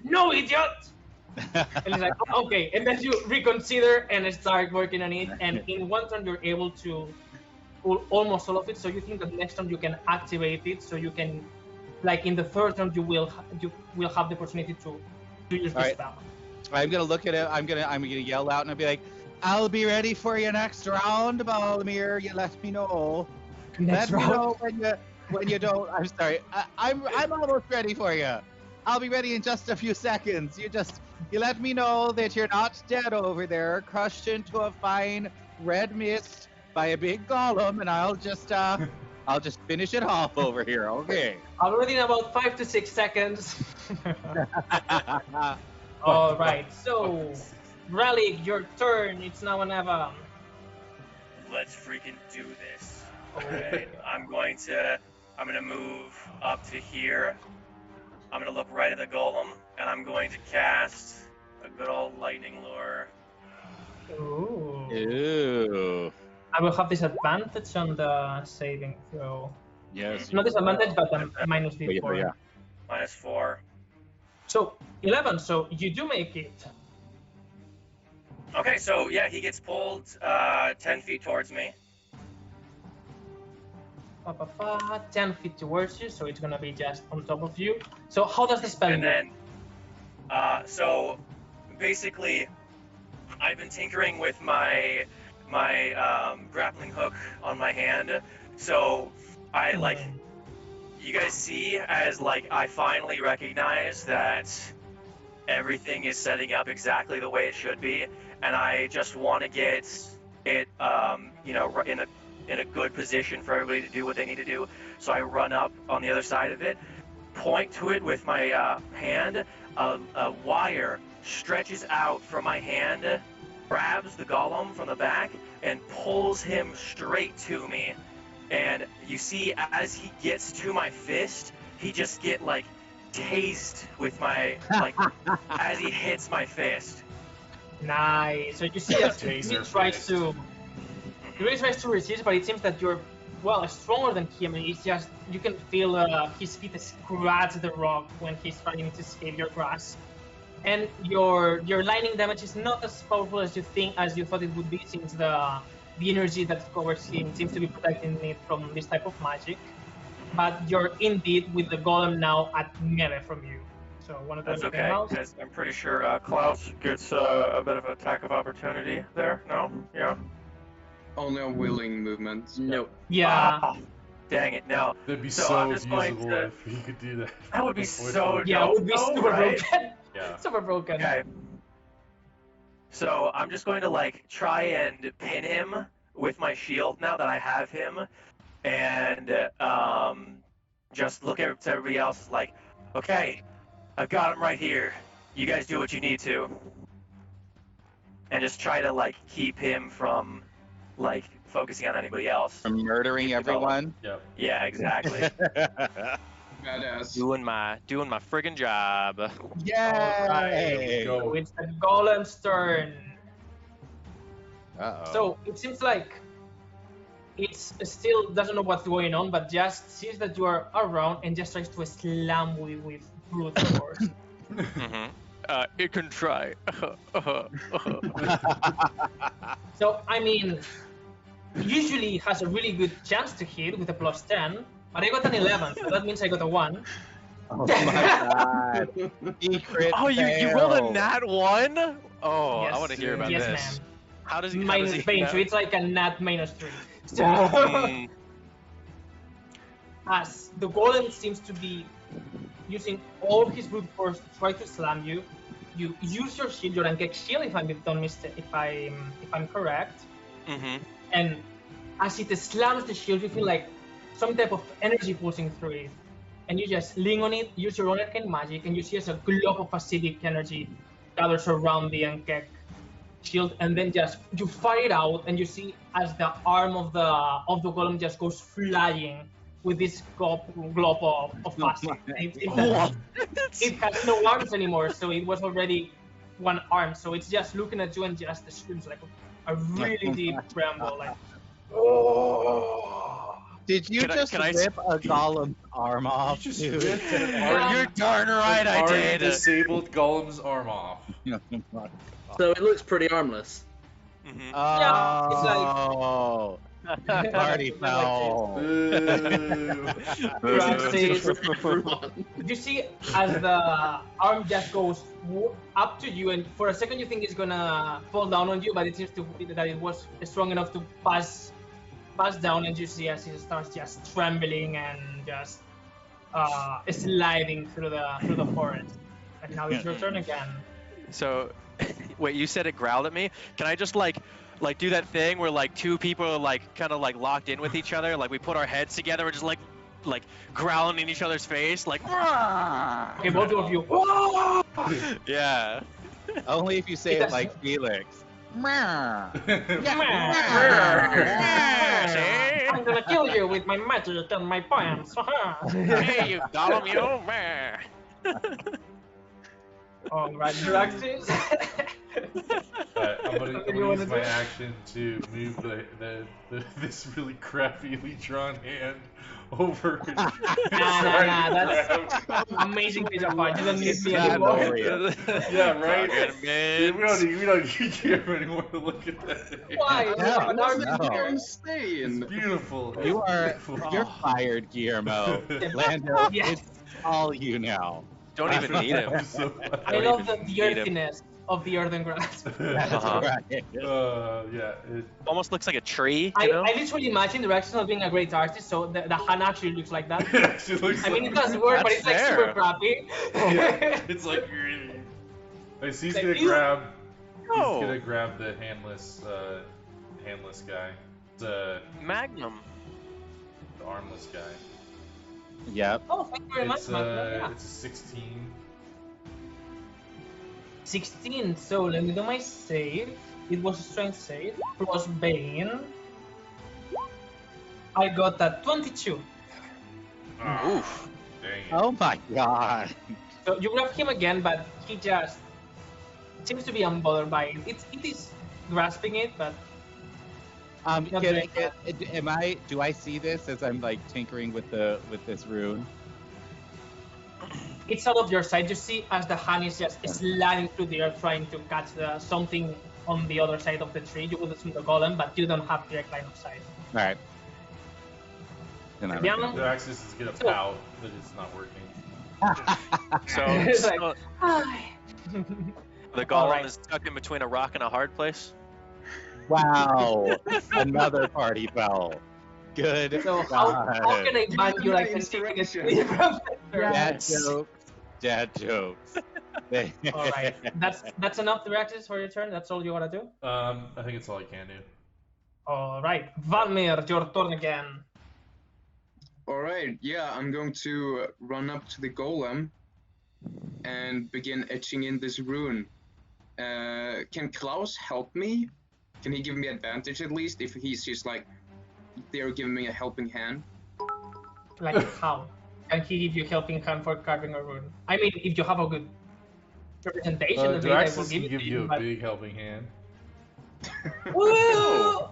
"No, idiot!" And he's like, "Oh, okay," and then you reconsider and start working on it, and in one turn you're able to pull almost all of it. So you think that next time you can activate it, so you can, like in the third turn, you will have the opportunity to use All this right. spell. I'm gonna look at it. I'm gonna yell out and I'll be like, "I'll be ready for you next round, Balmir. You let me know. Next Let me round. know when you don't. I'm sorry. I'm almost ready for you. I'll be ready in just a few seconds. You let me know that you're not dead over there, crushed into a fine red mist by a big golem, and I'll just finish it off over here. Okay." Already in about 5 to 6 seconds. All right, so Relic, your turn. It's now an Eva. Let's freaking do this. Alright. I'm gonna move up to here. I'm gonna look right at the golem, and I'm going to cast a good old lightning lure. Ooh. Ooh. I will have disadvantage on the saving throw. Yes. Not disadvantage, but minus D4. Yeah. -4. So 11. So you do make it. Okay, so yeah, he gets pulled 10 feet towards me. 10 feet towards you, so it's gonna be just on top of you. So how does the spell And work? then, so basically, I've been tinkering with my grappling hook on my hand. So I like, you guys see as like I finally recognize that everything is setting up exactly the way it should be, and I just want to get it, in a good position for everybody to do what they need to do. So I run up on the other side of it, point to it with my hand. A wire stretches out from my hand, grabs the golem from the back, and pulls him straight to me. And you see, as he gets to my fist, he just get like tased with my like as he hits my fist. Nice. So you see as he Taser tries fist. to, he really tries to resist, but it seems that you're stronger than him, and it's just you can feel his feet scratch the rock when he's trying to escape your grasp. And your lightning damage is not as powerful as you thought it would be, since the energy that covers him seems to be protecting it from this type of magic. But you're indeed with the golem now at melee from you. So one of That's those okay, because I'm pretty sure Klaus gets a bit of attack of opportunity there. No? Yeah. Only on willing movements. Nope. Yeah. Ah, Dang it, no. That'd be So so I'm just going usable to- if he could do that. That would be so Yeah, it would be dope, super right? broken. Yeah. Super broken. Okay. So I'm just going to like try and pin him with my shield now that I have him, and just look at everybody else like, okay, I've got him right here. You guys do what you need to, and just try to like keep him from like focusing on anybody else. From murdering everyone. Yep. Yeah, exactly. Badass. Doing my friggin' job. Yay! Go. So it's the golem's turn. Uh-oh. So it seems like it still doesn't know what's going on, but just sees that you are around and just tries to slam with brute force. Mm-hmm. It can try. So I mean, usually has a really good chance to hit with a +10, but I got an 11, so that means I got a 1. Oh my god. Secret Oh, you rolled a fail. nat 1? Oh, Yes. I want to hear about Yes, this. ma'am. How does he Minus pain, know? so it's like a nat -3. So, Mm, as the golem seems to be using all his brute force to try to slam you, you use your shield, your Ankek shield, if I'm correct, mhm. and as it slams the shield, you feel like some type of energy pulsing through it, and you just lean on it, use your own arcane magic, and you see as a glob of acidic energy gathers around the Ankek shield, and then just you fire it out, and you see as the arm of the golem just goes flying with this glob of acid. It has no arms anymore, so it was already one arm. So it's just looking at you and just screams like a really deep tremble, like. Oh. Did you Can I- just can I s- rip a golem's arm off, just dude? ripped an Yeah. You're darn right I already did. disabled Golem's arm off. So it looks pretty harmless. Mhm. Yeah, it's like- Oh, party Like foul. Boo. Francis, Everyone. you see as the arm just goes up to you, and for a second you think it's gonna fall down on you, but it seems to be that it was strong enough to pass down, and you see as it starts just trembling and just sliding through the forest. And now it's your turn again. So, wait, you said it growled at me? Can I just like do that thing where like two people are like kind of like locked in with each other, like we put our heads together, we're just like growling in each other's face, like Okay, both of you. yeah. Only if you say it That's- like Felix. See? I'm gonna kill you with my magic and my poems. Hey, you Gollum, you meh. Alright, Draxis. I'm gonna You wanna use my do? action to move this really crappily drawn hand over. and Nah, that's amazing piece of art. You don't need me anymore. Glorious. Yeah, right. Fucking We don't need camera anymore to look at that thing. Why? No, An art no. here. Insane. It's beautiful. You are Beautiful. you're fired, Guillermo. Lando, Yes. it's all you now. Don't even need him. I'm so I Don't love even the need him. earthiness of the earthen grass. That's Uh-huh. right. Yeah. It, Almost looks like a tree, I you know? literally imagine the Draxis not being a great artist, so the hand actually looks like that. it actually looks I mean, it like does work, but That's it's like fair. super crappy. Yeah, it's like he's Like, gonna you- grab. No. He's gonna grab the handless guy. The Magnum. armless guy. Yep. Oh, thank you very much, It's man. Yeah. it's a 16. 16, so let me do my save. It was a strength save, plus Bane. I got that 22. Ah, Oof. dang it. Oh my god. So you grab him again, but he just seems to be unbothered by it. It is grasping it, but Not doing Do I see this as I'm like tinkering with this rune? it's out of your sight. You see as the hand is just sliding through the air trying to catch something on the other side of the tree. You would assume the golem, but you don't have direct line of sight. Alright. Then I'm Yeah. The axis is gonna So- pout that it's not working. So, It's like- so the golem Alright. is stuck in between a rock and a hard place? Wow. Another party foul. Good. So how can I ban you like inspiration. Dad jokes. Dad jokes. All right, that's enough reactions for your turn. That's all you wanna do. I think it's all I can do. All right, Valmir, your turn again. All right, yeah, I'm going to run up to the golem and begin etching in this rune. Can Klaus help me? Can he give me advantage at least if he's just like they're giving me a helping hand? Like how? Can he give you helping hand for carving a rune? I mean, if you have a good representation of it, I will Draxus give can it give to you a but... big helping hand. Woo! Oh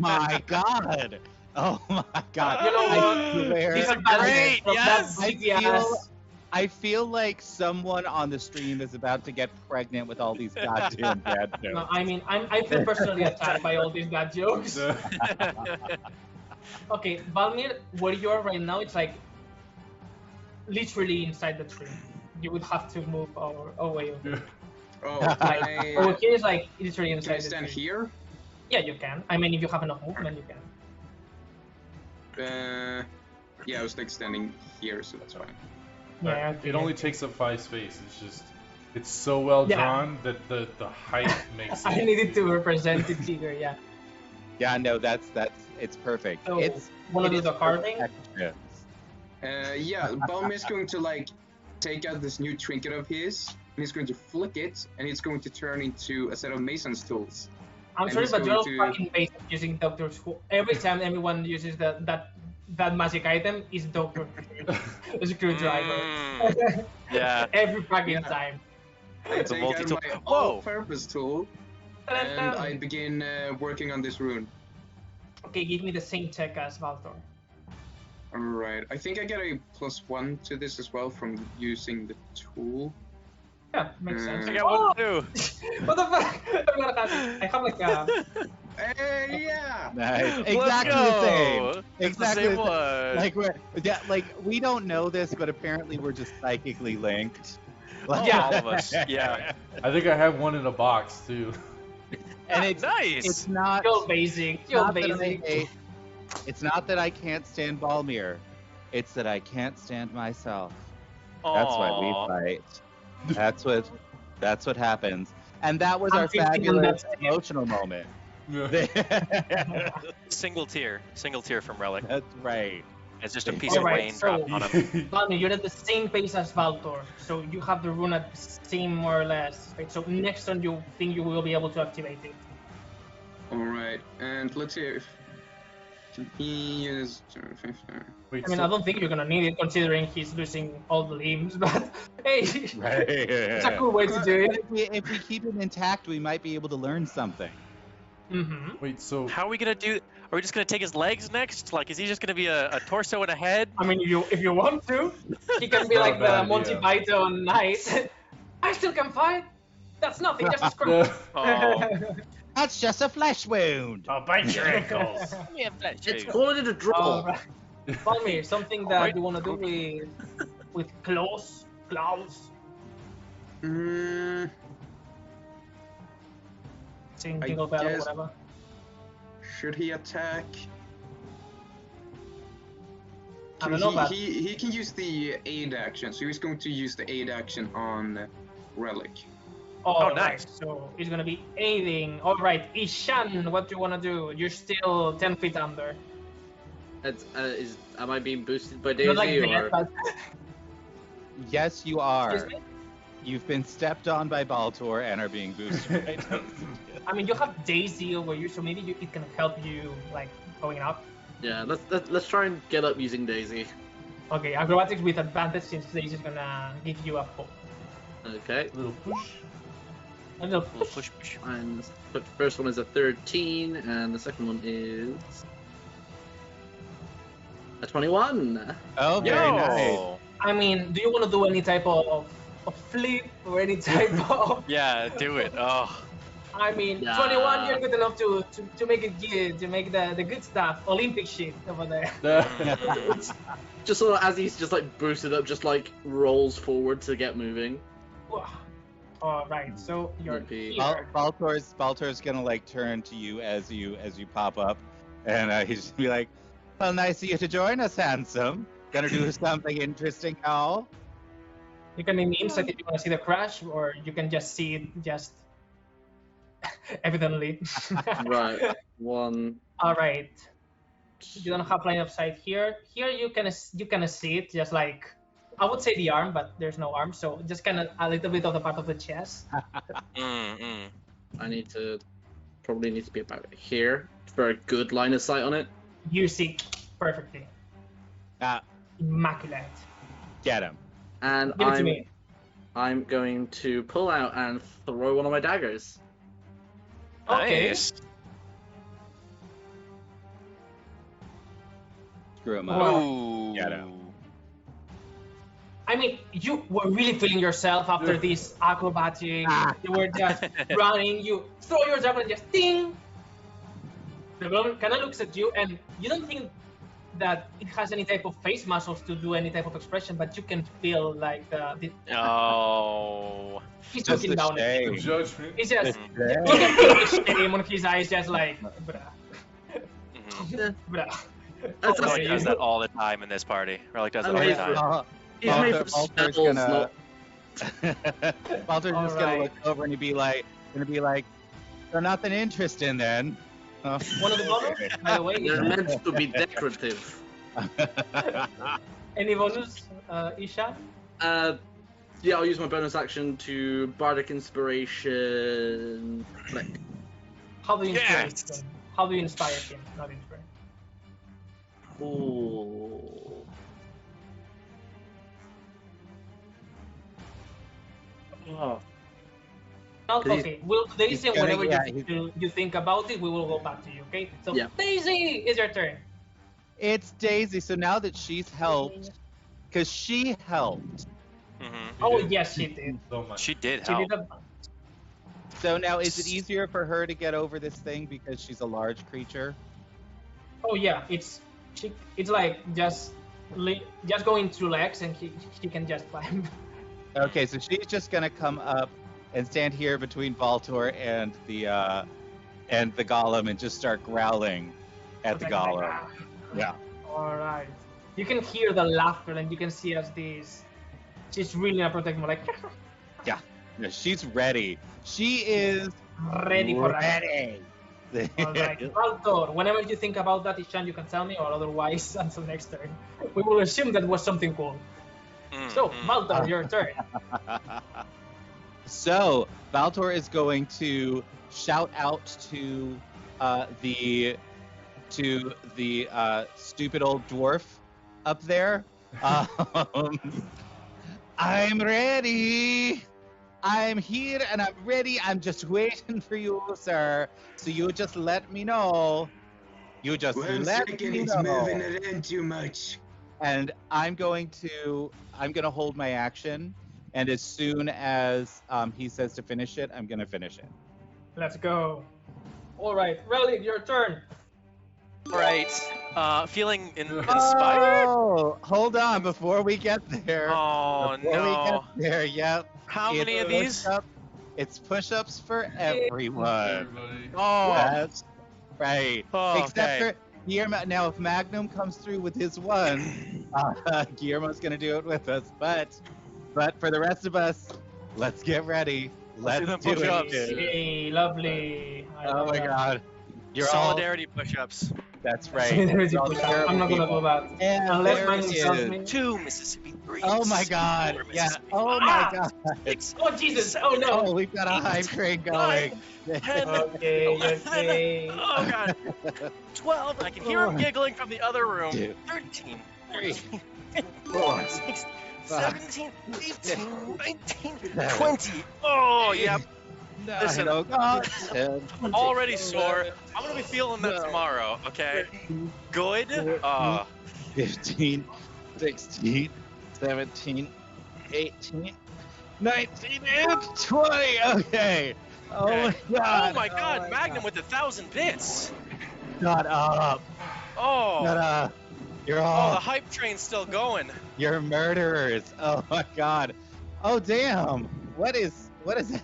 my god! Oh my god! You know I what? swear, These are Great, from yes! that I big feel- ass. I feel like someone on the stream is about to get pregnant with all these goddamn dad jokes. No, I mean, I feel personally attacked by all these bad jokes. Okay, Valmir, where you are right now, it's like literally inside the tree. You would have to move away. Oh, Like, over can here is like literally I inside the stand tree. here? Yeah, you can. I mean, if you have enough movement, you can. Yeah, I was like standing here, so that's fine. Yeah, okay. It only takes up 5 space. It's so well Yeah. drawn that the height makes it. I needed to represent it bigger, yeah. Yeah, no, that's it's perfect. So, It's wanna it do is the carving? perfection. Yeah, Balmir's going to like take out this new trinket of his, and he's going to flick it, and it's going to turn into a set of mason's tools. I'm And sorry, he's but you're all going to- fucking basic using Doctor Who. Every time anyone uses that magic item is Doctor Who. A screwdriver. Mm, yeah. Every fucking Yeah. time. I It's a take out multi-tool. my Whoa! all-purpose tool, and I begin working on this rune. Okay, give me the same check as Valtor. Alright, I think I get a +1 to this as well from using the tool. Yeah, makes sense. I got one too. What the fuck? I have like a... Hey, yeah! Nice. Let's Exactly go. the same. It's the Exactly same the same. one. Like we don't know this, but apparently we're just psychically linked. Like- Yeah. All of us. Yeah. I think I have one in a box too. And it's Nice. not. You're basic. it's You're not that I basic. hate- It's not that I can't stand Balmir. It's that I can't stand myself. That's why we Aw. fight. That's what happens. And that was I'm our 15 on fabulous that. emotional moment. Single tier from Relic. That's right. It's just a piece All of right, rain so- dropped on him. Valmir, you're at the same pace as Valtor, so you have the rune at the same more or less. Right? So next turn you think you will be able to activate it. Alright, and let's see if he is. Wait, I mean, I don't think you're gonna need it considering he's losing all the limbs, but hey, Right. it's a cool way to do it. If we keep it intact, we might be able to learn something. Mm-hmm. Wait, so How are we gonna do? Are we just gonna take his legs next? Like, is he just gonna be a torso and a head? I mean, if you want to, he can be Not a like the bad Monty idea. Python knight. I still can fight. That's nothing, just a scratch. Oh. That's just a flesh wound. I'll bite your ankles. It's calling it a draw. Alright. Valmir, something that Alright. you want to do with Klaus. Mm, Sing I Jingle Bell or guess- whatever. should he attack? I don't know, but He can use the aid action, so he's going to use the aid action on Relic. Alright, nice. so he's gonna be aiding. Alright, Ishan, what do you wanna do? You're still 10 feet under. Am I being boosted by You're Daisy like or? dead, but Yes, you are. excuse me? You've been stepped on by Baltor and are being boosted. Right now. I mean, you have Daisy over you, so maybe it can help you, like, going up. Yeah, let's try and get up using Daisy. Okay, acrobatics with advantage since Daisy's gonna give you a pull. Okay, Little push. A little Little push, push. and the first one is a 13, and the second one is a 21. Oh, very nice. Yo. I mean, do you want to do any type of flip or any type of? Yeah, do it. Oh. I mean, Yeah. 21, you're good enough to make it good, to make the good stuff, Olympic shit over there. Just sort of as he's just like boosted up, just like rolls forward to get moving. All right, so you're Would be- here. Baltor's gonna like turn to you as you pop up, And he's just be like, well, nice of you to join us, handsome. Gonna do something interesting now. You can make me insight if you want to see the crash, or you can just see it just evidently. Right. One. All right. You don't have line of sight here. Here you can see it, just like I would say the arm, but there's no arm, so just kind of a little bit of the part of the chest. Mm-mm. I probably need to be about here for a good line of sight on it. You see perfectly. Immaculate. Get him. And Give it to me. I'm going to pull out and throw one of my daggers. Okay. Nice. Screw him Wow. up. Ooh. Get him. I mean, you were really feeling yourself after this acrobatic. You were just running. You throw your javelin and just ding. The goblin kind of looks at you, and you don't think that it has any type of face muscles to do any type of expression, but you can feel like Oh. he's Just looking the down at you. shame. The judgment. He's just Yeah. look at the shame on his eyes, just like bruh, Mhm. bruh. That's Relic okay. does that all the time in this party. Relic does it all the Amazing. time. He's made for Walter's spells, gonna. not. Walter's just gonna Alright. look over and he'd be like, "So nothing interesting then." Oh. One of the bonus, by the way. They're meant to be decorative. Any bonus, Isha? Yeah, I'll use my bonus action to Bardic Inspiration. Flick. How do you inspire Yes! him? How do you inspire him? Not inspire. Ooh. Oh. No, 'Cause he's- okay. We'll Daisy, he's gonna- whenever yeah, you think about it, we will go back to you. Okay? So Yeah. Daisy, it's your turn. It's Daisy. So now that she's helped, because she helped. Mhm. Oh yes, she did. So much. She did She help. did a So now, is it easier for her to get over this thing because she's a large creature? Oh yeah, it's like just going through legs, and he can just climb. Okay, so she's just gonna come up and stand here between Baltor and the golem and just start growling at the golem. Yeah. All right. You can hear the laughter, and you can see as this. She's really not protecting me, like No, she's ready. She is ready for that. ready. All right, Baltor. Whenever you think about that, Ishan, you can tell me, or otherwise, until next turn, we will assume that was something cool. So, Mhm. Baltor, your turn. So Baltor is going to shout out to the stupid old dwarf up there. I'm ready. I'm here and I'm ready. I'm just waiting for you, sir. So you just let me know. You just One let second, me it's know. moving around too much. And I'm gonna hold my action. And as soon as he says to finish it, I'm gonna finish it. Let's go. All right, Relic, your turn. Right. Feeling inspired? Oh, hold on before we get there. Oh Before we get no. there, yep. How It's many of these? push-up- It's push-ups for everyone. Everybody. Oh. That's right. Oh, Except okay. for Guillermo. Now, if Magnum comes through with his one, Guillermo's gonna do it with us. But for the rest of us, let's get ready. Let's Let's do do the it. push-ups. dude. Hey, lovely. I Oh love my that. God. You're all. Solidarity push-ups. That's right. Solidarity You're all push-up. terrible I'm not gonna people. do that. And Unless there Magnum it tells is. me. 2 Mississippi 3. Oh my God. 4 Yeah. Mississippi Oh 5, my God. 6, Oh Jesus! Oh no! Oh, we've got a hype train going. 10, Okay, 11, okay. oh god, 12, I can hear him giggling from the other room, Two, 13, 3, 14, 4, 16, 5, 17, 18, 19, 20. Oh, yep, Listen. Oh God. 10, already sore. I'm gonna be feeling that tomorrow, okay? Good? 15, 16, 17, 18, 19, and 20. Okay. Oh Okay. my God. Oh my god, Magnum with 1,000 bits! Shut up. Shut Oh, up. You're oh, all. the hype train's still going. You're murderers. Oh my God. Oh damn. What is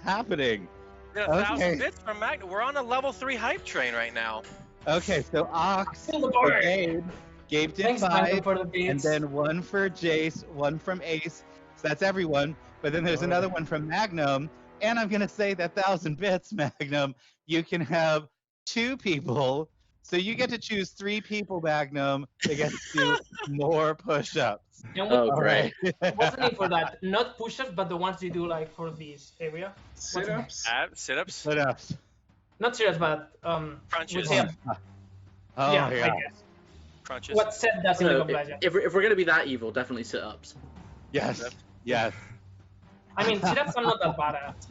happening? Get 1,000 Okay. bits from Magnum. We're on a level 3 hype train right now. Okay, so Ox Kill the for board. Gabe. Gabe did Thanks, 5, Michael, for the beats. and then 1 for Jace, 1 from Ace. So that's everyone. But then there's another one from Magnum. And I'm going to say that 1,000 bits, Magnum, you can have 2 people. So you get to choose 3 people, Magnum, to get to do more push-ups. And we, Oh, All great. right. what's the name for that? Not push-ups, but the ones you do like for this area. Sit-ups. Sit-ups. Push-ups. Not serious, but Crunches. with him. Oh, yeah, yeah. I guess. Crunches. What Seth does in No, League of Legends. if we're gonna be that evil, definitely sit-ups. Yes. Yes. I mean, sit-ups I'm not that bad at.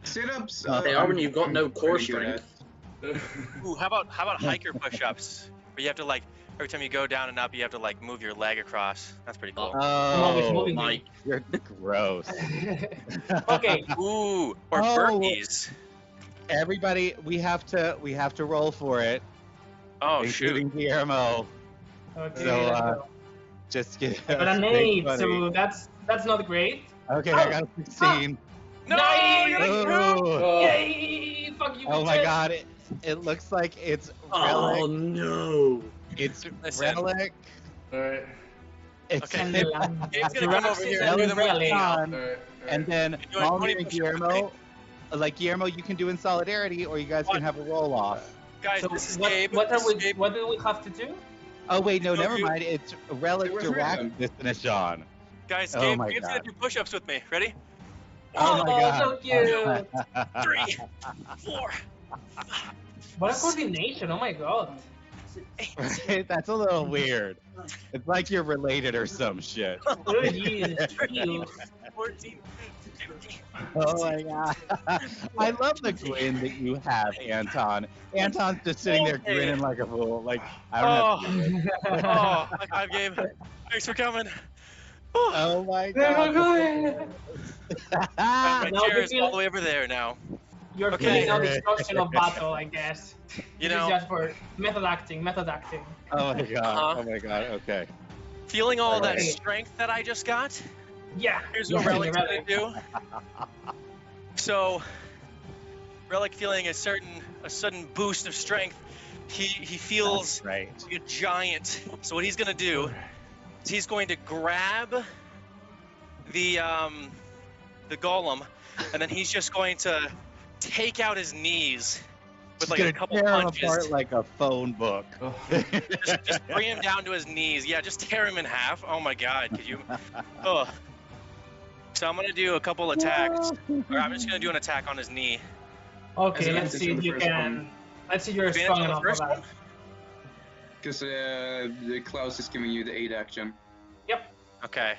Sit-ups. They are when you've got no core pretty good Ooh, how about hiker push-ups? Where you have to like every time you go down and up, you have to like move your leg across. That's pretty cool. always Oh, moving. Mike. you're gross. Okay, Ooh, or Oh. burpees. Everybody, we have to roll for it, Oh shoot. including Guillermo. okay. So, let's go. Just get I got an 8, so that's not great. Okay, I got a 16. No, Nice! you got a Oh, Yay! Fuck you, oh my bitches. god, it looks like it's Oh Relic. no! It's Listen. Relic. Alright. It's Okay. Gabe's gonna come over here and and do the Relic movie. on, Alright. and then You're doing Molly 20 and push-ups, Guillermo. Like Guillermo, you can do in solidarity, or you guys What? can have a roll off. Guys, So this is what, Gabe. what, This are is we, Gabe. what do we have to do? Oh wait, no, You know, never you- mind. It's Relic There were 3 of Direct them. to finish on. Guys, Oh Gabe, my Gabe's gonna God. do push-ups with me. Ready? Oh my god. so cute. 3, 4, What a coordination, oh my god. 8. Right? That's a little weird. It's like you're related or some shit. Oh, jeez, cute. 14, 15. Oh my god. I love the grin that you have, Anton. Anton's just sitting there Okay. grinning like a fool. Like, I don't have to do it. Oh, high five, Gabe. Thanks for coming. Oh, Oh my There we god. go. my Now chair you is feel- all the way over there now. You're Okay. feeling now the destruction of battle, I guess. You This is know, just for method acting. Oh my god. Uh-huh. Oh my god. Okay. feeling all that Okay. strength that I just got. Yeah. Here's what Yeah, Relic's gonna Relic. do. So, Relic feeling a sudden boost of strength. He feels That's right. like a giant. So what he's gonna do is he's going to grab the golem, and then he's just going to take out his knees with like Just a gonna couple tear him punches. apart like a phone book. Oh. Just bring him down to his knees. Yeah, just tear him in half. Oh my god, could you? Oh. So I'm gonna do a couple attacks. Or I'm just gonna do an attack on his knee. Okay, As let's see if advantage on the you first can. one. Let's see if you're Advantage strong on the enough for first that. one? Because the Klaus is giving you the 8 action. Okay.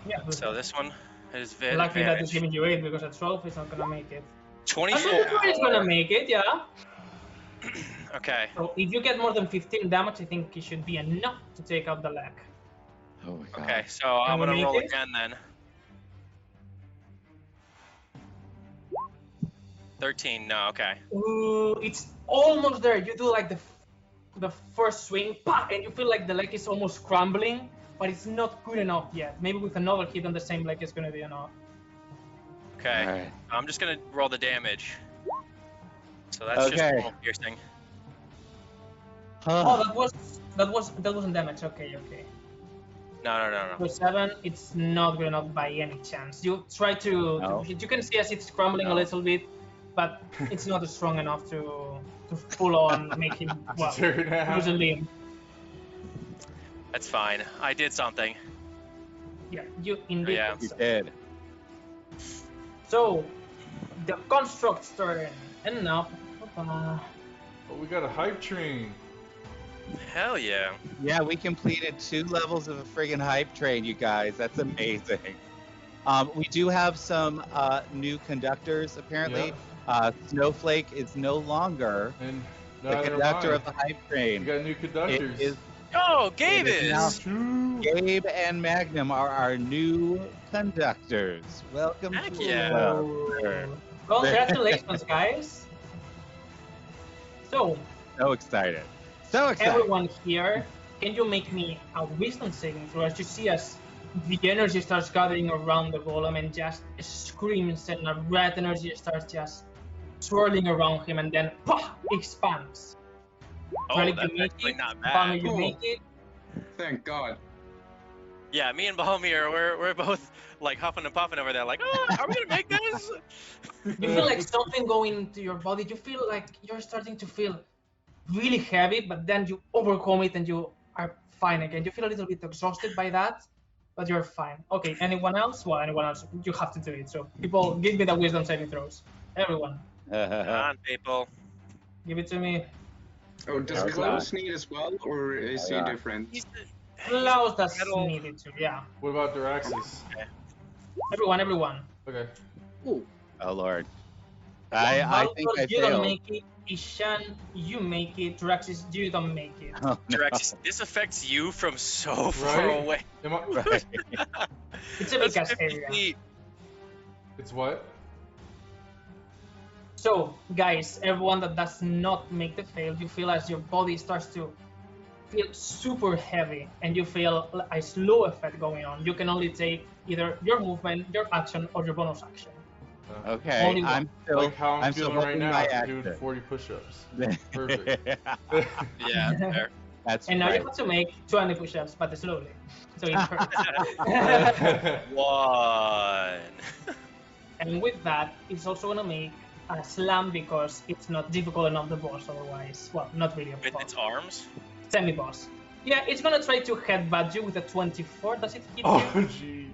Yeah. good. So this one is Lucky that it's advantage. giving you 8 because a 12 is not gonna make it. A 24. 24 is gonna make it, yeah. Okay. So if you get more than 15 damage, I think it should be enough to take out the leg. Oh my god. Okay. So I'm we gonna make roll it? again then. 13. No. Okay. Ooh, it's almost there. You do like the first swing, bah, and you feel like the leg is almost crumbling, but it's not good enough yet. Maybe with another hit on the same leg, it's gonna be enough. Okay. Alright. I'm just gonna roll the damage. So that's just Okay. normal piercing. Oh, that wasn't damage. Okay. No. For 7, it's not good enough by any chance. You try to No. hit. You can see as it's crumbling a No. little bit, but it's not strong enough to full on make him Tear it out. lose a limb. That's fine. I did something. Yeah, you indeed. Yeah. did You so. did. So, the construct's turn, and now. Oh, we got a hype train. Hell yeah. Yeah, we completed 2 levels of a friggin' hype train, you guys. That's amazing. We do have some new conductors, apparently. Snowflake is no longer And the neither am conductor I. of the hype We train. got new It conductors. is Oh, Gabe It is now- is. Two. Gabe and Magnum are our new conductors. Welcome Heck to yeah. the club, sir. Congratulations, guys. So, So excited. So excited. everyone here, can you make me a wisdom saving throw as you see as the energy starts gathering around the golem and just screams and a red energy starts just swirling around him and then expands. Oh, Relic, that's you make actually it. not Balmer, bad. you Cool. make it. Thank God. Yeah, me and Bahomir, we're both like huffing and puffing over there, like, oh, are we gonna make this? You feel like something going into your body. You feel like you're starting to feel really heavy, but then you overcome it and you are fine again. You feel a little bit exhausted by that, but you're fine. Okay, anyone else? Well, anyone else, you have to do it. So people, give me the wisdom saving throws. Everyone, Come on, people. give it to me. Oh, does Okay. Klaus need as well, or is he Yeah. different? He's Klaus does metal. needed to, yeah. What about Duraxis? Everyone. Okay. Ooh. Oh Lord. I think Valtor, I you don't failed. make it. Ishan, you make it. Draxis, you don't make it. Oh, no. Drax, this affects you from so far Right? away. Am I, Right. It's a big That's ass 50 area. feet. it's what? So, guys, everyone that does not make the fail, you feel as your body starts to feel super heavy and you feel a slow effect going on. You can only take either your movement, your action, or your bonus action. Okay, Only one. I'm still Like how I'm still feeling right holding now my after doing action. 40 push-ups. Perfect. Yeah, fair. That's And now right. you have to make 20 push-ups, but slowly. So it hurts. One. And with that, it's also gonna make a slam because it's not difficult enough the boss otherwise. Well, not really a With boss. its arms? Semi-boss. Yeah, it's gonna try to headbutt you with a 24. Does it hit Oh, you? jeez.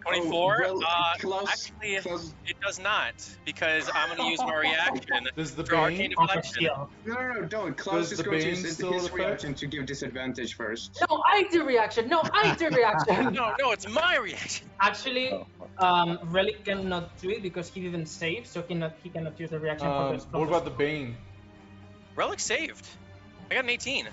24? well, Klaus, Actually, Klaus, it does not, because I'm going to use my reaction Does the for arcane Bane? Upper deflection. skill. no, don't. Klaus Does is the going to Bane use his still affect? reaction to give disadvantage first. No, I do reaction. No, I do reaction. No, it's my reaction. Actually, Relic cannot do it because he didn't save, so he cannot use the reaction for this. What about the Bane? Relic saved. I got an 18.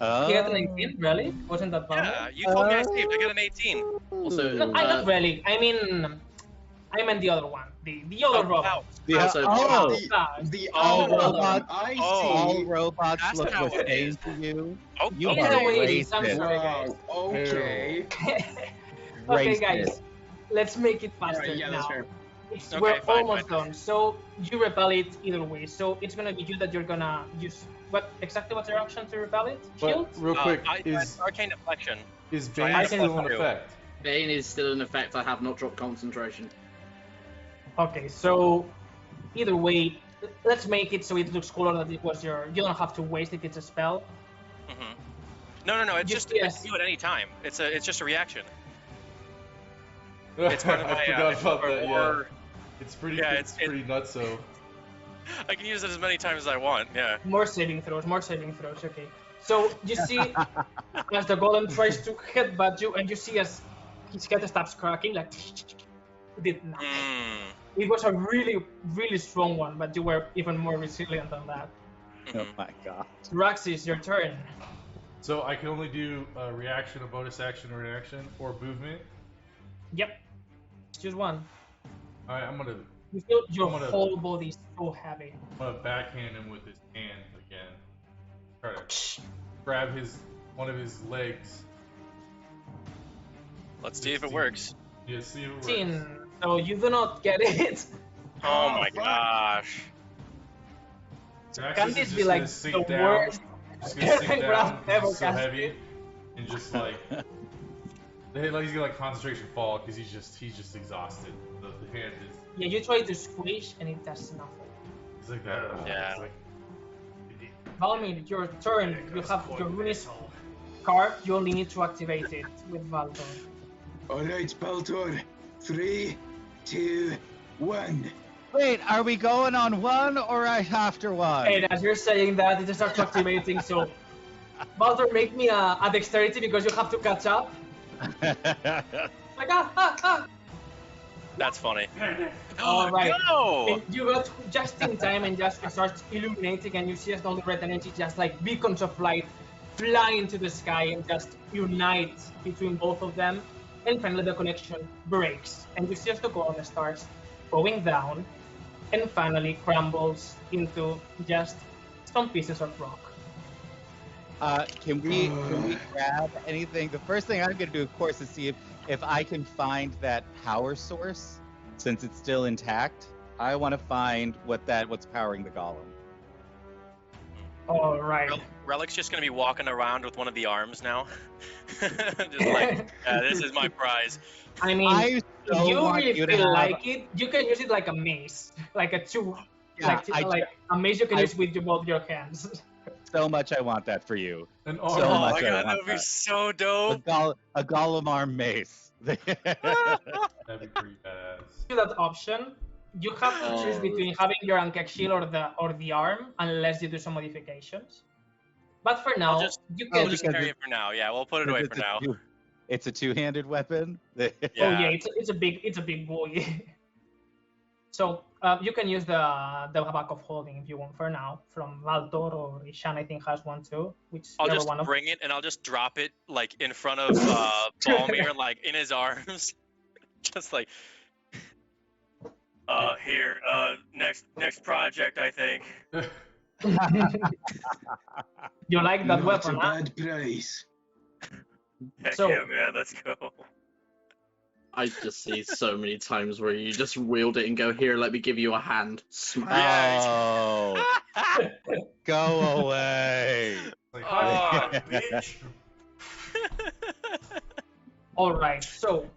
He got an 18, Relic? Wasn't that bad? Yeah, you told me I saved. I got an 18. Also, No, I not Relic. I meant the other one. The other Oh, robot. Yeah. Also, Oh, The Oh, other one, robots. I see. all robots That's look how the it same is. to you. Oh, You Either are way, it is. I'm racist. sorry, guys. Wow. Okay. Okay, Racist. guys, let's make it faster Alright, yeah, now. that's fair. Okay, We're fine, almost fine. done. So you repel it either way. So it's gonna be you that you're gonna use. What's your action to repel it? Shield? But real quick, is arcane deflection. is so I Bane have still in to- effect? Bane is still in effect. I have not dropped concentration. Okay, so either way, let's make it so it looks cooler that it was your. You don't have to waste it. It's a spell. Mm-hmm. No. It's Just- just I yes. can do it any time. It's just a reaction. It's part of my. I forgot about or- that. Yeah, it's pretty. yeah, it's it's- pretty nuts. So I can use it as many times as I want. Yeah. More saving throws. Okay. So you see, as the golem tries to headbutt you, and you see as his head stops cracking, like it did nothing. Mm. It was a really, really strong one, but you were even more resilient than that. Oh Mhm. my god. Raxis, your turn. so I can only do a reaction, a bonus action, or an action, or movement. Yep. Choose one. All right, I'm gonna You feel your I'm gonna- whole body is so heavy. backhand him with his hand again. Try to grab one of his legs. Let's see if it works. Yeah, see if it works. 16. So you do not get it. Oh my fuck. gosh. Draxus Can is this just be gonna like sink the down, worst Just gonna sink Grab down. 'cause ever He's so cast heavy, it? and just like he's gonna like concentration fall because he's just exhausted. The hand is. Yeah, you try to squish and it does nothing. It's like that. Yeah. It's like, Valmir, your turn. You have your runes carved. You only need to activate it with Valtor. Alright, Baltor. 3, 2, 1. Wait, are we going on one or after one? And as you're saying that, it starts activating. So, Valtor, make me a dexterity because you have to catch up. Like ah. That's funny. All right. No! And you got just in time and just starts illuminating, and you see as all the red energy just like beacons of light fly into the sky and just unite between both of them. And finally, the connection breaks, and you see as the golem starts going down, and finally crumbles into just some pieces of rock. Can we grab anything? The first thing I'm gonna do, of course, is see if I can find that power source, since it's still intact. I want to find what's powering the golem. All right. Relic's just gonna be walking around with one of the arms now. Just like, this is my prize. I mean, I if so you want really you to feel have. like it, you can use it like a mace, like a Yeah, a mace you can I- use with both your hands. so much I want that for you. An So Oh arm. much my I god, want that would be that. so A, dope. a golem arm mace. That'd be pretty badass. To that option, you have to choose Oh. between having your Ankek shield or the arm, unless you do some modifications. But for now, just- you Oh, can. Just because carry it for now. Yeah, we'll put it away for now. It's a two-handed weapon. Oh yeah, it's a big boy. So you can use the back of holding if you want for now. From Valtor or Ishan, I think has one too. I'll Whichever just one of. bring it and I'll just drop it like in front of Balmir, like in his arms, just like. Here, next project, I think. You like that Not weapon, a huh? bad price. Heck So- yeah, man, let's go. I just see so many times where you just wield it and go, here, let me give you a hand. Smack. Yeah. Oh, go away. Like, Oh, hi, bitch. All right. So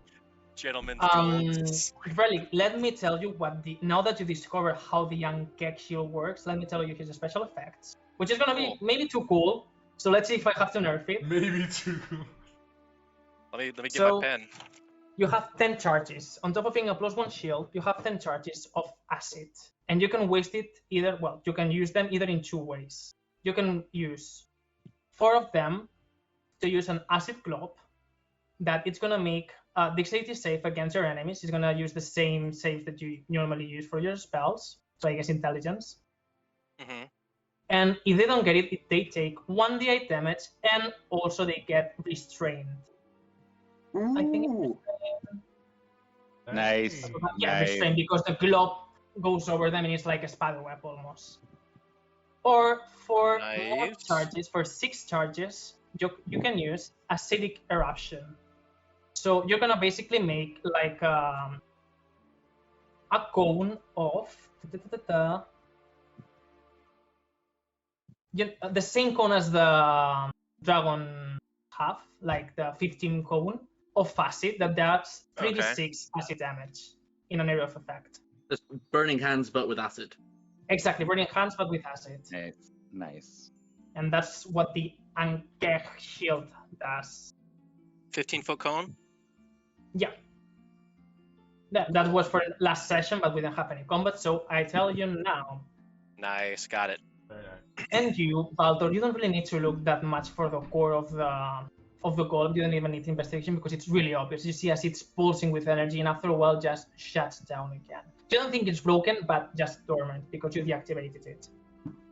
Gentlemen's duels. Relic, let me tell you now that you discover how the Ankek shield works, let me tell you his special effects, which is gonna be Cool. maybe too cool. So let's see if I have to nerf it. maybe too. Let me get So- my pen. You have 10 charges. On top of being a +1 shield, you have 10 charges of acid. And you can waste it you can use them either in two ways. You can use 4 of them to use an acid globe that it's gonna make dexterity save against your enemies. It's gonna use the same save that you normally use for your spells. So I guess intelligence. Hmm. And if they don't get it, they take 1d8 damage and also they get restrained. I think Ooh. Nice. Yeah, Nice. restrained because the globe goes over them and it's like a spider web almost. Or for more Nice. charges, for 6 charges, you can use acidic eruption. So you're gonna basically make like a cone of the same cone as the dragon have, like the 15 cone of acid that does 3d6 acid damage in an area of effect. Just burning hands, but with acid. Exactly, burning hands but with acid. Nice. And that's what the Ankek shield does. 15-foot cone. Yeah. That was for last session, but we didn't have any combat, so I tell you now. Nice, got it. Very nice. And you, Valtor, you don't really need to look that much for the core of the golem. You don't even need investigation because it's really obvious. You see as it's pulsing with energy, and after a while, just shuts down again. You don't think it's broken, but just dormant because you deactivated it.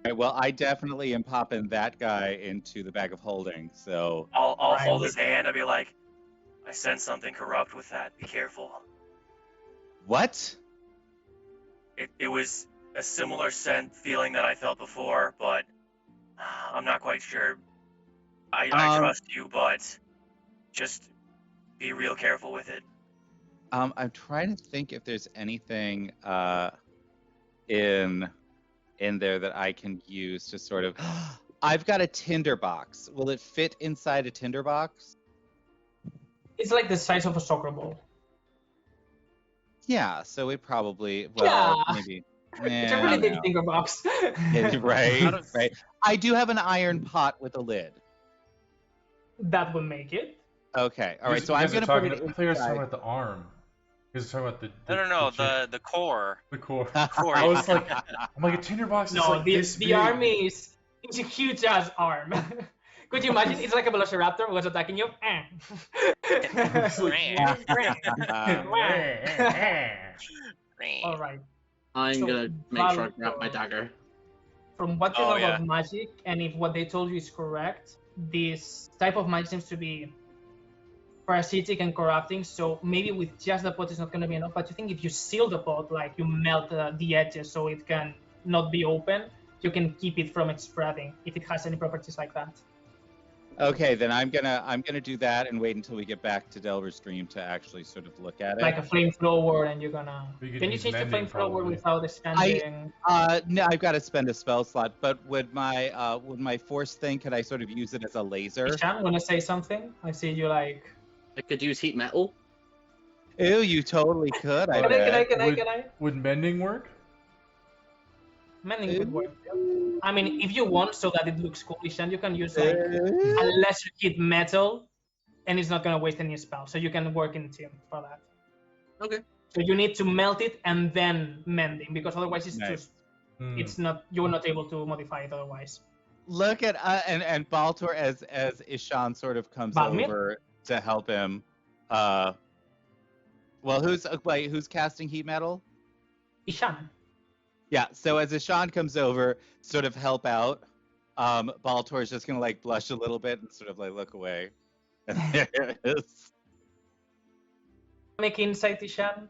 Right, well, I definitely am popping that guy into the bag of holding. So I'll Right. hold his hand. I'll be like, I sense something corrupt with that. Be careful. what? It was a similar feeling that I felt before, but I'm not quite sure. I trust you, but just be real careful with it. I'm trying to think if there's anything in there that I can use to sort of. I've got a tinderbox. Will it fit inside a tinderbox? It's like the size of a soccer ball. Yeah, so it probably Yeah. maybe. It's a really big finger box. Right, right. I do have an iron pot with a lid. That will make it. Okay, all right. So You I'm guys are gonna put talking. it I thought you guys were talking inside. about the arm. You guys are talking about the No, chick- the core. the core. Core. I was like, I'm like a tinderbox is No, like this the big. arm is it's a huge ass arm. Could you imagine? It's like a velociraptor was attacking you. All right. I'm So, gonna make sure I Valtor. grab my dagger. From what you Oh, know about magic, and if what they told you is correct, this type of magic seems to be parasitic and corrupting. So maybe with just the pot is not going to be enough. But you think if you seal the pot, like you melt the edges so it can not be open, you can keep it from it spreading if it has any properties like that. Okay, then I'm gonna do that and wait until we get back to Delver's stream to actually sort of look at it. Like a flamethrower, and you're gonna. We could Can you use change the mending, flamethrower probably. without spending? No, I've got to spend a spell slot. But would my force thing? Could I sort of use it as a laser? Ishan, wanna say something? I see you like. I could use heat metal. Ew, you totally could. I Can I? bet. Can I? Would mending work? Mending would work. I mean, if you want, so that it looks cool, Ishan, you can use like unless you hit metal, and it's not gonna waste any spell. So you can work in team for that. Okay. So you need to melt it and then mending, because otherwise it's Nice. just it's not, you're not able to modify it otherwise. Look at and Baltor as Ishan sort of comes Balmir? over to help him. Well, who's casting heat metal? Ishan. Yeah, so as Ishan comes over, sort of help out, Baltor is just gonna like blush a little bit and sort of like look away. And there it is. Make insight, Ishan.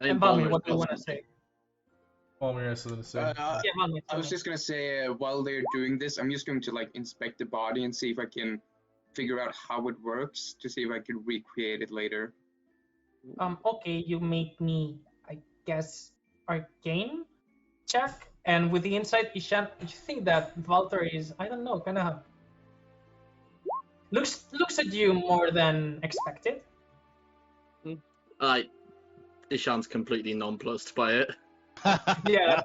And Balmir, what do you want to say? Balmir has something to say. Yeah, Balmir. I was just gonna say, while they're doing this, I'm just going to like inspect the body and see if I can figure out how it works to see if I can recreate it later. Okay, you make me, I guess, arcane check, and with the insight, Ishan, you think that Walter is, I don't know, kind of looks at you more than expected. Ishan's completely nonplussed by it. Yeah,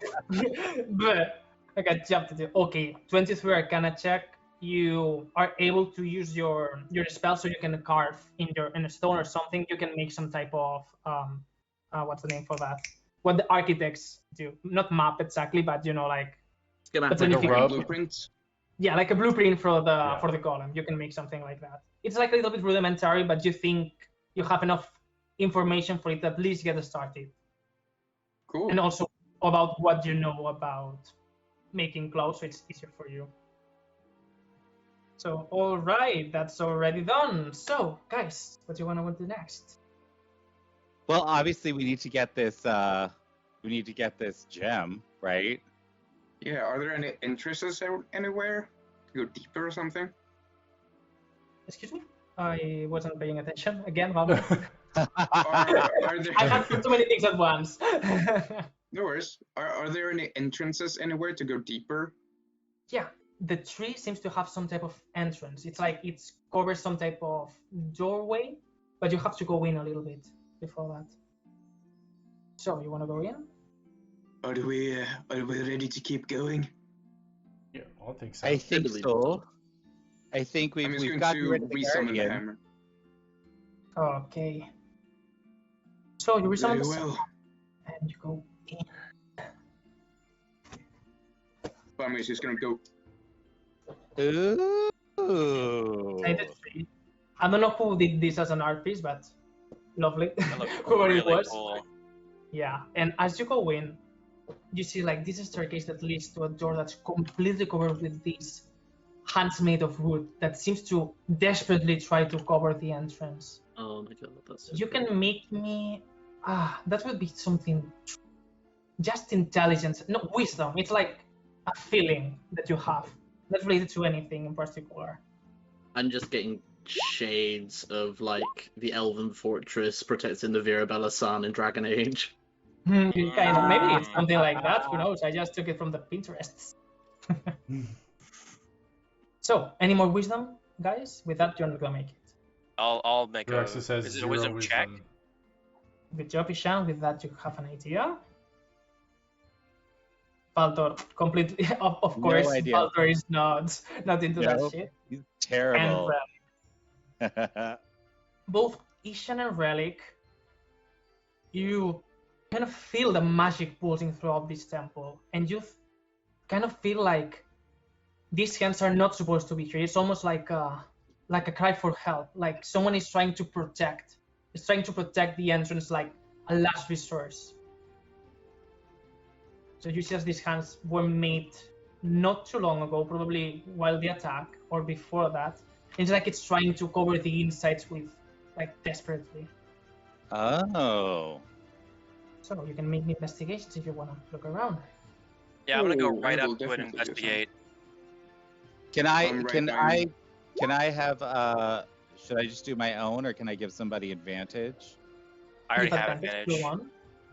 but I got jumped to okay, 23 Arcana check. You are able to use your spell, so you can carve in a stone or something. You can make some type of what's the name for that? What the architects do, not map exactly, but you know, like Schematic. But then if you- rub? Blueprints. yeah, like a blueprint for the Yeah. golem. You can make something like that. It's like a little bit rudimentary, but you think you have enough information for it to at least get started. Cool. And also about what you know about making clothes, so it's easier for you. So, all right, that's already done. So, guys, what do you want to do next? Well, obviously we need to get this gem, right? Yeah, are there any entrances anywhere? To go deeper or something? Excuse me? I wasn't paying attention. Again, Robert. Are there... I have too many things at once. No worries. Are there any entrances anywhere to go deeper? Yeah, the tree seems to have some type of entrance. It's like it covers some type of doorway, but you have to go in a little bit before that. So, you want to go in? Are we ready to keep going? Yeah, I think so. I think believe so. I think I'm just we've going got to rid of the resummon the guardian. hammer. Okay. So, you resummon Very the well. and you go in. Bummer's just gonna go. Ooh. Inside the tree. I don't know who did this as an art piece, but lovely. That looked Whoever it really was. cool. Yeah, and as you go in, you see like this staircase that leads to a door that's completely covered with these hands made of wood that seems to desperately try to cover the entrance. Oh my god, that's so You cool. can make me that would be something just intelligence, no wisdom. It's like a feeling that you have, not related to anything in particular. I'm just getting shades of like the Elven Fortress protecting the Virabella Sun in Dragon Age. Kind of, maybe it's something like that. Who knows? I just took it from the Pinterests. So, any more wisdom, guys? With that, you're not gonna make it. I'll make a. Draxus has Is it a 0 wisdom wisdom. check? Good job, Ishan. With that, you have an idea. Baltor, completely. Of No course, idea. Baltor is not into that Nope. shit. He's And terrible. both Ishan and Relic, you kind of feel the magic pulsing throughout this temple, and you kind of feel like these hands are not supposed to be here. It's almost like a cry for help, like someone is trying to protect. It's trying to protect the entrance, like a last resource. So you see as these hands were made not too long ago, probably while the attack or before that. It's like it's trying to cover the insides with, like, desperately. Oh. So you can make me investigations if you want to look around. Yeah, I'm gonna go Ooh, right I will up to it and definitely do some. investigate. Can I'm right can I have should I just do my own or can I give somebody advantage? I already Give have advantage to advantage. one.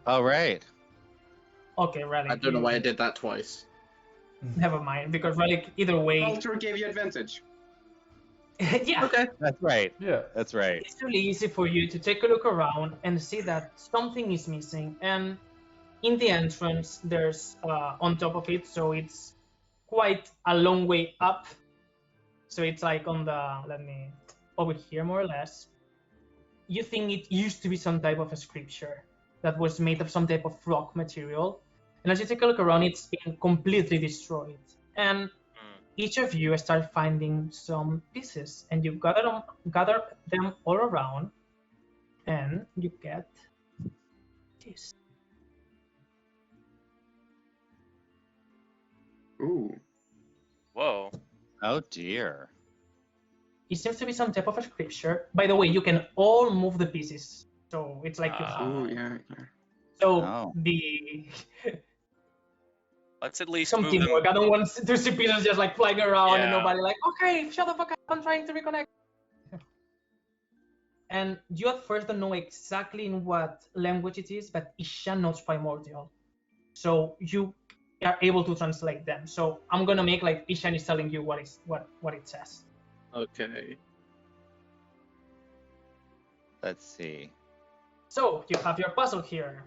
All right. Okay, Relic. I don't know why I did that twice. Never mind, because Relic, either way. Culture gave you advantage. Yeah. Okay. That's right. Yeah. That's right. It's really easy for you to take a look around and see that something is missing. And in the entrance, there's on top of it, so it's quite a long way up. So it's like on the, let me, over here more or less. You think it used to be some type of a scripture that was made of some type of rock material. And as you take a look around, it's been completely destroyed. And each of you start finding some pieces, and you gather them all around, and you get this. Ooh. Whoa. Oh dear. It seems to be some type of a scripture. By the way, you can all move the pieces, so it's like you have. Ooh, yeah. So Oh. the Let's at least some move them. teamwork. I don't want to see pieces just like flying around and Yeah. nobody like, okay, shut the fuck up, I'm trying to reconnect. And you at first don't know exactly in what language it is, but Isha knows primordial. So you are able to translate them. So I'm gonna make like Ishan is telling you what it says. Okay. Let's see. So you have your puzzle here.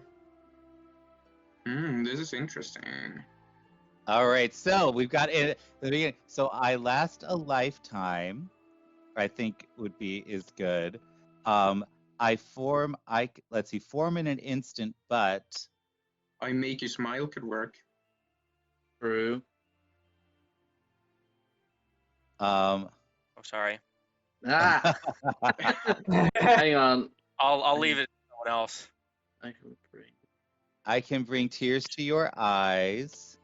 This is interesting. All right. So we've got it at the beginning. So I last a lifetime, I think is good. Let's see, form in an instant, but I make you smile could work. True. Oh, sorry. Ah. Hang on. I'll leave it to someone else. I can bring. I can bring tears to your eyes.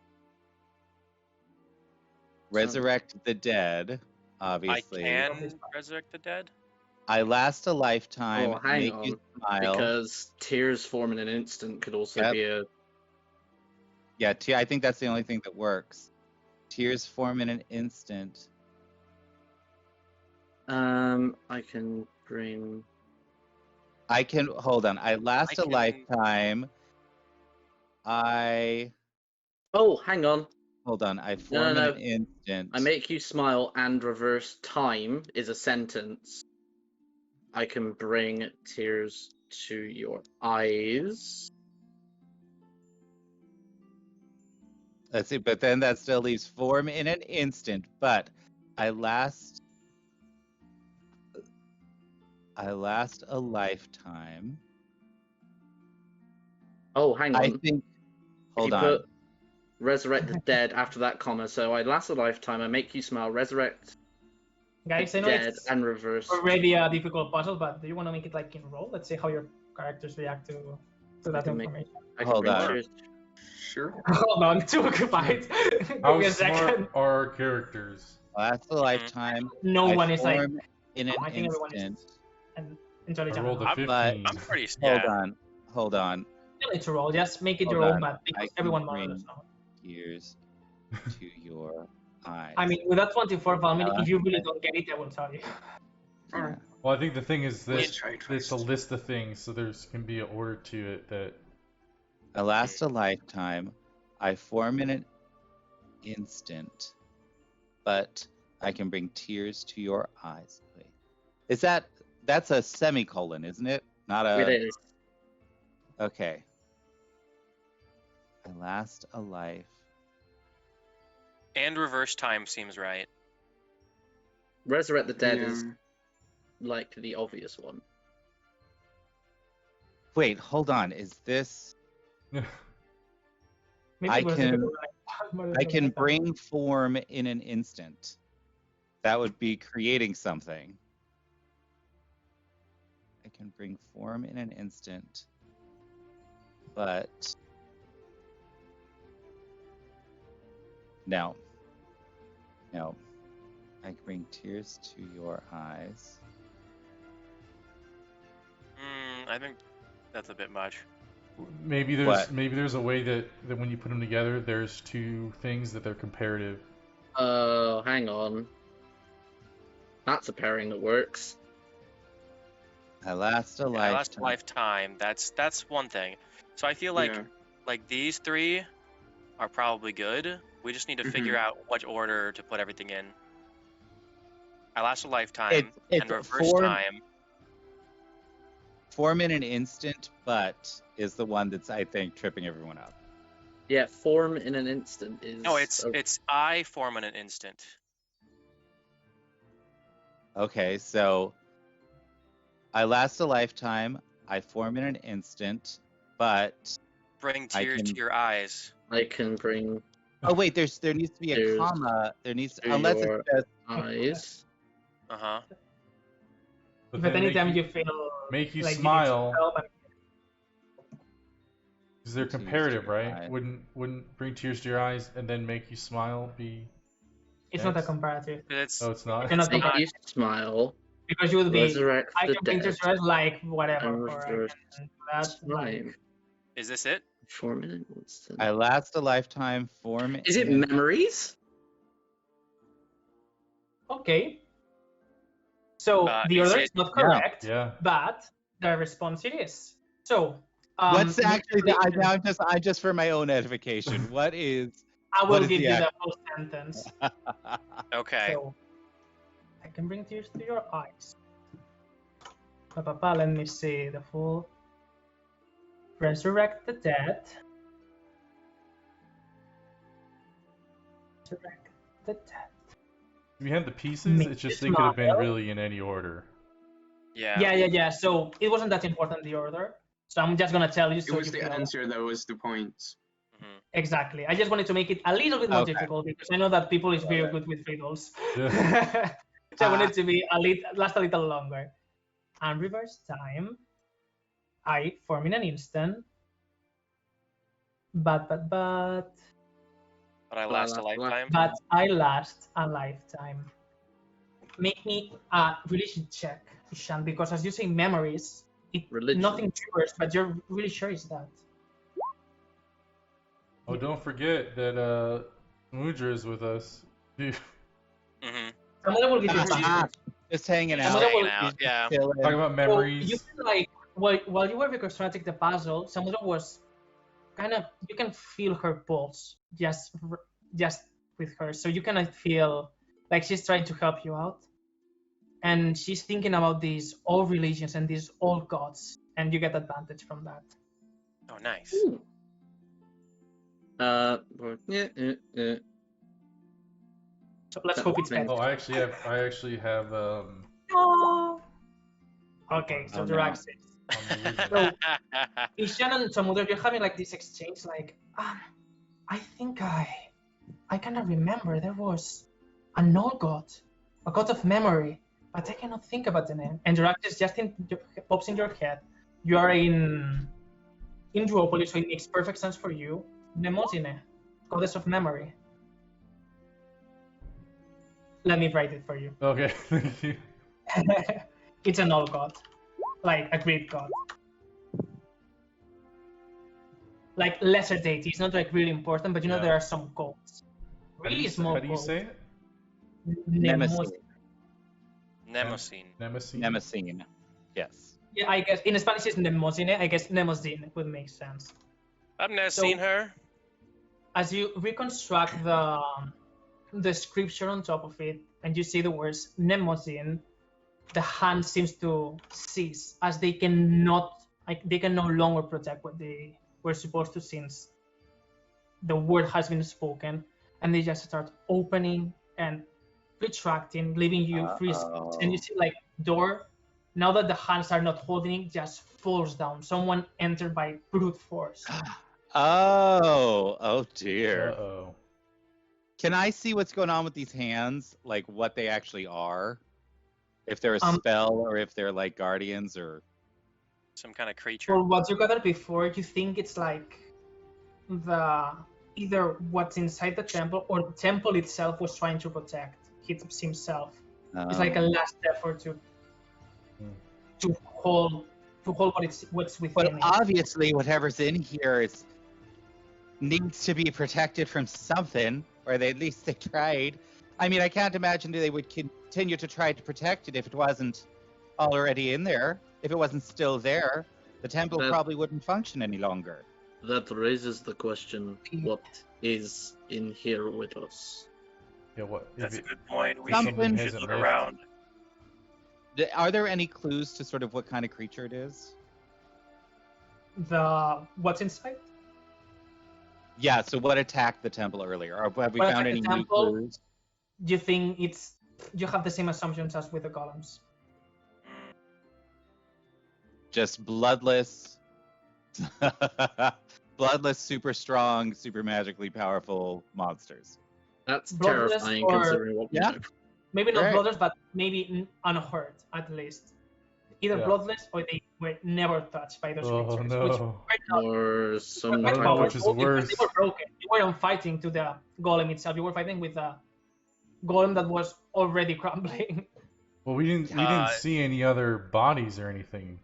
Resurrect the dead, obviously. I can resurrect the dead. I last a lifetime. Oh, hang make on. you smile. Because tears form in an instant could also be a. Yeah, I think that's the only thing that works. Tears form in an instant. I can bring. I can hold on. I last I a can- lifetime. Oh, hang on. Hold on. I form no. in an instant. I make you smile and reverse time is a sentence. I can bring tears to your eyes. Let's see, but then that still leaves form in an instant. But I last a lifetime. Oh, hang on. I think. Hold you on. put resurrect the dead after that comma, so I last a lifetime, I make you smile, resurrect Guys, the I know dead, it's and reverse. already a difficult puzzle, but do you want to make it like in roll? Let's see how your characters react to that can make- information. I can Hold bring on. tears. Sure. Hold on, too occupied. Give How me a second. smart are our characters? Last a lifetime. No I one is like. form in an I think everyone instant. is intelligent. I rolled a enough. 15. I'm pretty. Hold Yeah. on. Hold on. You don't need to roll. Just make it Hold your own, on. but I because can everyone bring- knows. So. Tears to your eyes. I mean, with that 24 Valmini, Yeah. if you really don't get it, I will tell you. Yeah. Well, I think the thing is Let's that try it it's a first. list of things, so there's can be an order to it that. I last a lifetime. I form in an instant, but I can bring tears to your eyes. Wait. That's a semicolon, isn't it? Not a. It is. Okay. I last a life. And reverse time seems right. Resurrect the dead is Yeah. like the obvious one. Wait, hold on. Is this? Maybe I it was can- difficult, like, I can bring form in an instant. That would be creating something. I can bring form in an instant. But no. No. I can bring tears to your eyes. I think that's a bit much. Maybe What? there's a way that when you put them together, there's two things that they're comparative. Oh, hang on. That's a pairing that works. I last a Yeah, last lifetime. lifetime. That's one thing. So I feel like Yeah. these three are probably good. We just need to figure out what order to put everything in. I last a lifetime It's and reverse time. form in an instant, but is the one that's I think tripping everyone up. Yeah, form in an instant is. No, it's I form in an instant. Okay, so I last a lifetime. I form in an instant, but Bring I tears can- to your eyes. I can bring oh wait, there needs to be a There's- comma. There needs to unless it your says eyes. Uh-huh. But But then anytime you feel make you like smile. you need help, Because they're Tears to comparative, your right? eyes. Wouldn't bring tears to your eyes and then make you smile be? it's not a Next. comparative It's Oh, it's not. cannot Make compare you smile. because you would be. Resurrect I the can bring dead. to stress like whatever, And or I reverse can do that like time. is this it? Form in an instant. I last a lifetime. Form. Is it in- memories? okay. So the is order it- is not yeah. correct, Yeah. but the response it is. So What's actually the? usually I just for my own edification. What is? I what will is give the you act- the full sentence. Okay. So I can bring tears to your eyes. Let me see the full. Resurrect the dead. Resurrect the dead. If you had the pieces, Make it's just you they could have been smile. really in any order. Yeah. Yeah. So it wasn't that important the order. So I'm just gonna tell you. It So was you the feel- answer that was the point. Mhm. Exactly. I just wanted to make it a little bit more Okay. difficult because I know that people is very good with riddles. Yeah. So I wanted to be last a little longer. And reverse time. I form in an instant. But But I last a lifetime. I last a lifetime. Make me a religion check, Ishan, because as you say memories, Religion. nothing triggers, but you're really sure it's that. Oh, don't forget that Mudra is with us. Dude, Mm-hmm. Someone will give you feedback. Just hanging Just out. hanging out, Just yeah. chilling. talking about So you memories. feel like while you were reconstructing the puzzle, Samudra was kind of you can feel her pulse just with her, so you kind of feel like she's trying to help you out, and she's thinking about these old religions and these old gods, and you get advantage from that. Oh, nice. Ooh. So let's hope it's better. Oh, I actually have Oh. Okay, so Oh, the no. rack 6. on the So original. Ishan and Samudra, you're having like this exchange, like, I think I cannot remember. There was an old god, a god of memory, but I cannot think about the name. And Juraxis just pops in your head. You are in Duopolis, so it makes perfect sense for you. Mnemosyne, goddess of memory. Let me write it for you. Okay, thank you. It's an old god, like a Greek god. Like lesser deity. It's not like really important, but you know Yeah. there are some gods. How do Really you, small how do you gods. say it? Nemesis. Nemosine. Nemesis. Nemesine. Yes. Yeah, I guess in Spanish it's Mnemosyne. I guess Mnemosyne would make sense. I've never So- seen her. As you reconstruct the scripture on top of it, and you see the words Mnemosyne, the hand seems to cease as they can no longer protect what they were supposed to, since the word has been spoken, and they just start opening and retracting, leaving you free space. And you see like door, now that the hands are not holding it, just falls down. Someone entered by brute force. Oh dear. Uh-oh. Can I see what's going on with these hands? Like what they actually are? If they're a spell or if they're like guardians or Some kind of creature. For what you gathered before, you think it's like either what's inside the temple or the temple itself was trying to protect himself. It's like a last effort to hold to hold what's Well, within it. obviously, whatever's in here needs to be protected from something, or at least they tried. I mean, I can't imagine that they would continue to try to protect it if it wasn't already in there. If it wasn't still there, the temple That- probably wouldn't function any longer. That raises the question: what is in here with us? Yeah, what? That's a If it, good point. We Something should hasn't look left. around. Are there any clues to sort of what kind of creature it is? What's inside? Yeah, so what attacked the temple earlier? Or have we What found attacked any the new temple? clues? You think you have the same assumptions as with the golems? Just bloodless, bloodless, super strong, super magically powerful monsters. That's Bloodless terrifying or- considering what we Yeah. know. Maybe not Right. bloodless, but maybe unhurt at least. Either Yeah. bloodless or they were never touched by those oh creatures. no. Which were not Or some I quite don't know type which of is powerful because worse. they were broken. You weren't fighting to the golem itself. You were fighting with a golem that was already crumbling. Well, we didn't see any other bodies or anything.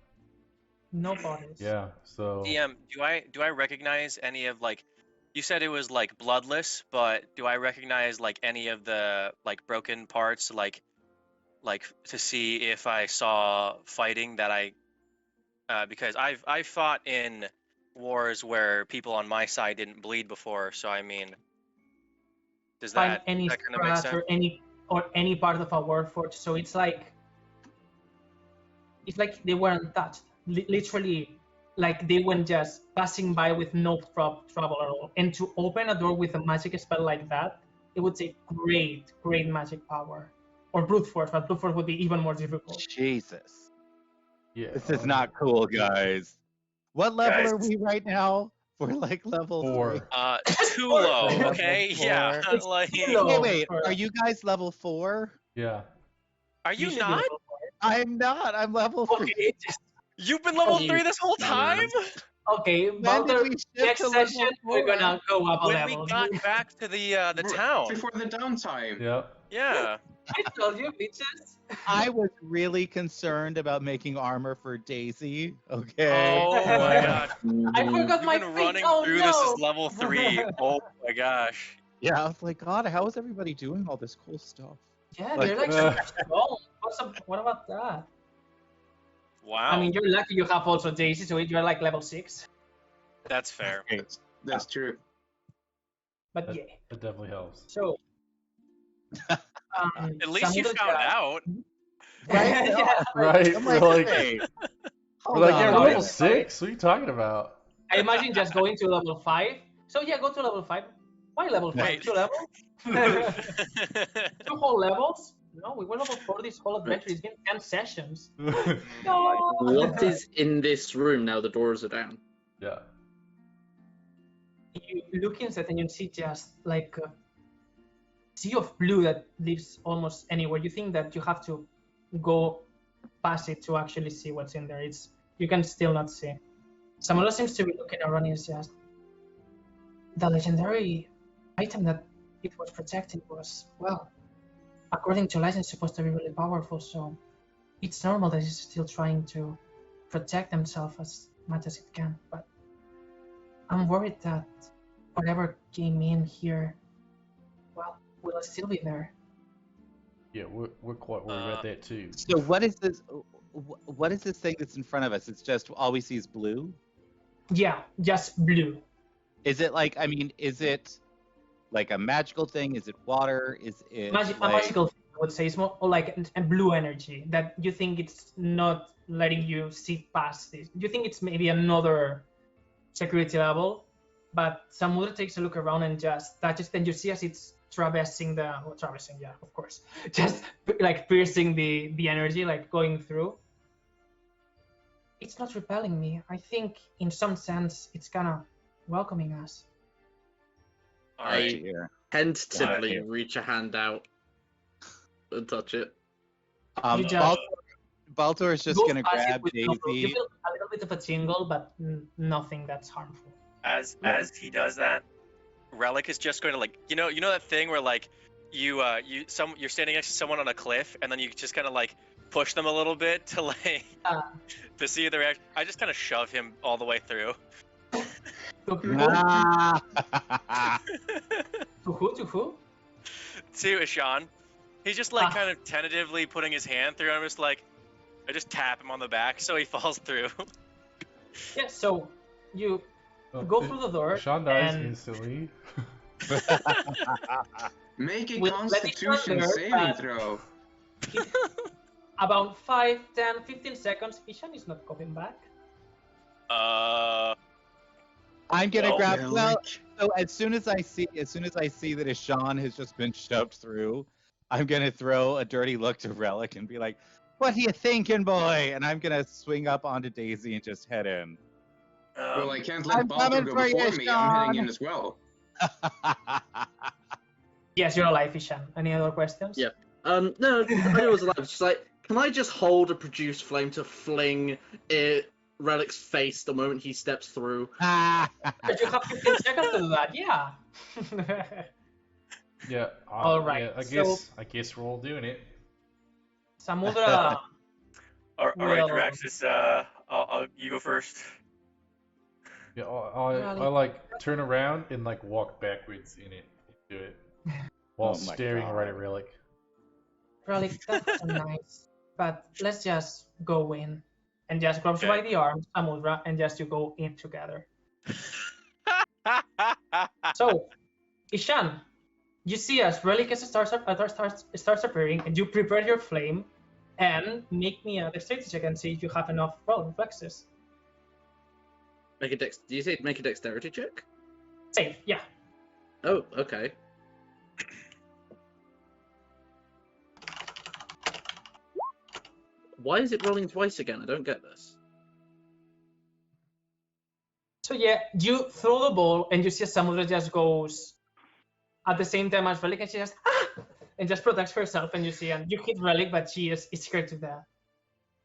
No bodies. Yeah, so DM, do I recognize any of like? You said it was like bloodless, but do I recognize like any of the like broken parts, like to see if I saw fighting that I, because I've fought in wars where people on my side didn't bleed before, so I mean, does Find that any that kind of make scratch sense? or any part of a warforged. So it's like they weren't touched. Literally, like they went just passing by with no trouble at all. And to open a door with a magic spell like that, it would take great magic power. Or brute force, but brute force would be even more difficult. Jesus. yeah. This is not cool, guys. What level Guys. are we right now? We're like level 4. 3. Too low, Level okay? Yeah, four. It's like, too low. Wait, for- are you guys level 4? Yeah. are you should be not? level four. I'm not. I'm level 3. Okay, You've been level You 3 this whole time? okay. When did Baldur, we shift next to level session 4? we're gonna go up a When level. we got back to the town. Before the downtime. Yep. Yeah. I told you, bitches. I was really concerned about making armor for Daisy. Okay. Oh my gosh. I forgot You've my been feet. running Oh through no. this as level 3. Oh my gosh. Yeah, I was like, God, how is everybody doing all this cool stuff? Yeah, Like, they're like uh, super strong. What about that? Wow. I mean, you're lucky you have also Daisy, so you're like level 6. that's fair. That's true. But That- yeah. That definitely helps. So. At least you Samudra found Jal- out. Right? yeah. Right. I'm We're like, like, hey, we're like, yeah, hold we're on. level 6. What are you talking about? I imagine just going to level 5. So yeah, go to level 5. Why level 5? Wait. 2 levels? 2 whole levels? No, we were level 4 this whole adventure. It's been 10 sessions. No. What is in this room now the doors are down? Yeah. You look inside and you see just like a sea of blue that lives almost anywhere. You think that you have to go past it to actually see what's in there. You can still not see. Samara seems to be looking around and is just the legendary item that it was protecting was, well, according to legend, supposed to be really powerful, so it's normal that it's still trying to protect themselves as much as it can, but I'm worried that whatever came in here, well, will still be there. Yeah, we're quite worried about that too. So what is this? What is this thing that's in front of us? It's just all we see is blue. Yeah, just blue. Is it like? I mean, is it like a magical thing? Is it water? Is it A like, magical thing, I would say. It's more like a blue energy that you think it's not letting you see past this. You think it's maybe another security level, but Samudra takes a look around and just touches, then you see as it's traversing, yeah, of course. Just like piercing the energy, like going through. It's not repelling me. I think in some sense it's kind of welcoming us. All right. here? Tentatively Yeah. reach a hand out and touch it. You just Baltor is just go gonna past it grab with no problem. You Daisy. feel a little bit of a tingle, but nothing that's harmful. As he does that, Relic is just going to like you know that thing where like you're standing next to someone on a cliff and then you just kind of like push them a little bit to like Uh, to see their reaction. I just kind of shove him all the way through. to who? Ah. To who? To who? To Ishan. He's just like Ah. kind of tentatively putting his hand through. I'm just like, I just tap him on the back so he falls through. Yeah. So you Oh, go through the door Sean dies and instantly. Make a With Lady Constitution Thunder, saving throw. about 5, 10, 15 seconds, Ishan is not coming back. I'm gonna Well, grab. Well, Relic. so as soon as I see that Ishan has just been shoved through, I'm gonna throw a dirty look to Relic and be like, "What are you thinking, boy?" And I'm gonna swing up onto Daisy and just head in. Well, I can't let I'm Baldur coming go for you, before me. I'm heading Sean. in as well. Yes, you're alive, Ishan. Any other questions? Yeah. No, I knew it was alive. It's just like, can I just hold a produced flame to fling it Relic's face the moment he steps through? But you have 15 seconds to do that. Yeah. Yeah. All right, Yeah, I guess we're all doing it. Samudra. all right, Well- Draxus. You go first. Yeah. I like turn around and like walk backwards in it. Do it while Oh my staring right at God. Relic. Relic, that's nice. But let's just go in and just grab you by the arm, Samudra, and just you go in together. So, Ishan, you see as Relic starts appearing, and you prepare your flame, and make me a dexterity check and see if you have enough reflexes. Make a dex. Do you say make a dexterity check? Save, yeah. Oh, okay. Why is it rolling twice again? I don't get this. So yeah, you throw the ball, and you see Samudra just goes at the same time as Relic, and she just and just protects herself, and you see, and you hit Relic, but she is scared to death.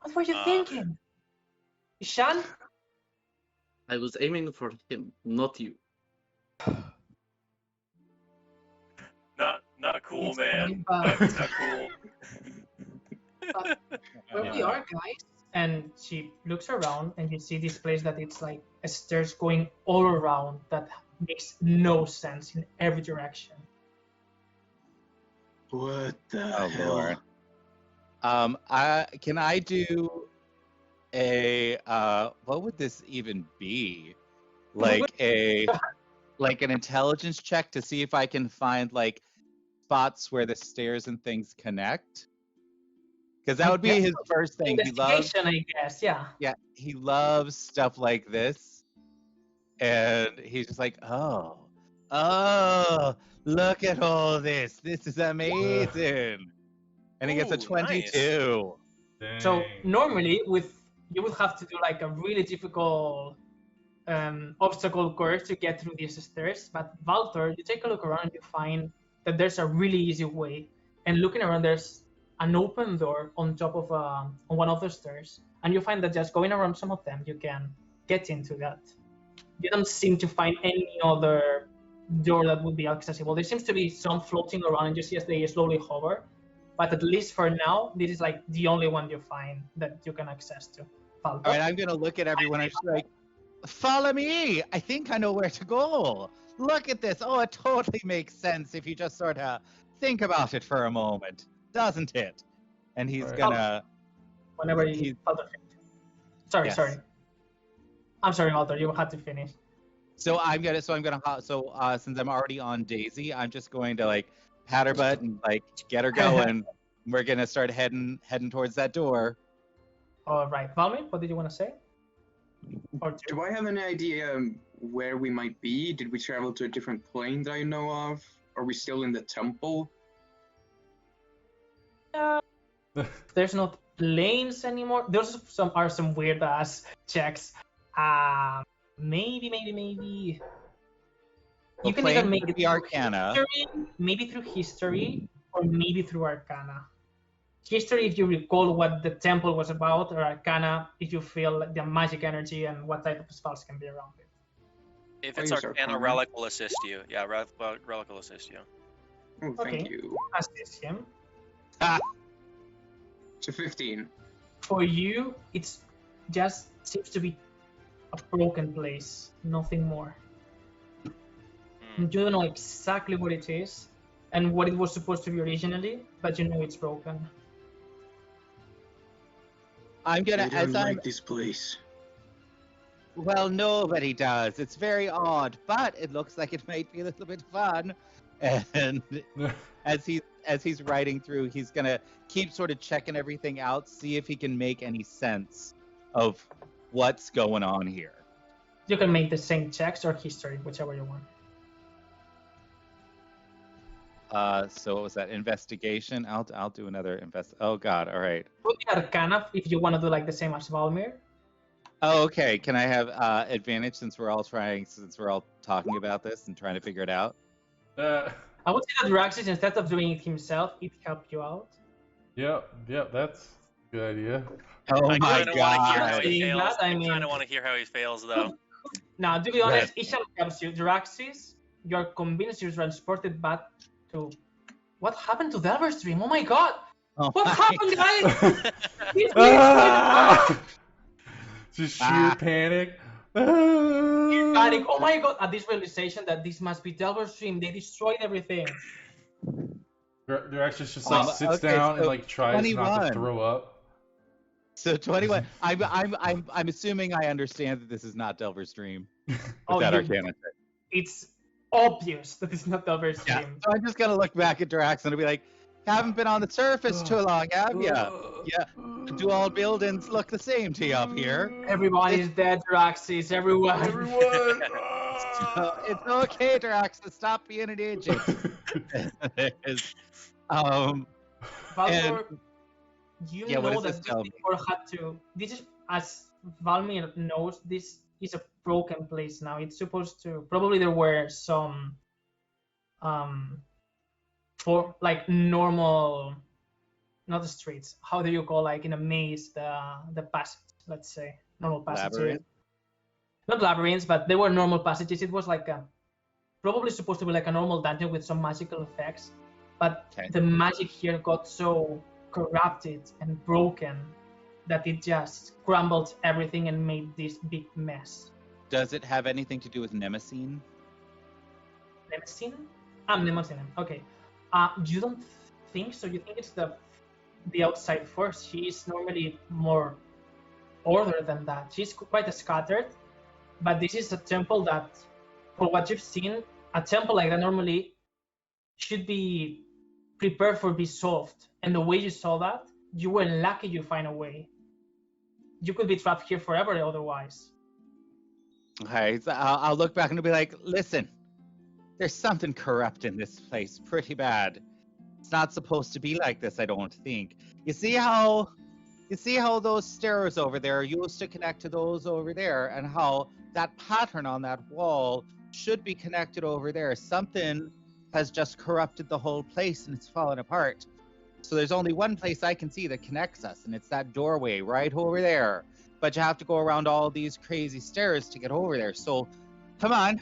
What were you thinking? Ishan? I was aiming for him, not you. Not cool, It's man. fine, That's not cool. Where we are, guys. And she looks around, and you see this place that it's like stairs going all around that makes no sense in every direction. What the Oh hell? Lord. Can I do a what would this even be? Like an intelligence check to see if I can find like spots where the stairs and things connect? Because that would be his first thing. He loves, Investigation, I guess. Yeah. he loves stuff like this, and he's just like, oh, look at all this. This is amazing. And he gets a Ooh, nice. 22. So Dang. normally, you would have to do like a really difficult obstacle course to get through these stairs. But Valtor, you take a look around and you find that there's a really easy way. And looking around, there's an open door on top of on one of the stairs, and you find that just going around some of them, you can get into that. You don't seem to find any other door that would be accessible. There seems to be some floating around, and you see as they slowly hover. But at least for now, this is like the only one you find that you can access to. Valtor? All right, I'm gonna look at everyone. I'm just like, follow me. I think I know where to go. Look at this. Oh, it totally makes sense if you just sort of think about it for a moment, doesn't it? And he's Right. gonna. Whenever you Valtor. Sorry, Yes. sorry. I'm sorry, Valtor. You had to finish. So I'm gonna. Since I'm already on Daisy, I'm just going to like pat her butt and like get her going. We're gonna start heading towards that door. All right, Valmy, what did you want to say? Or do? Do I have any idea where we might be? Did we travel to a different plane that I know of? Are we still in the temple? There's no planes anymore. There's some weird ass checks. Maybe. Well, You can either plane make could it be through Arcana. history, maybe through history, or maybe through Arcana. History, if you recall what the temple was about, or Arcana, if you feel the magic energy and what type of spells can be around it. If I'll it's use Arcana, Arcana. Relic will assist you. Yeah, Relic will assist you. Oh, Okay. thank you. Assist him. So 15. For you, it's just seems to be a broken place, nothing more. Hmm. You don't know exactly what it is and what it was supposed to be originally, but you know it's broken. I'm gonna, I don't as I'm, like this place. well, nobody does. It's very odd, but it looks like it might be a little bit fun. And as he's writing through, he's gonna keep sort of checking everything out, see if he can make any sense of what's going on here. You can make the same checks or history, whichever you want. So what was that? Investigation. I'll do another invest. Oh God! All right. Put the Arcana if you want to do like the same as Valmir. Oh, okay. Can I have advantage since we're all talking about this and trying to figure it out? I would say that Raxis, instead of doing it himself, it helped you out. Yep, that's a good idea. Oh I my kind of want to hear how God! he Seeing fails. that, I I mean- kind of want to hear how he fails, though. Now, to be honest, Ishan helps you. Draxis, you're convinced you're transported back to... What happened to Delver's dream? Oh my god! Oh What my happened, guys? He's Ah! Just sheer Ah. panic. panic. Oh my god! At this realization that this must be Delver's dream, they destroyed everything. Draxus just like sits okay, down and so like tries not 21. to throw up. So 21. I'm assuming I understand that this is not Delver's dream. With Oh, that you- Arcana check. It's obvious that it's not Delver's Yeah. dream. So I'm just gonna look back at Drax and be like, haven't been on the surface too long, have ya? Yeah. Do all buildings look the same to you up here? Everybody's dead, Draxis. Everyone. Everyone. It's okay, Drax. Stop being an idiot. Valmir, you yeah, what know does that this tell me? before had to. This is, as Valmir knows, this is a broken place now. It's supposed to. Probably there were some, for like normal, not the streets. How do you call like in a maze the passage? Let's say normal passages. Labyrinth? Not labyrinths, but they were normal passages. It was like a probably supposed to be like a normal dungeon with some magical effects, but Okay. the magic here got so corrupted and broken that it just crumbled everything and made this big mess. Does it have anything to do with Nemesine? Nemesine? Nemesine. Okay. You don't think so? You think it's the outside force? She's normally more order than that. She's quite scattered, but this is a temple that, for what you've seen, a temple like that normally should be prepared for be solved. And the way you saw that, you were lucky you find a way. You could be trapped here forever otherwise. Okay, so I'll look back and I'll be like, listen, there's something corrupt in this place, pretty bad. It's not supposed to be like this, I don't think. You see how those stairs over there used to connect to those over there, and how that pattern on that wall should be connected over there. Something has just corrupted the whole place and it's fallen apart. So there's only one place I can see that connects us, and it's that doorway right over there. But you have to go around all these crazy stairs to get over there. So come on,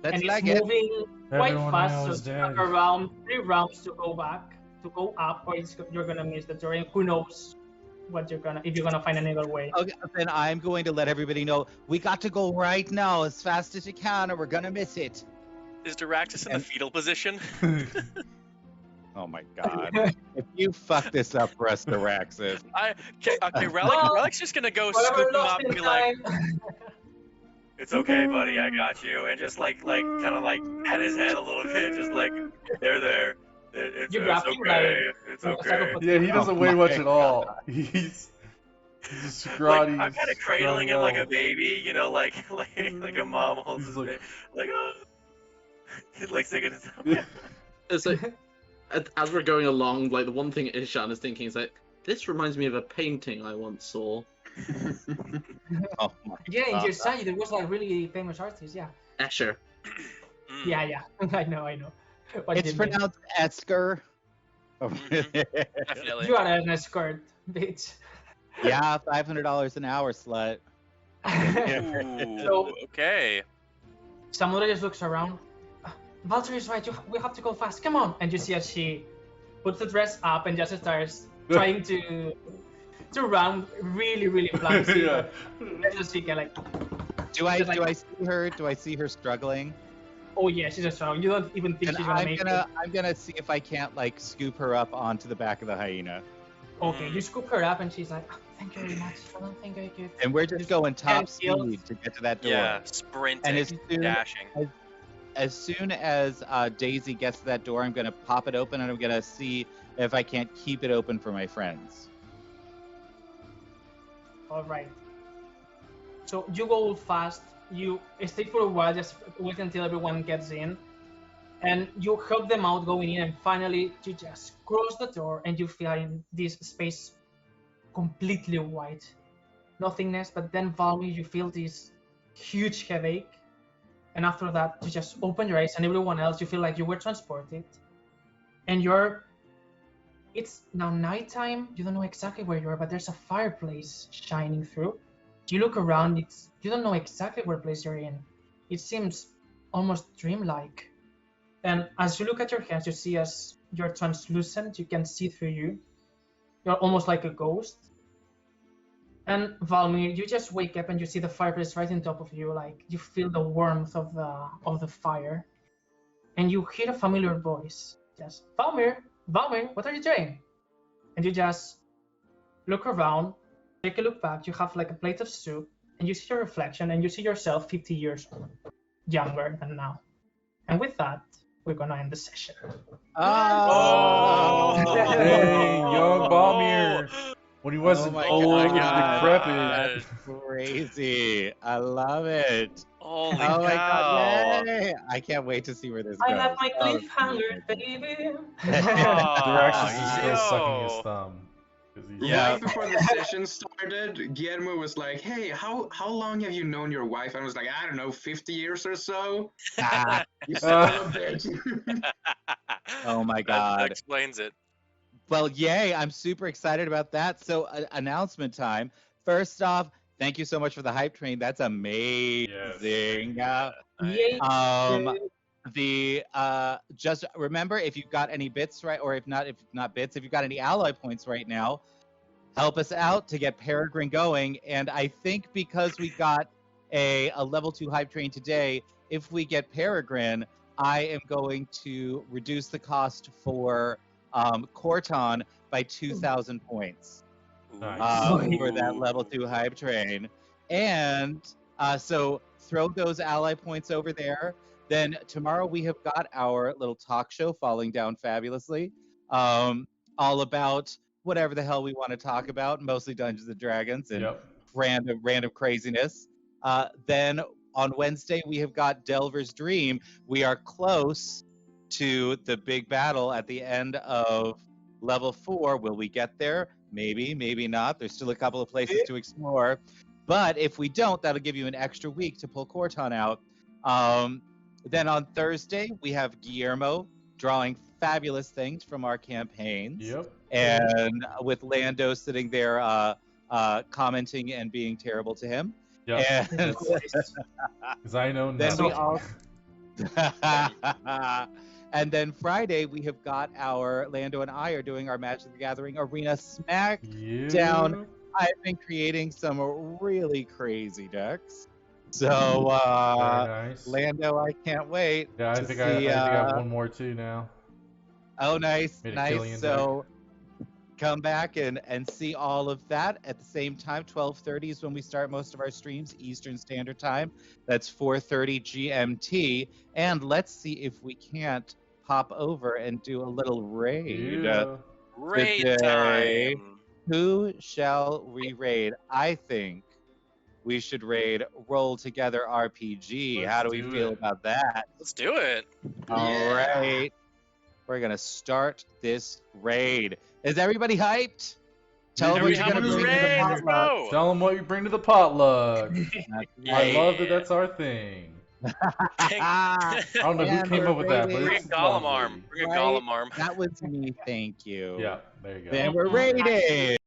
let's And it's leg it. moving quite Everyone fast, knows so it's Dad. around 3 rounds to go up, or you're gonna miss the door, and who knows if you're gonna find another way. Okay, then I'm going to let everybody know we got to go right now as fast as you can, or we're gonna miss it. Is Diraxis in the fetal position? Oh my god! If you fuck this up for us, Diraxis. Okay, Relic's just gonna go Whatever, scoop him lost up and in be like, time. It's okay, buddy. I got you. And just like kind of like pat his head a little bit, just like they're there. It's You grab him, okay. like, It's a sack okay. of Yeah, he doesn't weigh Oh much my at all. He's a scrawny. Like I'm kind of cradling him like a baby, you know, like a mom holds He's his like- baby, like oh, he's like singing his. It's like, as we're going along, like the one thing Ishan is thinking is like, this reminds me of a painting I once saw. Oh my Yeah, in God. your side, there was like really famous artist. Yeah, Escher. Mm. yeah. I know. What It's do you mean? pronounced Esker. Definitely. You are an escort, bitch. Yeah, $500 an hour, slut. Ooh, So- okay. Samura just looks around. Valtteri is right. We have to go fast. Come on! And you see as she puts the dress up and just starts trying to run really clumsy. Yeah. But just she can like, Do I Just like- do I see her? Do I see her struggling? oh yeah, she's a strong. You don't even think And she's gonna I'm make gonna see if I can't like scoop her up onto the back of the hyena. it. Okay, you scoop her up and she's like, oh, thank you very much. I don't think I could. And we're just going top feel- speed to get to that door. Yeah, sprinting, And as soon- dashing. As soon as Daisy gets to that door, I'm gonna pop it open and I'm gonna see if I can't keep it open for my friends. All right. So you go fast. You stay for a while, just wait until everyone gets in, and you help them out going in. And finally, you just cross the door, and you find this space completely white, nothingness. But then, Valmy, you feel this huge headache, and after that, you just open your eyes, and everyone else, you feel like you were transported, and it's now nighttime. You don't know exactly where you are, but there's a fireplace shining through. You look around. You don't know exactly what place you're in. It seems almost dreamlike. And as you look at your hands, you see as you're translucent. You can see through you. You're almost like a ghost. And Valmir, you just wake up and you see the fireplace right on top of you. Like you feel the warmth of the fire, and you hear a familiar voice. Just Valmir, what are you doing? And you just look around, take a look back. You have like a plate of soup, and you see your reflection, and you see yourself 50 years younger than now. And with that, we're gonna end the session. Oh! Dang, young Balmier. When he wasn't my old and God. decrepit. That's crazy. I love it. Holy Oh my cow! God! Yay! I can't wait to see where this I goes. have my Oh, cliffhanger, baby. Diraxis is still yo. sucking his thumb. 'Cause he's- Yeah. Right before the session started, Guillermo was like, "Hey, how long have you known your wife?" And I was like, "I don't know, 50 years or so." You son of a bitch. Oh my That God. explains it. Well, yay! I'm super excited about that. So, announcement time. First off, thank you so much for the hype train. That's amazing. Yay. Just remember, if you've got any bits right, or if not bits, if you've got any alloy points right now, help us out to get Peregrine going. And I think because we got a level 2 hype train today, if we get Peregrine, I am going to reduce the cost for Corton by 2,000 points Nice. for that level 2 hype train. And so throw those ally points over there. Then tomorrow we have got our little talk show, Falling Down Fabulously, all about whatever the hell we want to talk about, mostly Dungeons and Dragons and Yep. random craziness. Then on Wednesday we have got Delver's Dream. We are close to the big battle at the end of level 4. Will we get there? Maybe, maybe not. There's still a couple of places to explore. But if we don't, that'll give you an extra week to pull Corton out. Then on Thursday, we have Guillermo drawing fabulous things from our campaigns. Yep. And with Lando sitting there commenting and being terrible to him. Yep. And Because I know then nothing. we all and then Friday we have got our Lando and I are doing our Magic the Gathering Arena Smack. Yeah. down. I've been creating some really crazy decks. So Very nice. Lando, I can't wait. Yeah, I to think see, I have one more too now. Oh, nice, Made a nice. Killian So come back and see all of that at the same time. 12:30 is when we start most of our streams, Eastern Standard Time. That's 4:30 GMT. And let's see if we can't pop over and do a little raid. Yeah. Raid Today. time. Who shall we raid? I think we should raid Roll Together RPG. Let's How do we do feel it. about that? Let's do it. All Yeah. right. We're going to start this raid. Is everybody hyped? Tell them what you're going to Everyone's bring to the ready. Let's potluck. go. Tell them what you bring to the potluck. I love that Yeah. that's our thing. Ah, I don't know who And came we're up with that, but raiding- Bring a it's golem lovely. arm. Bring a Right? golem arm. that was me. Thank you. Yeah, there you go. Then we're raiding.